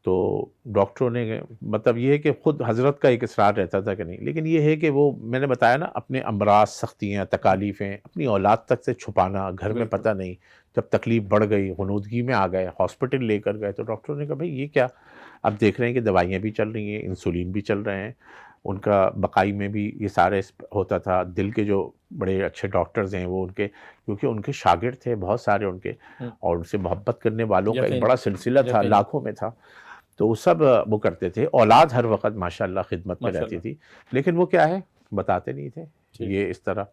تو ڈاکٹروں نے مطلب یہ ہے کہ خود حضرت کا ایک اصرار رہتا تھا کہ نہیں لیکن یہ ہے کہ وہ میں نے بتایا نا اپنے امراض سختیاں تکالیفیں اپنی اولاد تک سے چھپانا گھر میں پتہ نہیں. جب تکلیف بڑھ گئی غنودگی میں آ گئے ہاسپٹل لے کر گئے تو ڈاکٹروں نے کہا بھائی یہ کیا. اب دیکھ رہے ہیں کہ دوائیاں بھی چل رہی ہیں انسولین بھی چل رہے ہیں. ان کا بقائی میں بھی یہ سارے ہوتا تھا. دل کے جو بڑے اچھے ڈاکٹرز ہیں وہ ان کے کیونکہ ان کے شاگرد تھے بہت سارے ان کے اور ان سے محبت کرنے والوں کا ایک بڑا سلسلہ تھا لاکھوں میں تھا. تو وہ سب وہ کرتے تھے. اولاد ہر وقت ماشاءاللہ خدمت میں رہتی تھی لیکن وہ کیا ہے بتاتے نہیں تھے یہ اس طرح.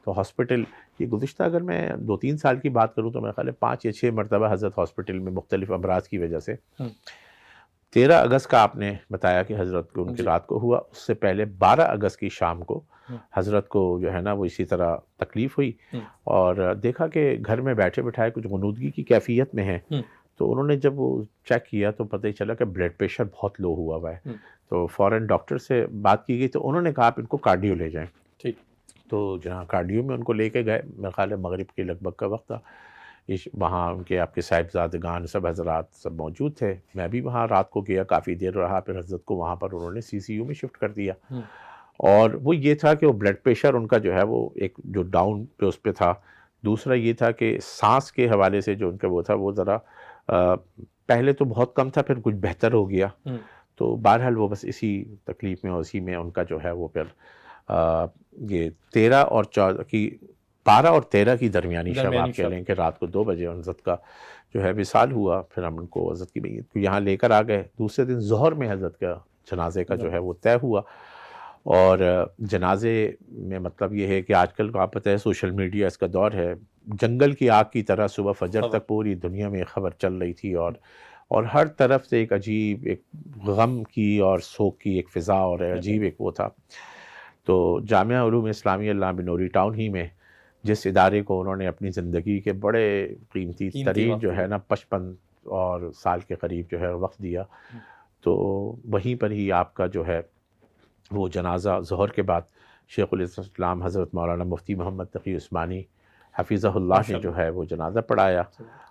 تو ہاسپٹل یہ گزشتہ اگر میں 2-3 سال کی بات کروں تو میرے خیال ہے 5 یا 6 مرتبہ حضرت ہاسپٹل میں مختلف امراض کی وجہ سے. 13 اگست کا آپ نے بتایا کہ حضرت کو ان کی رات کو ہوا. اس سے پہلے 12 اگست کی شام کو حضرت کو جو ہے نا وہ اسی طرح تکلیف ہوئی اور دیکھا کہ گھر میں بیٹھے بٹھائے کچھ غنودگی کی کیفیت میں ہیں. تو انہوں نے جب وہ چیک کیا تو پتہ ہی چلا کہ بلڈ پریشر بہت لو ہوا ہوا ہے. تو فوراً ڈاکٹر سے بات کی گئی تو انہوں نے کہا آپ ان کو کارڈیو لے جائیں. تو جہاں کارڈیو میں ان کو لے کے گئے میرے خیال ہے مغرب کے لگ بھگ کا وقت تھا. وہاں ان کے آپ کے صاحبزادگان سب حضرات سب موجود تھے. میں بھی وہاں رات کو گیا کافی دیر رہا. پھر حضرت کو وہاں پر انہوں نے CCU میں شفٹ کر دیا. اور وہ یہ تھا کہ وہ بلڈ پریشر ان کا جو ہے وہ ایک جو ڈاؤن پہ اس پہ تھا. دوسرا یہ تھا کہ سانس کے حوالے سے جو ان کا وہ تھا وہ ذرا پہلے تو بہت کم تھا پھر کچھ بہتر ہو گیا. تو بہرحال وہ بس اسی تکلیف میں اسی میں ان کا جو ہے وہ پھر یہ 13 اور 14 کی 12 اور 13 کی درمیانی شب آپ کہہ لیں کہ رات کو 2 بجے حضرت کا جو ہے وصال ہوا. پھر ہم ان کو حضرت کی میت کو یہاں لے کر آ گئے. دوسرے دن ظہر میں حضرت کا جنازے کا جو ہے وہ طے ہوا. اور جنازے میں مطلب یہ ہے کہ آج کل کو آپ پتہ ہے سوشل میڈیا اس کا دور ہے. جنگل کی آگ کی طرح صبح فجر تک پوری دنیا میں خبر چل رہی تھی اور ہر طرف سے ایک عجیب ایک غم کی اور سوگ کی ایک فضا اور عجیب ایک وہ تھا. تو جامعہ علوم اسلامیہ علامہ نوری ٹاؤن ہی میں جس ادارے کو انہوں نے اپنی زندگی کے بڑے قیمتی ترین جو ہے نا 55 اور سال کے قریب جو ہے وقت دیا تو وہیں پر ہی آپ کا جو ہے وہ جنازہ ظہر کے بعد شیخ الاسلام حضرت مولانا مفتی محمد تقی عثمانی حفیظہ اللہ نے جو ہے وہ جنازہ پڑھایا.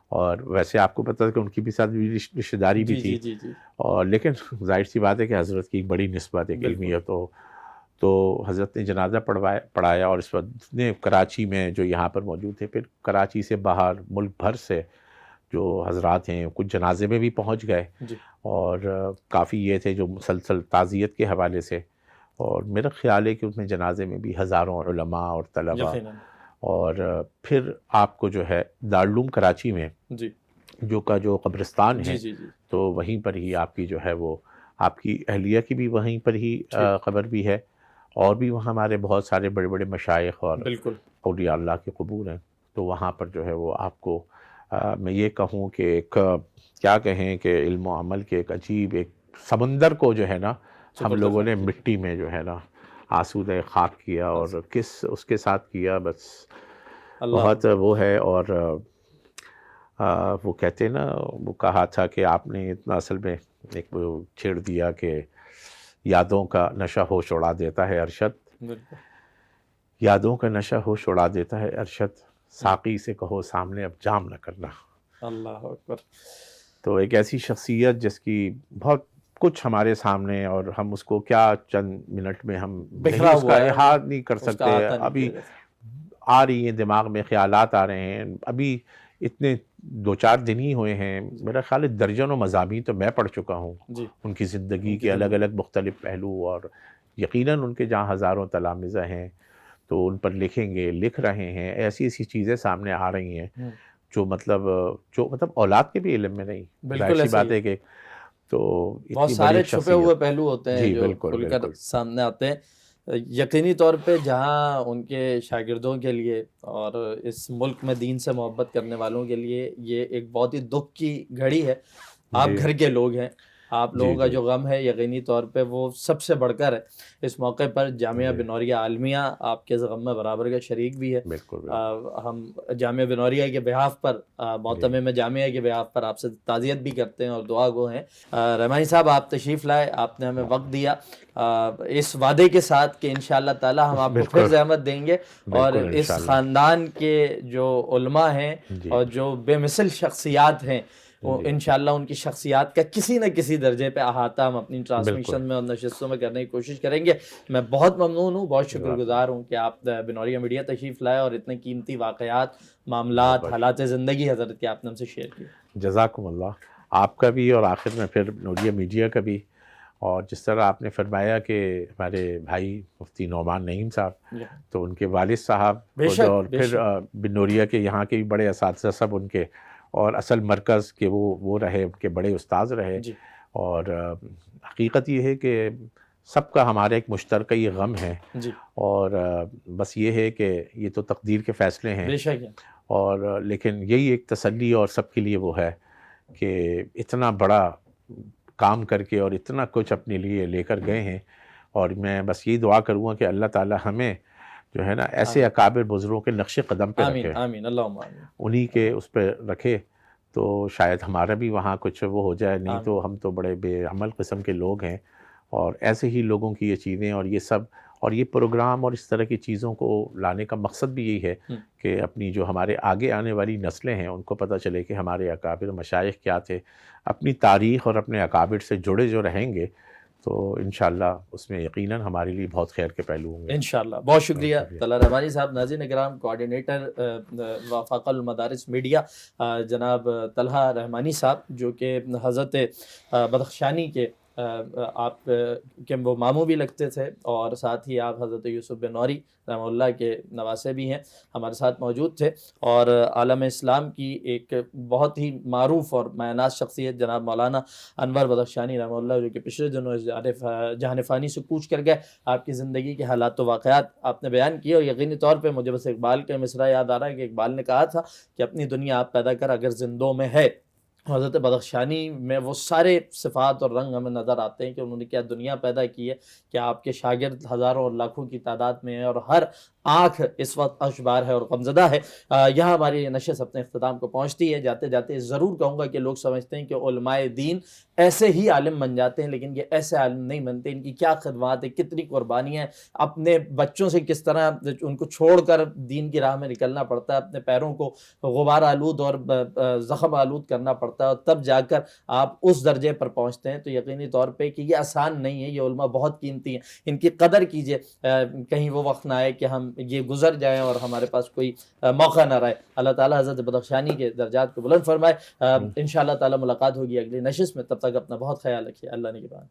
اور ویسے آپ کو پتہ ہے کہ ان کی بھی ساتھ رشتہ داری بھی تھی اور لیکن ظاہر سی بات ہے کہ حضرت کی ایک بڑی نسبت ایک علمی ہے تو حضرت نے جنازہ پڑھایا اور اس وقت نے کراچی میں جو یہاں پر موجود تھے پھر کراچی سے باہر ملک بھر سے جو حضرات ہیں کچھ جنازے میں بھی پہنچ گئے اور کافی یہ تھے جو مسلسل تعزیت کے حوالے سے. اور میرا خیال ہے کہ اس میں جنازے میں بھی ہزاروں علماء اور طلباء اور پھر آپ کو جو ہے دارالعلوم کراچی میں جو کا جو قبرستان ہے تو وہیں پر ہی آپ کی جو ہے وہ آپ کی اہلیہ کی بھی وہیں پر ہی قبر بھی ہے اور بھی وہاں ہمارے بہت سارے بڑے بڑے مشائخ اور اولیاء اللہ کے قبور ہیں. تو وہاں پر جو ہے وہ آپ کو میں یہ کہوں کہ ایک کیا کہیں کہ علم و عمل کے ایک عجیب ایک سمندر کو جو ہے نا ہم لوگوں نے مٹی میں جو ہے نا آسودہ خاک کیا اور کس اس کے ساتھ کیا بس بہت وہ ہے. اور وہ کہتے ہیں نا وہ کہا تھا کہ آپ نے اتنا اصل میں ایک وہ چھیڑ دیا کہ یادوں کا نشہ ہوش اڑا دیتا ہے ارشد یادوں کا نشہ ہوش اڑا دیتا ہے ارشد ساقی سے کہو سامنے اب جام نہ کرنا.
اللہ اکبر.
تو ایک ایسی شخصیت جس کی بہت کچھ ہمارے سامنے اور ہم اس کو کیا چند منٹ میں ہم اس کا احاطہ نہیں کر سکتے. ابھی آ رہی ہیں دماغ میں خیالات آ رہے ہیں. ابھی اتنے 2-4 دن ہی ہوئے ہیں میرا خیال ہے درجنوں مضامین تو میں پڑھ چکا ہوں ان کی زندگی کے الگ الگ مختلف پہلو اور یقیناً ان کے جہاں ہزاروں تلامذہ ہیں تو ان پر لکھیں گے لکھ رہے ہیں ایسی ایسی چیزیں سامنے آ رہی ہیں جو مطلب اولاد کے بھی علم میں نہیں. ظاہر سی بات ہے کہ تو
بہت سارے چھپے ہوئے پہلو ہوتے ہیں جو
بالکل
کھل کر سامنے آتے ہیں. یقینی طور پہ جہاں ان کے شاگردوں کے لیے اور اس ملک میں دین سے محبت کرنے والوں کے لیے یہ ایک بہت ہی دکھ کی گھڑی ہے. آپ گھر کے لوگ ہیں, آپ لوگوں کا جو غم ہے یقینی طور پہ وہ سب سے بڑھ کر ہے. اس موقع پر جامعہ بنوریہ عالمیہ آپ کے غم میں برابر کا شریک بھی ہے. ہم جامعہ بنوریہ کے بہاف پر, معتمم جامعہ کے بہاف پر آپ سے تعزیت بھی کرتے ہیں اور دعا گو ہیں. رحمانی صاحب آپ تشریف لائے, آپ نے ہمیں وقت دیا اس وعدے کے ساتھ کہ انشاءاللہ تعالی ہم آپ کو پھر زحمت دیں گے اور اس خاندان کے جو علماء ہیں اور جو بے مثل شخصیات ہیں انشاءاللہ ان کی شخصیات کا کسی نہ کسی درجے پہ احاطہ ہم اپنی ٹرانسمیشن میں اور نشستوں میں کرنے کی کوشش کریں گے. میں بہت ممنون ہوں, بہت شکر گزار ہوں کہ آپ بنوریہ میڈیا تشریف لائے اور اتنے قیمتی واقعات, معاملات, حالات زندگی حضرت کے آپ نے ہم سے شیئر کیے.
جزاکم اللہ, آپ کا بھی اور آخر میں پھر بنوریہ میڈیا کا بھی. اور جس طرح آپ نے فرمایا کہ ہمارے بھائی مفتی نعمان نعیم صاحب, تو ان کے والد صاحب اور پھر بنوریہ کے یہاں کے بھی بڑے اساتذہ سب ان کے, اور اصل مرکز کے وہ رہے, ان کے بڑے استاذ رہے. اور حقیقت یہ ہے کہ سب کا ہمارا ایک مشترکہ یہ غم ہے, اور بس یہ ہے کہ یہ تو تقدیر کے فیصلے ہیں. اور لیکن یہی ایک تسلی اور سب کے لیے وہ ہے کہ اتنا بڑا کام کر کے اور اتنا کچھ اپنے لیے لے کر گئے ہیں. اور میں بس یہی دعا کروں گا کہ اللہ تعالی ہمیں جو ہے نا ایسے اکابر بزرگوں کے نقش قدم پہ رکھے,
آمین اللہم آمین,
انہی کے اس پہ رکھے, تو شاید ہمارا بھی وہاں کچھ وہ ہو جائے. نہیں تو ہم تو بڑے بے عمل قسم کے لوگ ہیں. اور ایسے ہی لوگوں کی یہ چیزیں اور یہ سب اور یہ پروگرام اور اس طرح کی چیزوں کو لانے کا مقصد بھی یہی ہے کہ اپنی جو ہمارے آگے آنے والی نسلیں ہیں ان کو پتہ چلے کہ ہمارے اکابر مشائخ کیا تھے. اپنی تاریخ اور اپنے اکابر سے جڑے جو رہیں گے تو انشاءاللہ اس میں یقیناً ہمارے لیے بہت خیر کے پہلو ہوں گے انشاءاللہ.
بہت شکریہ طلحہ رحمانی صاحب. ناظرین اکرام, کوآرڈینیٹر وفاق المدارس میڈیا جناب طلحہ رحمانی صاحب, جو کہ حضرت بدخشانی کے آپ کے وہ ماموں بھی لگتے تھے اور ساتھ ہی آپ حضرت یوسف بن نوری رحمہ اللہ کے نواسے بھی ہیں, ہمارے ساتھ موجود تھے. اور عالم اسلام کی ایک بہت ہی معروف اور معناس شخصیت جناب مولانا انور بدخشانی رحمہ اللہ, جو کہ پچھلے دنوں جہان فانی سے کوچ کر گئے. آپ کی زندگی کے حالات و واقعات آپ نے بیان کیے, اور یقینی طور پہ مجھے بس اقبال کا مصرع یاد آ رہا ہے کہ اقبال نے کہا تھا کہ اپنی دنیا آپ پیدا کر اگر زندوں میں ہے. حضرت بدخشانی میں وہ سارے صفات اور رنگ ہمیں نظر آتے ہیں کہ انہوں نے کیا دنیا پیدا کی ہے, کہ آپ کے شاگرد ہزاروں اور لاکھوں کی تعداد میں ہیں اور ہر آنکھ اس وقت اشبار ہے اور غمزدہ ہے. یہاں ہماری یہ نشست اپنے اختتام کو پہنچتی ہے. جاتے جاتے ضرور کہوں گا کہ لوگ سمجھتے ہیں کہ علماء دین ایسے ہی عالم بن جاتے ہیں, لیکن یہ ایسے عالم نہیں بنتے. ان کی کیا خدمات ہے, کتنی قربانیاں ہیں, اپنے بچوں سے کس طرح ان کو چھوڑ کر دین کی راہ میں نکلنا پڑتا ہے, اپنے پیروں کو غبار آلود اور زخم آلود کرنا پڑتا ہے, اور تب جا کر آپ اس درجے پر پہنچتے ہیں. تو یقینی طور پہ کہ یہ آسان نہیں ہے, یہ علماء بہت قیمتی ہیں, ان کی قدر کیجئے. کہیں وہ وقت نہ آئے کہ ہم یہ گزر جائیں اور ہمارے پاس کوئی موقع نہ رہے. اللہ تعالیٰ حضرت بدخشانی کے درجات کو بلند فرمائے. انشاءاللہ تعالیٰ ملاقات ہوگی اگلی نشست میں, تب تک اپنا بہت خیال رکھیے. اللہ نگہبان.